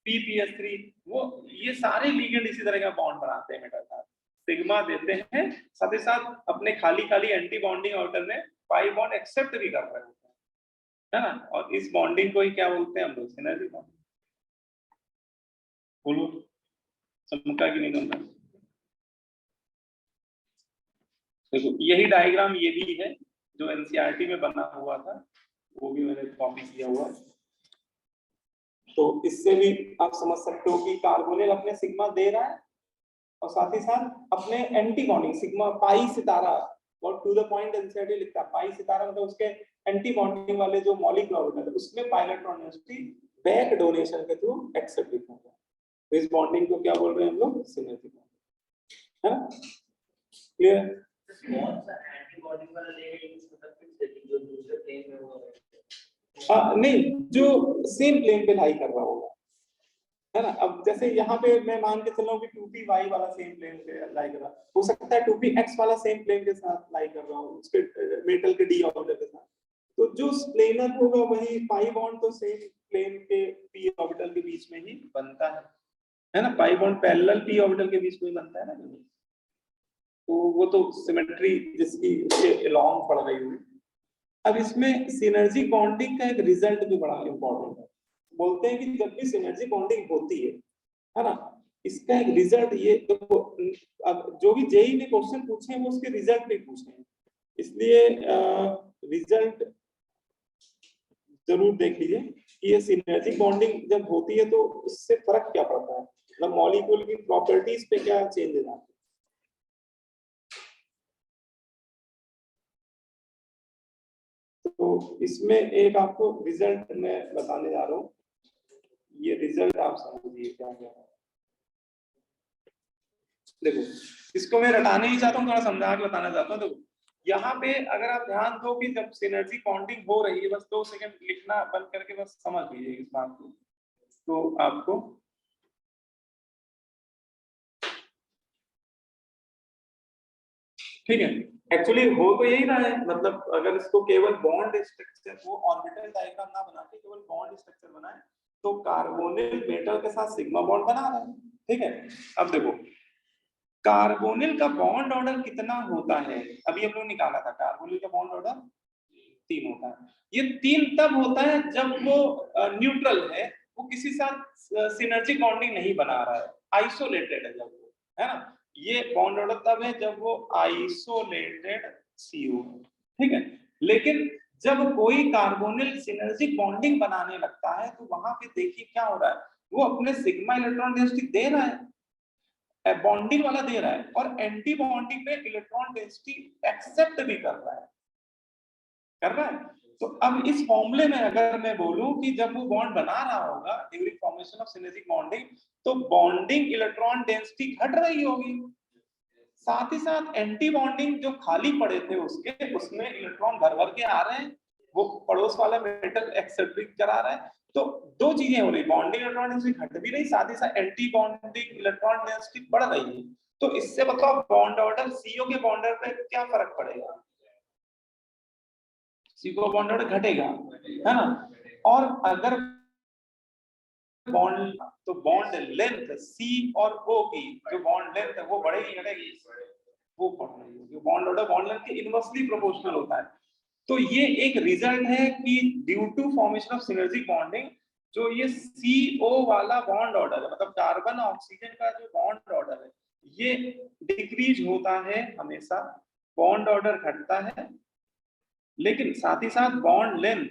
PPS3 वो ये सारे लिगेंड इसी तरह का बॉन्ड बनाते हैं मेटल साथ, सिग्मा देते हैं साथ ही साथ अपने खाली खाली एंटी बॉन्डिंग ऑर्बिटल में पाई बॉन्ड एक्सेप्ट भी कर रहे होते हैं, है ना। और इस बॉन्डिंग को ही क्या बोलते हैं हम लोग, सिनर्जी बॉन्डिंग। बोलो समझा कि नहीं समझा। देखो यही डायग्राम ये भी है जो एनसीईआरटी में बना हुआ था, वो भी मैंने कॉपी किया हुआ है। तो इससे भी आप समझ सकते हो कि कार्बोनिल अपने सिग्मा दे रहा है और साथ ही साथ अपने एंटी बॉन्डिंग सिग्मा पाई सितारा और टू द पॉइंट एनसीईआरटी लिखता है पाई सितारा मतलब उसके एंटी बॉन्डिंग वाले जो मॉलिक्यूल ऑर्बिटल है उसमें पाई इलेक्ट्रॉन डेंसिटी बैक डोनेशन के थ्रू एक्सेप्ट किया है। तो इस बॉन्डिंग को क्या बोल रहे हैं हम लोग, सिनर्जी बॉन्डिंग, है ना। क्लियर। कौन सा एंटीबॉडी वाला लेंगे मतलब फिर जो दूसरे प्लेन में होगा, नहीं जो सेम प्लेन पे लाई कर रहा होगा, है ना। अब जैसे यहाँ पे मैं मान के चल रहा हूँ कि 2py वाला सेम प्लेन पे लाई कर रहा हो सकता है 2px वाला सेम प्लेन के साथ लाई कर रहा हो उसके मेटल के d ऑर्बिटल के साथ, तो जो प्लेनर होगा वही पाई बॉन्ड तो सेम प्लेन के p ऑर्बिटल के बीच में ही बनता है ना। Pi bond parallel p orbital के बीच में बनता है ना, तो वो तो सिमेट्री जिसकी उसके अलोंग पड़ रही हुई। अब इसमें सिनर्जी बॉन्डिंग का एक रिजल्ट भी बड़ा इंपॉर्टेंट है। बोलते हैं कि जब भी सिनर्जी बॉन्डिंग होती है ना, इसका एक रिजल्ट ये तो अब जो भी जेई ने क्वेश्चन पूछे हैं वो उसके रिजल्ट पे पूछे हैं, इसलिए रिजल्ट जरूर देख लीजिए कि ये सिनर्जी बॉन्डिंग जब होती है तो इससे फर्क क्या पड़ता है, मतलब मॉलिक्यूल की प्रॉपर्टीज पे क्या चेंज हो जाता है। तो इसमें एक आपको रिजल्ट मैं बताने जा रहा हूँ, ये रिजल्ट आप समझिए क्या क्या है। देखो इसको मैं रटाने ही चाहता हूँ, थोड़ा समझा के बताना चाहता हूँ। देखो यहाँ पे अगर आप ध्यान दो कि जब सिनर्जी बॉन्डिंग हो रही है, बस 2 सेकंड लिखना बंद करके बस समझ लीजिए इस बात को, तो आपको ठीक है। एक्चुअली हो तो यही रहा है, मतलब अगर इसको केवल बॉन्ड स्ट्रक्चर को ऑर्बिटल डायग्राम ना बना के केवल बॉन्ड स्ट्रक्चर बनाए तो कार्बोनिल मेटल के साथ सिग्मा बॉन्ड बना रहा है, ठीक है। अब देखो कार्बोनिल का बॉन्ड ऑर्डर कितना होता है, अभी हम लोग निकाला था कार्बोनिल का बॉन्ड ऑर्डर 3 होता है। ये 3 तब होता है जब वो न्यूट्रल है, वो किसी साथ सिनर्जी बॉन्डिंग नहीं बना रहा है, आइसोलेटेड है जब वो, है ना। ये बॉन्ड ऑर्डर तब है जब वो आइसोलेटेड CO है, ठीक है। लेकिन जब कोई कार्बोनिल सिनर्जी बॉन्डिंग बनाने लगता है तो वहां पे देखिए क्या हो रहा है, वो अपने सिग्मा इलेक्ट्रॉन डेंसिटी दे रहा है, बॉन्डिंग वाला दे रहा है और एंटी बॉन्डिंग में इलेक्ट्रॉन डेंसिटी एक्सेप्ट भी कर रहा है। तो अब इस फॉर्मूले में अगर मैं बोलूं कि जब वो बॉन्ड बना रहा होगा during formation of synergic bonding तो बॉन्डिंग इलेक्ट्रॉन डेंसिटी घट रही होगी, साथ ही साथ एंटी बॉन्डिंग जो खाली पड़े थे उसके उसमें इलेक्ट्रॉन भर भर के आ रहे हैं, वो पड़ोस वाला मेटल एक्सेप्ट भी करा रहा है। तो 2 चीजें हो रही, बॉन्डिंग इलेक्ट्रॉन डेंसिटी घट भी रही, साथ ही साथ एंटी बॉन्डिंग इलेक्ट्रॉन डेंसिटी बढ़ रही है। तो इससे बताओ बॉन्ड ऑर्डर सीओ के बॉन्ड ऑर्डर पे क्या फर्क पड़ेगा? सीओ बॉन्ड ऑर्डर घटेगा, है ना? और अगर बॉन्ड, तो बॉन्ड लेंथ सी और ओ की जो बॉन्ड लेंथ है वो बढ़ेगी घटेगी? वो बढ़ रही है। जो बॉन्ड ऑर्डर बॉन्ड लेंथ के इनवर्सली प्रोपोर्शनल होता है। तो ये एक रिजल्ट है कि due to formation of synergic bonding, जो ये CO वाला बॉन्ड ऑर्डर है, मतलब कार्बन ऑक्सीजन का जो बॉन्ड ऑर्डर है, ये डिक्रीज होता है हमेशा, बॉन्ड ऑर्डर घटता है, लेकिन साथ ही साथ बॉन्ड लेंथ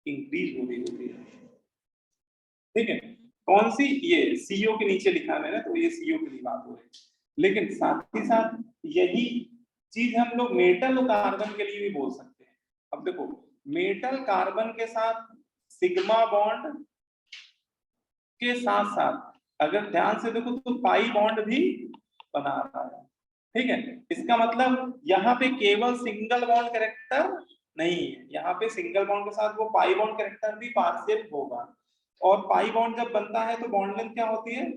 इंक्रीज हो रही होती है। ठीक है, कौन सी? ये CO के नीचे लिखा है मैंने, तो ये CO के लिए बात हो रही है। लेकिन साथ ही साथ यही चीज हम लोग मेटल और कार्बन के लिए भी बोल सकते हैं। अब देखो, मेटल कार्बन के साथ सिग्मा बॉन्ड के साथ साथ अगर ध्यान से देखो तो पाई बॉन्ड भी बना रहा है। ठीक है, इसका मतलब यहाँ पे केवल सिंगल बॉन्ड कैरेक्टर नहीं है, यहाँ पे सिंगल बॉन्ड के साथ वो पाई बॉन्ड कैरेक्टर भी पार्शियल होगा। और पाई बॉन्ड जब बनता है तो बॉन्ड लेंथ क्या होती है?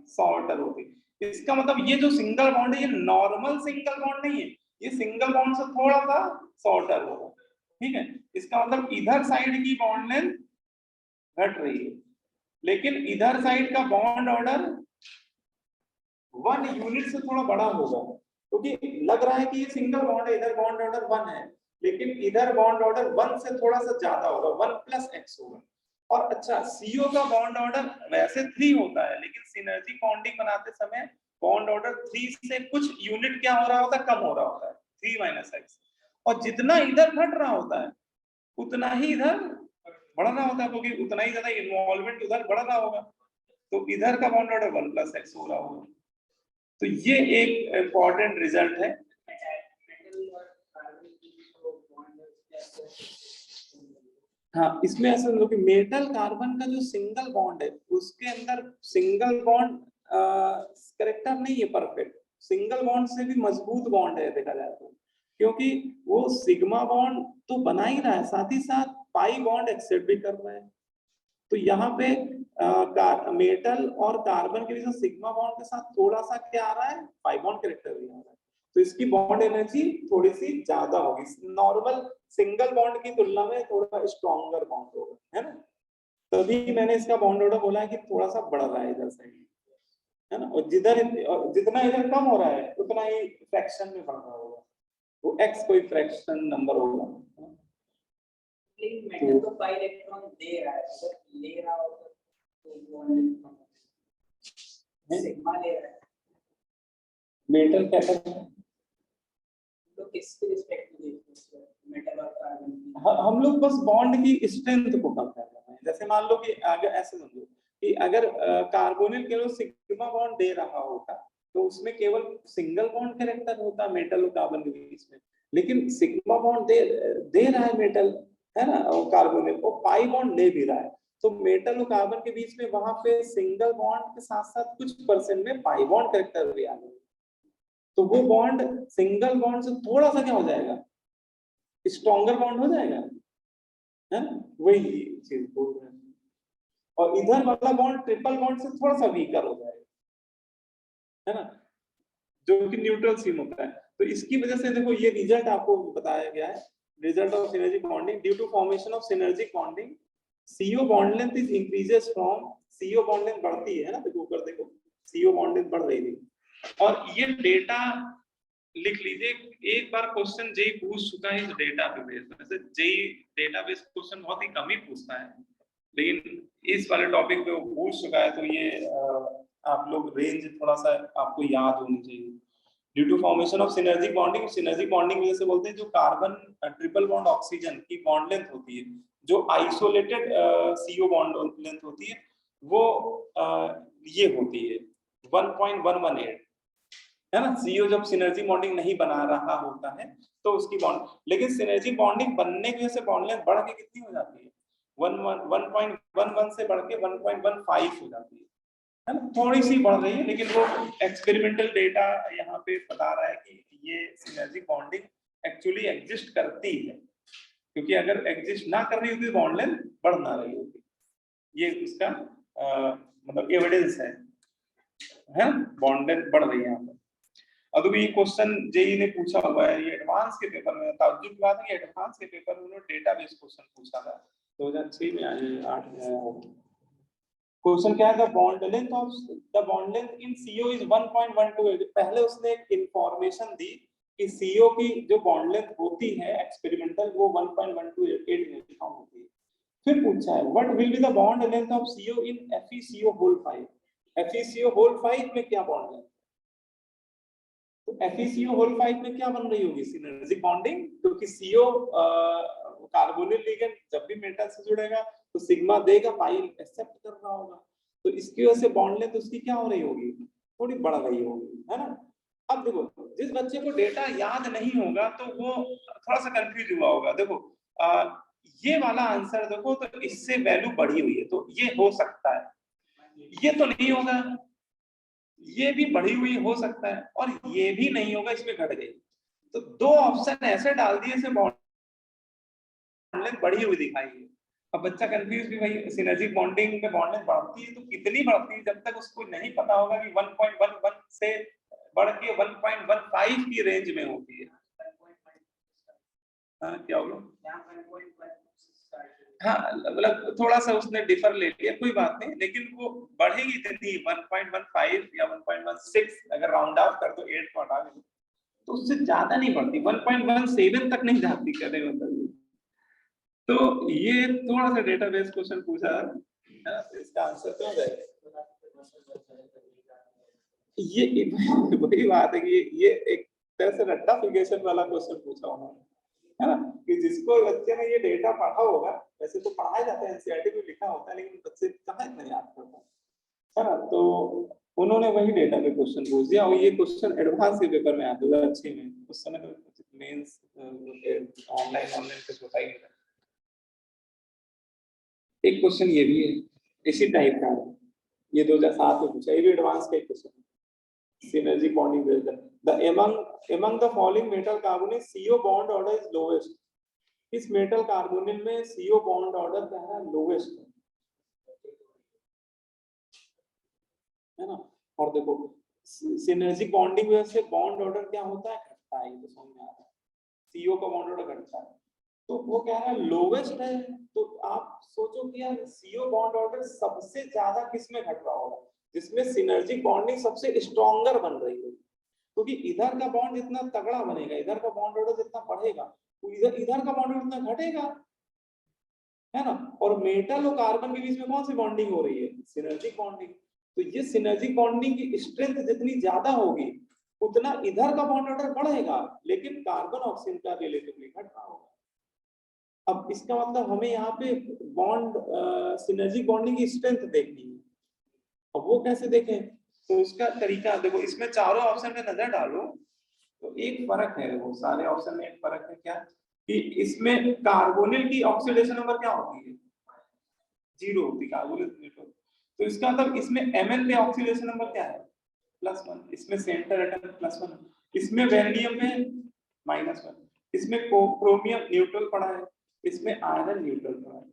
शॉर्टर होती है। इसका मतलब ये जो सिंगल बॉन्ड है ये नॉर्मल सिंगल बॉन्ड नहीं है, ये सिंगल बॉन्ड से थोड़ा सा शॉर्टर होगा। ठीक है, इसका मतलब इधर साइड की बॉन्ड लेंथ घट रही है, लेकिन इधर साइड का बॉन्ड ऑर्डर 1 यूनिट से थोड़ा बड़ा होगा, क्योंकि लग रहा है कि ये सिंगल बॉन्ड है, इधर बॉन्ड ऑर्डर 1 है, लेकिन इधर बॉन्ड ऑर्डर 1 से थोड़ा सा ज्यादा होगा, 1+X होगा। और अच्छा, CO का बॉन्ड ऑर्डर वैसे 3 होता है, लेकिन सिनर्जी बॉन्डिंग बनाते समय बॉन्ड ऑर्डर 3 से कुछ यूनिट क्या हो रहा होता है? कम हो रहा होता है, 3-X। और जितना इधर घट रहा होता है उतना ही इधर बढ़ रहा होता है, क्योंकि उतना ही ज्यादा इन्वॉल्वमेंट उधर बढ़ रहा होगा, तो इधर का बॉन्ड ऑर्डर 1+X हो रहा होगा। तो ये एक इम्पोर्टेंट रिजल्ट है। हाँ, इसमें ऐसा कि मेटल कार्बन का जो सिंगल बॉन्ड है उसके अंदर सिंगल बॉन्ड कैरेक्टर नहीं है परफेक्ट, सिंगल बॉन्ड से भी मजबूत बॉन्ड है देखा जाए तो, क्योंकि वो सिग्मा बॉन्ड तो बना ही रहा है, साथ ही साथ पाई बॉन्ड एक्सेप्ट भी कर रहा है। तो यहाँ पे मेटल और कार्बन के बीच सिग्मा बॉन्ड के साथ थोड़ा सा क्या आ रहा है? पाई बॉन्ड कैरेक्टर भी आ रहा है, तो इसकी बॉन्ड एनर्जी थोड़ी सी ज्यादा होगी, नॉर्मल सिंगल बॉन्ड की तुलना में थोड़ा स्ट्रॉन्गर बॉन्ड होगा, है ना? तभी मैंने इसका बॉन्ड ऑर्डर बोला है कि थोड़ा सा बढ़ रहा है इधर साइड, है ना? और जितना इधर कम हो रहा है उतना ही फ्रैक्शन में बढ़ रहा होगा, वो x कोई फ्रैक्शन नंबर होगा। लेकिन मेटल तो पाई इलेक्ट्रॉन दे रहा है, अगर ले रहा होगा तो बॉन्ड सिग्मा ले रहा है। मेटल क्या करता है? तो किसके रिस्पेक्ट में देखते हैं मेटल और कार्बन की? हम लोग बस बॉन्ड की स्ट्रेंथ को कम कर रहे हैं। जैसे मान लो कि अगर ऐसे समझो कि अगर कार्बोनिल केवल सिग्मा बॉन्ड दे रहा होता तो उसमें केवल सिंगल बॉन्ड कैरेक्टर होता मेटल और कार्बन के बीच में, लेकिन सिग्मा बॉन्ड दे रहा है मेटल, है ना? और कार्बोनिल वो पाई बॉन्ड ले भी रहा है, तो मेटल और कार्बन के बीच में वहां पे सिंगल बॉन्ड के साथ साथ कुछ परसेंट में पाई बॉन्ड कैरेक्टर भी आ गए, तो वो बॉन्ड सिंगल बॉन्ड से थोड़ा सा क्या हो जाएगा? स्ट्रॉन्गर बॉन्ड हो जाएगा, है ना? वही चीज बोल रहे हैं। और इधर वाला बॉन्ड ट्रिपल बॉन्ड से थोड़ा सा वीकर हो जाएगा, है ना? जो कि न्यूट्रल सीम होता है। तो इसकी वजह से देखो ये रिजल्ट आपको बताया गया है, result of synergic bonding due to formation of synergic bonding CO bond length is increases from, CO bond length बढ़ती है ना, देखो ऊपर देखो CO बॉन्ड लेंथ बढ़ रही थी। और ये डेटा लिख लीजिए, एक बार क्वेश्चन जेई पूछ चुका है इस डेटा बेस में, वैसे जेई डेटाबेस क्वेश्चन बहुत ही कम ही पूछता है, लेकिन इस वाले टॉपिक पे वो पूछ चुका है, तो ये आप लोग रेंज थोड़ा सा आपको याद होनी चाहिए। Due to formation of synergic bonding जैसे बोलते हैं जो कार्बन ट्रिपल बॉन्ड ऑक्सीजन की बॉन्ड लेंथ होती है, जो आइसोलेटेड CO बॉन्ड लेंथ होती है वो ये होती है 1.118, है ना? CO जब सिनर्जी बॉन्डिंग नहीं बना रहा होता है तो उसकी बॉन्ड, लेकिन सिनर्जी बॉन्डिंग बनने की वजह से बॉन्ड लेंथ बढ़ के कितनी हो जाती है? 1.11 से बढ़ के 1.15 हो जाती है ना? थोड़ी सी बढ़ रही है, लेकिन वो एक्सपेरिमेंटल डेटा यहाँ पे बता रहा है कि ये सिनर्जी बॉन्डिंग एक्चुअली एग्जिस्ट करती है, क्योंकि अगर एग्जिस्ट ना कर रही होती तो बॉन्ड लेंथ बढ़ ना रही होती। ये उसका मतलब एविडेंस है। है, बॉन्ड लेंथ बढ़ रही है यहाँ पर। अब तो ये क्वेश्चन जेई ने पूछा हुआ है, ये एडवांस के पेपर में, ताज्जुब की बात है कि एडवांस के पेपर में उन्होंने डेटाबेस क्वेश्चन पूछा था 2006 में आया, 8 में आया होगा। क्वेश्चन क्या है, the bond length in CO is 1.128। पहले उसने एक इंफॉर्मेशन दी कि सीओ की जो बॉन्ड लेंथ होती है एक्सपेरिमेंटल वो 1.128 न्यूटन होती है। फिर पूछा है what will be the bond length of CO in FeCO whole 5। FeCO whole 5 में क्या बॉन्ड लेंथ, तो FeCO होल 5 में क्या बन रही होगी, सिनर्जिक बॉन्डिंग, क्योंकि CO कार्बोनिल लिगेंड जब भी मेटल से जुड़ेगा तो सिग्मा देगा, पाई एक्सेप्ट कर रहा होगा, तो इसकी वजह से बॉन्ड लेंथ उसकी क्या हो रही होगी, थोड़ी बढ़ रही होगी, है ना। अब देखो जिस बच्चे को डेटा याद नहीं होगा तो वो थोड़ा सा कंफ्यूज हुआ होगा। देखो ये वाला आंसर देखो तो इससे वैल्यू बढ़ी हुई है तो ये हो सकता है, ये तो नहीं होगा, ये भी बढ़ी हुई हो सकता है, और ये भी नहीं होगा, इसमें घट गई। तो दो ऑप्शन ऐसे डाल दिए से बॉन्ड लेंथ बढ़ी हुई दिखाई है। अब बच्चा कंफ्यूज भी, भाई सिनर्जिक बॉन्डिंग में बॉन्ड लेंथ बढ़ती है तो कितनी बढ़ती है, जब तक उसको नहीं पता होगा कि 1.11 से बढ़ के 1.15 की रेंज में होती है। हाँ क्या होगा, हाँ मतलब थोड़ा सा उसने डिफर ले लिया, कोई बात नहीं, लेकिन वो बढ़ेगी इतनी 1.15 या 1.16, अगर राउंड ऑफ कर दो 8 को हटा दो तो उससे ज्यादा नहीं बढ़ती, 1.17 तक नहीं जाती, कहने मतलब। तो ये थोड़ा सा डेटाबेस क्वेश्चन पूछा है, इसका आंसर क्या है, ये वही बात है कि ये एक तरह से रट्टाफिकेशन वाला क्वेश्चन पूछा उन्होंने, है ना, कि जिसको बच्चे ने ये डेटा पढ़ा होगा, वैसे तो पढ़ाया जाता है एनसीईआरटी में लिखा होता है, लेकिन बच्चे कहाँ इतना याद करते हैं, है ना। तो उन्होंने वही डेटा पे क्वेश्चन पूछ दिया, और ये क्वेश्चन एडवांस के पेपर में आया 2006 में, उस समय तो मेंस ऑनलाइन पे होता ही नहीं था। एक क्वेश्चन ये भी है इसी टाइप का है, ये 2007 में पूछा, ये भी एडवांस का एक क्वेश्चन है, synergic bonding reaction. The among the following metal carbonyl CO bond order is lowest. इस मेटल कार्बोनिल में CO बॉन्ड ऑर्डर क्या है, लोवेस्ट है ना। और देखो सिनर्जिक बॉन्डिंग वजह से बॉन्ड ऑर्डर क्या होता है, घटता है, ये तो समझ में आ रहा है, CO का बॉन्ड ऑर्डर घटता है, तो वो क्या है, लोवेस्ट है। तो आप सोचो कि यार CO बॉन्ड ऑर्डर सबसे ज्यादा किस में घट रहा होगा, जिसमें सिनर्जिक बॉन्डिंग सबसे स्ट्रॉन्गर बन रही है, क्योंकि इधर का बॉन्ड जितना तगड़ा बनेगा, इधर का बॉन्ड ऑर्डर जितना बढ़ेगा, तो इधर का बॉन्ड ऑर्डर उतना घटेगा, है ना। और मेटल और कार्बन के बीच में कौन सी बॉन्डिंग हो रही है, सिनर्जिक बॉन्डिंग। तो ये सिनर्जिक बॉन्डिंग की स्ट्रेंथ जितनी ज्यादा होगी उतना इधर का बॉन्ड ऑर्डर बढ़ेगा, लेकिन कार्बन ऑक्सीजन का रिलेटिवली घट रहा होगा। अब इसका मतलब हमें यहाँ पे बॉन्ड सिनर्जिक बॉन्डिंग की स्ट्रेंथ देखनी है। अब वो कैसे देखें, तो उसका तरीका देखो, इसमें चारों ऑप्शन में नजर डालो तो एक फर्क है, वो सारे ऑप्शन में एक फर्क है, क्या कि इसमें कार्बोनिल की ऑक्सीडेशन नंबर क्या होती है, 0 होती है कार्बोनिल, तो इसका मतलब इसमें Mn पे ऑक्सीडेशन नंबर क्या है, +1, इसमें सेंटर एटम +1, इसमें वैलेडियम में -1, इसमें क्रोमियम न्यूट्रल पड़ा है, इसमें आयरन न्यूट्रल पड़ा है।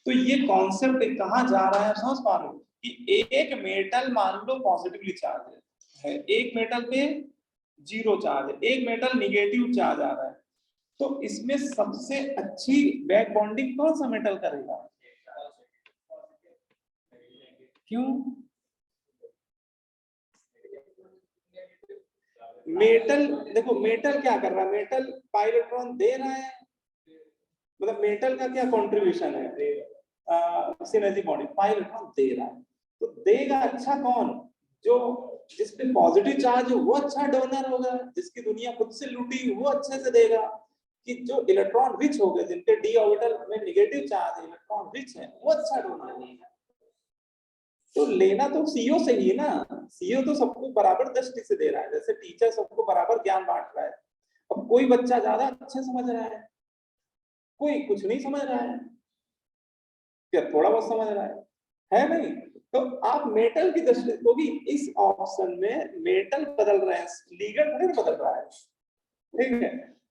तो ये कॉन्सेप्ट कहाँ जा रहा है, समझ पा रहे हो कि एक मेटल मान लो पॉजिटिवली चार्ज है, एक मेटल पे 0 चार्ज है, एक मेटल निगेटिव चार्ज आ रहा है, तो इसमें सबसे अच्छी बैक बॉन्डिंग कौन सा मेटल करेगा, क्यों, मेटल देखो मेटल क्या कर रहा है, मेटल पाई इलेक्ट्रॉन दे रहा है, मतलब मेटल का क्या कंट्रीब्यूशन है सिनर्जी बॉन्डिंग, पाई इलेक्ट्रॉन दे रहा है, तो देगा अच्छा कौन, जो जिसपे पॉजिटिव चार्ज हो वो अच्छा डोनर होगा, जिसकी दुनिया खुद से लूटी वो अच्छे से देगा, कि जो इलेक्ट्रॉन रिच हो गए, जिनके डी ऑर्बिटल में नेगेटिव चार्ज है, इलेक्ट्रॉन रिच है, वो अच्छा डोनर होगा। तो लेना तो सीओ से ही ना, सीओ तो सबको बराबर दृष्टि से दे रहा है, जैसे टीचर सबको बराबर ज्ञान बांट रहा है। अब कोई बच्चा ज्यादा अच्छे समझ रहा है, कोई कुछ नहीं समझ रहा है, क्या थोड़ा बहुत समझ रहा है नहीं। तो आप मेटल की दृष्टि, क्योंकि इस ऑप्शन में मेटल बदल रहे हैं, लिगेंड नहीं बदल रहा है, ठीक है,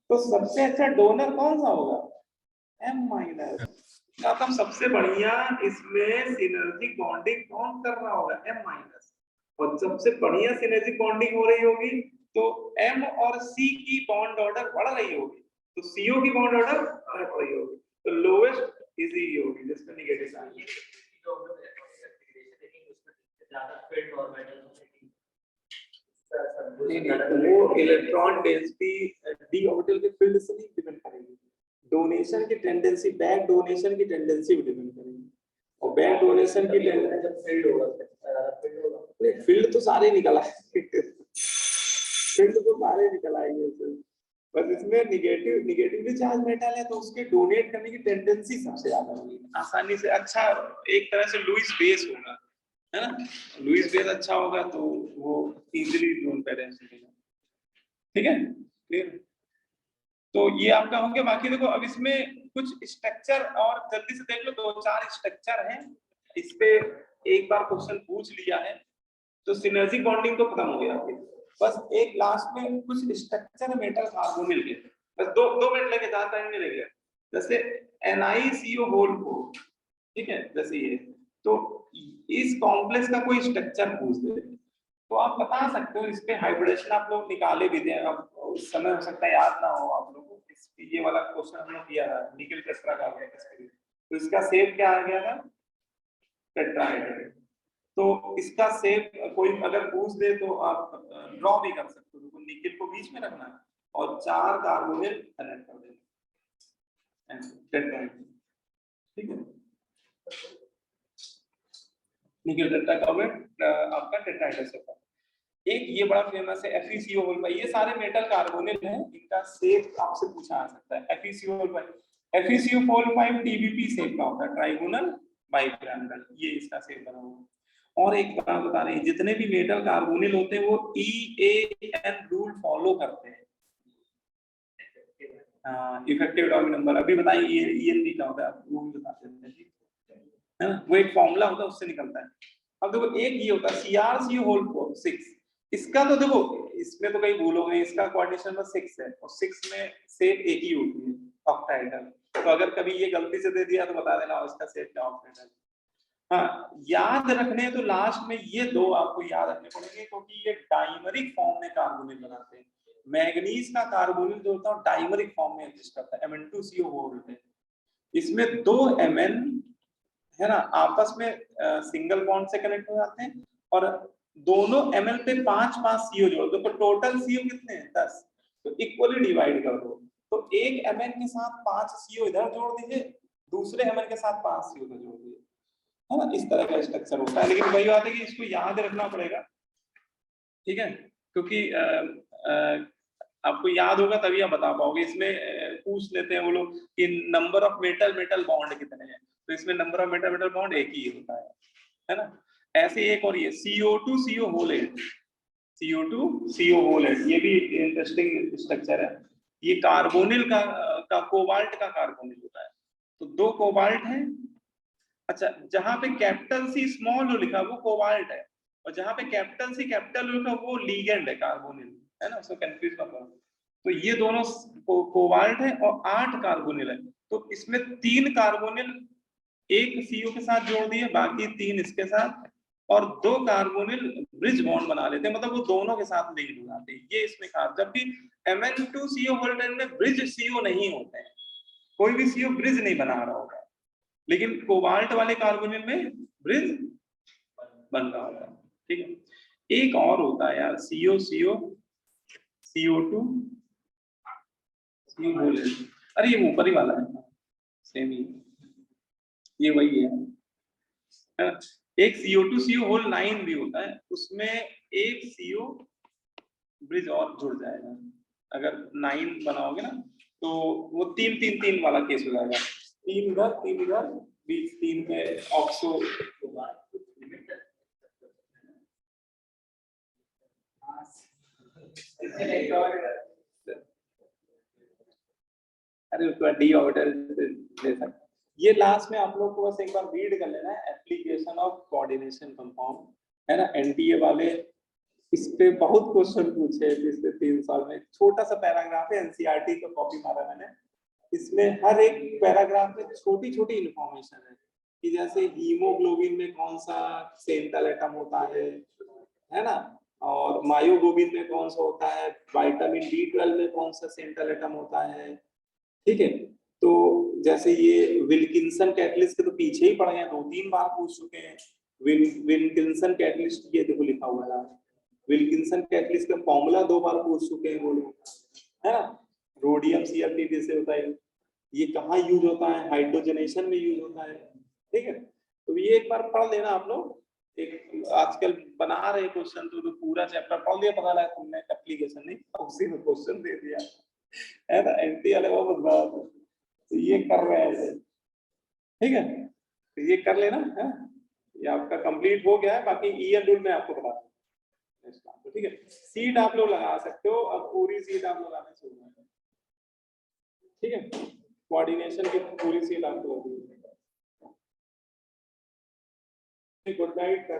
तो सबसे अच्छा डोनर कौन सा होगा, M-। सबसे बढ़िया इसमें सिनर्जिक बॉन्डिंग कौन कर रहा होगा, M-। और सबसे बढ़िया सिनर्जिक बॉन्डिंग हो रही होगी तो M और C की बॉन्ड ऑर्डर बढ़ रही होगी, तो CO की बॉन्ड ऑर्डर घट रही होगी, तो लोएस्ट इजी होगी जिसमें नेगेटिव चार्ज। नहीं, वो इलेक्ट्रॉन डेंसिटी d ऑर्बिटल के फील्ड से नहीं डिपेंड करेगी, डोनेशन की टेंडेंसी, बैक डोनेशन की टेंडेंसी भी डिपेंड करेगी, और बैक डोनेशन की टेंडेंसी फील्ड तो सारे निकल आएंगे, फील्ड तो सारे निकल आएंगे उसमें, बस इसमें निगेटिवली चार्ज मेटल है तो उसके डोनेट करने की टेंडेंसी सबसे ज्यादा होगी, आसानी से, अच्छा एक तरह से लुईस बेस होगा, है ना, लुईस बेस अच्छा होगा तो वो इजीली जोन पेरेंट्स मिलेगा। ठीक है, क्लियर? तो ये आपका हो गया। बाकी देखो अब इसमें कुछ स्ट्रक्चर और जल्दी से देख लो, 2-4 स्ट्रक्चर हैं, इस पे एक बार क्वेश्चन पूछ लिया है तो सिनर्जिक बॉन्डिंग तो खत्म हो गया आपके, बस एक लास्ट में कुछ स्ट्रक्चर मेटल कार्बोनिल के, बस दो मिनट लेके ज्यादा टाइम नहीं लगेगा, जैसे NiCO होल को, ठीक है, जैसे ये, तो इस कॉम्प्लेक्स का कोई स्ट्रक्चर पूछ दे तो आप बता सकते हो, इस पे हाइब्रिडेशन आप लोग निकाले भी थे, अब उस समय हो सकता है याद ना हो आप लोगों को, ये वाला क्वेश्चन हमने किया था निकल टेट्रा का, तो इसका शेप क्या आ गया था, टेट्राहेड्रल, तो इसका शेप कोई अगर पूछ दे तो आप ड्रॉ भी कर सकते हो, तो निकल को बीच में रखना है और 4 कार्बोनिल कनेक्ट कर देना, टेट्राहेड्रल, ठीक है, निकल टेट्राकार्बोनेट आपका टेट्राहेड्रल शेप है। एक ये बड़ा फेमस है FeCO होल, ये सारे मेटल कार्बोनिल हैं, इनका शेप आपसे पूछा आ सकता है, FeCO whole, FeCO whole 5 TBP shape का होता है, ट्राइगोनल बाइपिरामिडल, ये इसका शेप बना हुआ है। और एक बात बता रहे हैं, जितने भी मेटल कार्बोनिल होते हैं वो EAN रूल फॉलो करते हैं, इफेक्टिव एटॉमिक नंबर, अभी बताइए ENV क्या होता है, आप वो भी बता देते हैं, है ना, वो एक फॉर्मूला होता है उससे निकलता है। अब देखो एक ये होता है CrCO होल 6, इसका तो देखो इसमें तो कहीं भूलोगे, इसका कोऑर्डिनेशन नंबर 6 है और 6 में शेप एक ही होती है, ऑक्टाहेड्रल, तो अगर कभी ये गलती से दे दिया तो बता देना इसका शेप क्या ऑक्टाहेड्रल। हाँ, याद रखने तो लास्ट में ये दो आपको याद रखने पड़ेंगे क्योंकि ये डाइमरिक फॉर्म में कार्बोनिल बनाते हैं, मैग्नीज का कार्बोनिल जो होता है डाइमरिक फॉर्म में एग्जिस्ट करता है, Mn2CO होल है, इसमें 2 Mn है ना आपस में सिंगल बॉन्ड से कनेक्ट हो जाते हैं और दोनों Ml पे 5-5 CO जोड़ दो, तो टोटल CO कितने हैं 10, तो इक्वली डिवाइड कर दो, तो एक Mn के साथ 5 CO इधर जोड़ दीजिए, दूसरे Mn के साथ 5 CO उधर जोड़ दीजिए, है ना, इस तरह का स्ट्रक्चर होता है, लेकिन वही बात है कि इसको याद रखना पड़ेगा, ठीक है, क्योंकि आपको याद होगा तभी आप बता पाओगे, इसमें पूछ लेते हैं वो लोग कि नंबर ऑफ मेटल बॉन्ड कितने हैं, तो इसमें नंबर ऑफ मेटल बॉन्ड एक ही होता है ना, ऐसे एक और ये CO2CO होल 8, CO2CO होल 8, ये भी इंटरेस्टिंग स्ट्रक्चर है, ये कार्बोनिल का कोबाल्ट का कार्बोनिल होता है, तो 2 कोबाल्ट है, अच्छा जहां पे कैपिटल C स्मॉल ओ लिखा वो कोबाल्ट है, और जहां पे कैपिटल C कैपिटल O लिखा वो लिगेंड है कार्बोनिल, है ना, उसको कंफ्यूज मत करो, तो ये दोनों कोबाल्ट है और 8 कार्बोनिल है, तो इसमें 3 कार्बोनिल एक CO के साथ जोड़ दिए, बाकी 3 इसके साथ, और 2 कार्बोनिल ब्रिज बॉन्ड बना लेते हैं, मतलब वो दोनों के साथ लिंक हो जाते हैं, ये इसमें खास, जबकि Mn2CO होल 10 में ब्रिज CO नहीं होते हैं, कोई भी CO ब्रिज नहीं बना रहा होगा, लेकिन कोबाल्ट वाले कार्बोनिल में ब्रिज बन रहा होगा, ठीक है। एक और होता है यार CO CO2 CO होल, अरे ये ऊपर ही वाला है, सेम ही, ये वही है, एक CO2CO होल 9 भी होता है, उसमें एक CO ब्रिज और जुड़ जाएगा, अगर 9 बनाओगे ना तो वो 3-3-3 वाला केस हो जाएगा, 3 इधर बीच 3 में ऑक्सो अरे उसको डी ऑर्बिटल ले सकते, ये लास्ट में आप लोग को बस एक बार रीड कर लेना है, एप्लीकेशन ऑफ कोऑर्डिनेशन कंपाउंड, है ना, NTA वाले इस पे बहुत क्वेश्चन पूछे हैं पिछले 3 साल में, छोटा सा पैराग्राफ है, NCERT का कॉपी मारा मैंने, इसमें हर एक पैराग्राफ में छोटी-छोटी इंफॉर्मेशन है कि जैसे हीमोग्लोबिन में कौन सा सेंट्रल एटम होता है है ना, और मायोग्लोबिन में कौन सा होता है, विटामिन B12 में कौन सा सेंट्रल एटम होता है, ठीक है। तो जैसे ये विल्किंसन कैटलिस्ट के तो पीछे ही पड़ गए, 2-3 बार पूछ चुके हैं। विल्किंसन कैटलिस्ट, ये देखो लिखा हुआ है, विल्किंसन कैटलिस्ट का फॉर्मूला 2 बार पूछ चुके हैं वो लोग, है ना। रोडियम CrTt से होता है, ये कहाँ यूज होता है, हाइड्रोजनेशन में यूज होता है, ठीक है। तो ये एक बार पढ़ लेना आप लोग, एक आजकल बना रहे क्वेश्चन तो पूरा चैप्टर पढ़ लिया, पता लगा तुमने एप्लीकेशन नहीं उसी में क्वेश्चन दे दिया है ना, एंटी वाले वो बता, तो ये कर रहे हैं, ठीक है। तो ये कर लेना है, ये आपका कंप्लीट हो गया है, बाकी ईयर रूल में आपको बता दूंगा, तो ठीक है। सीट आप लोग लगा सकते हो, अब पूरी सीट आप लगाने शुरू करें, ठीक है। कोऑर्डिनेशन की पूरी सीट आपको लगी। Good night.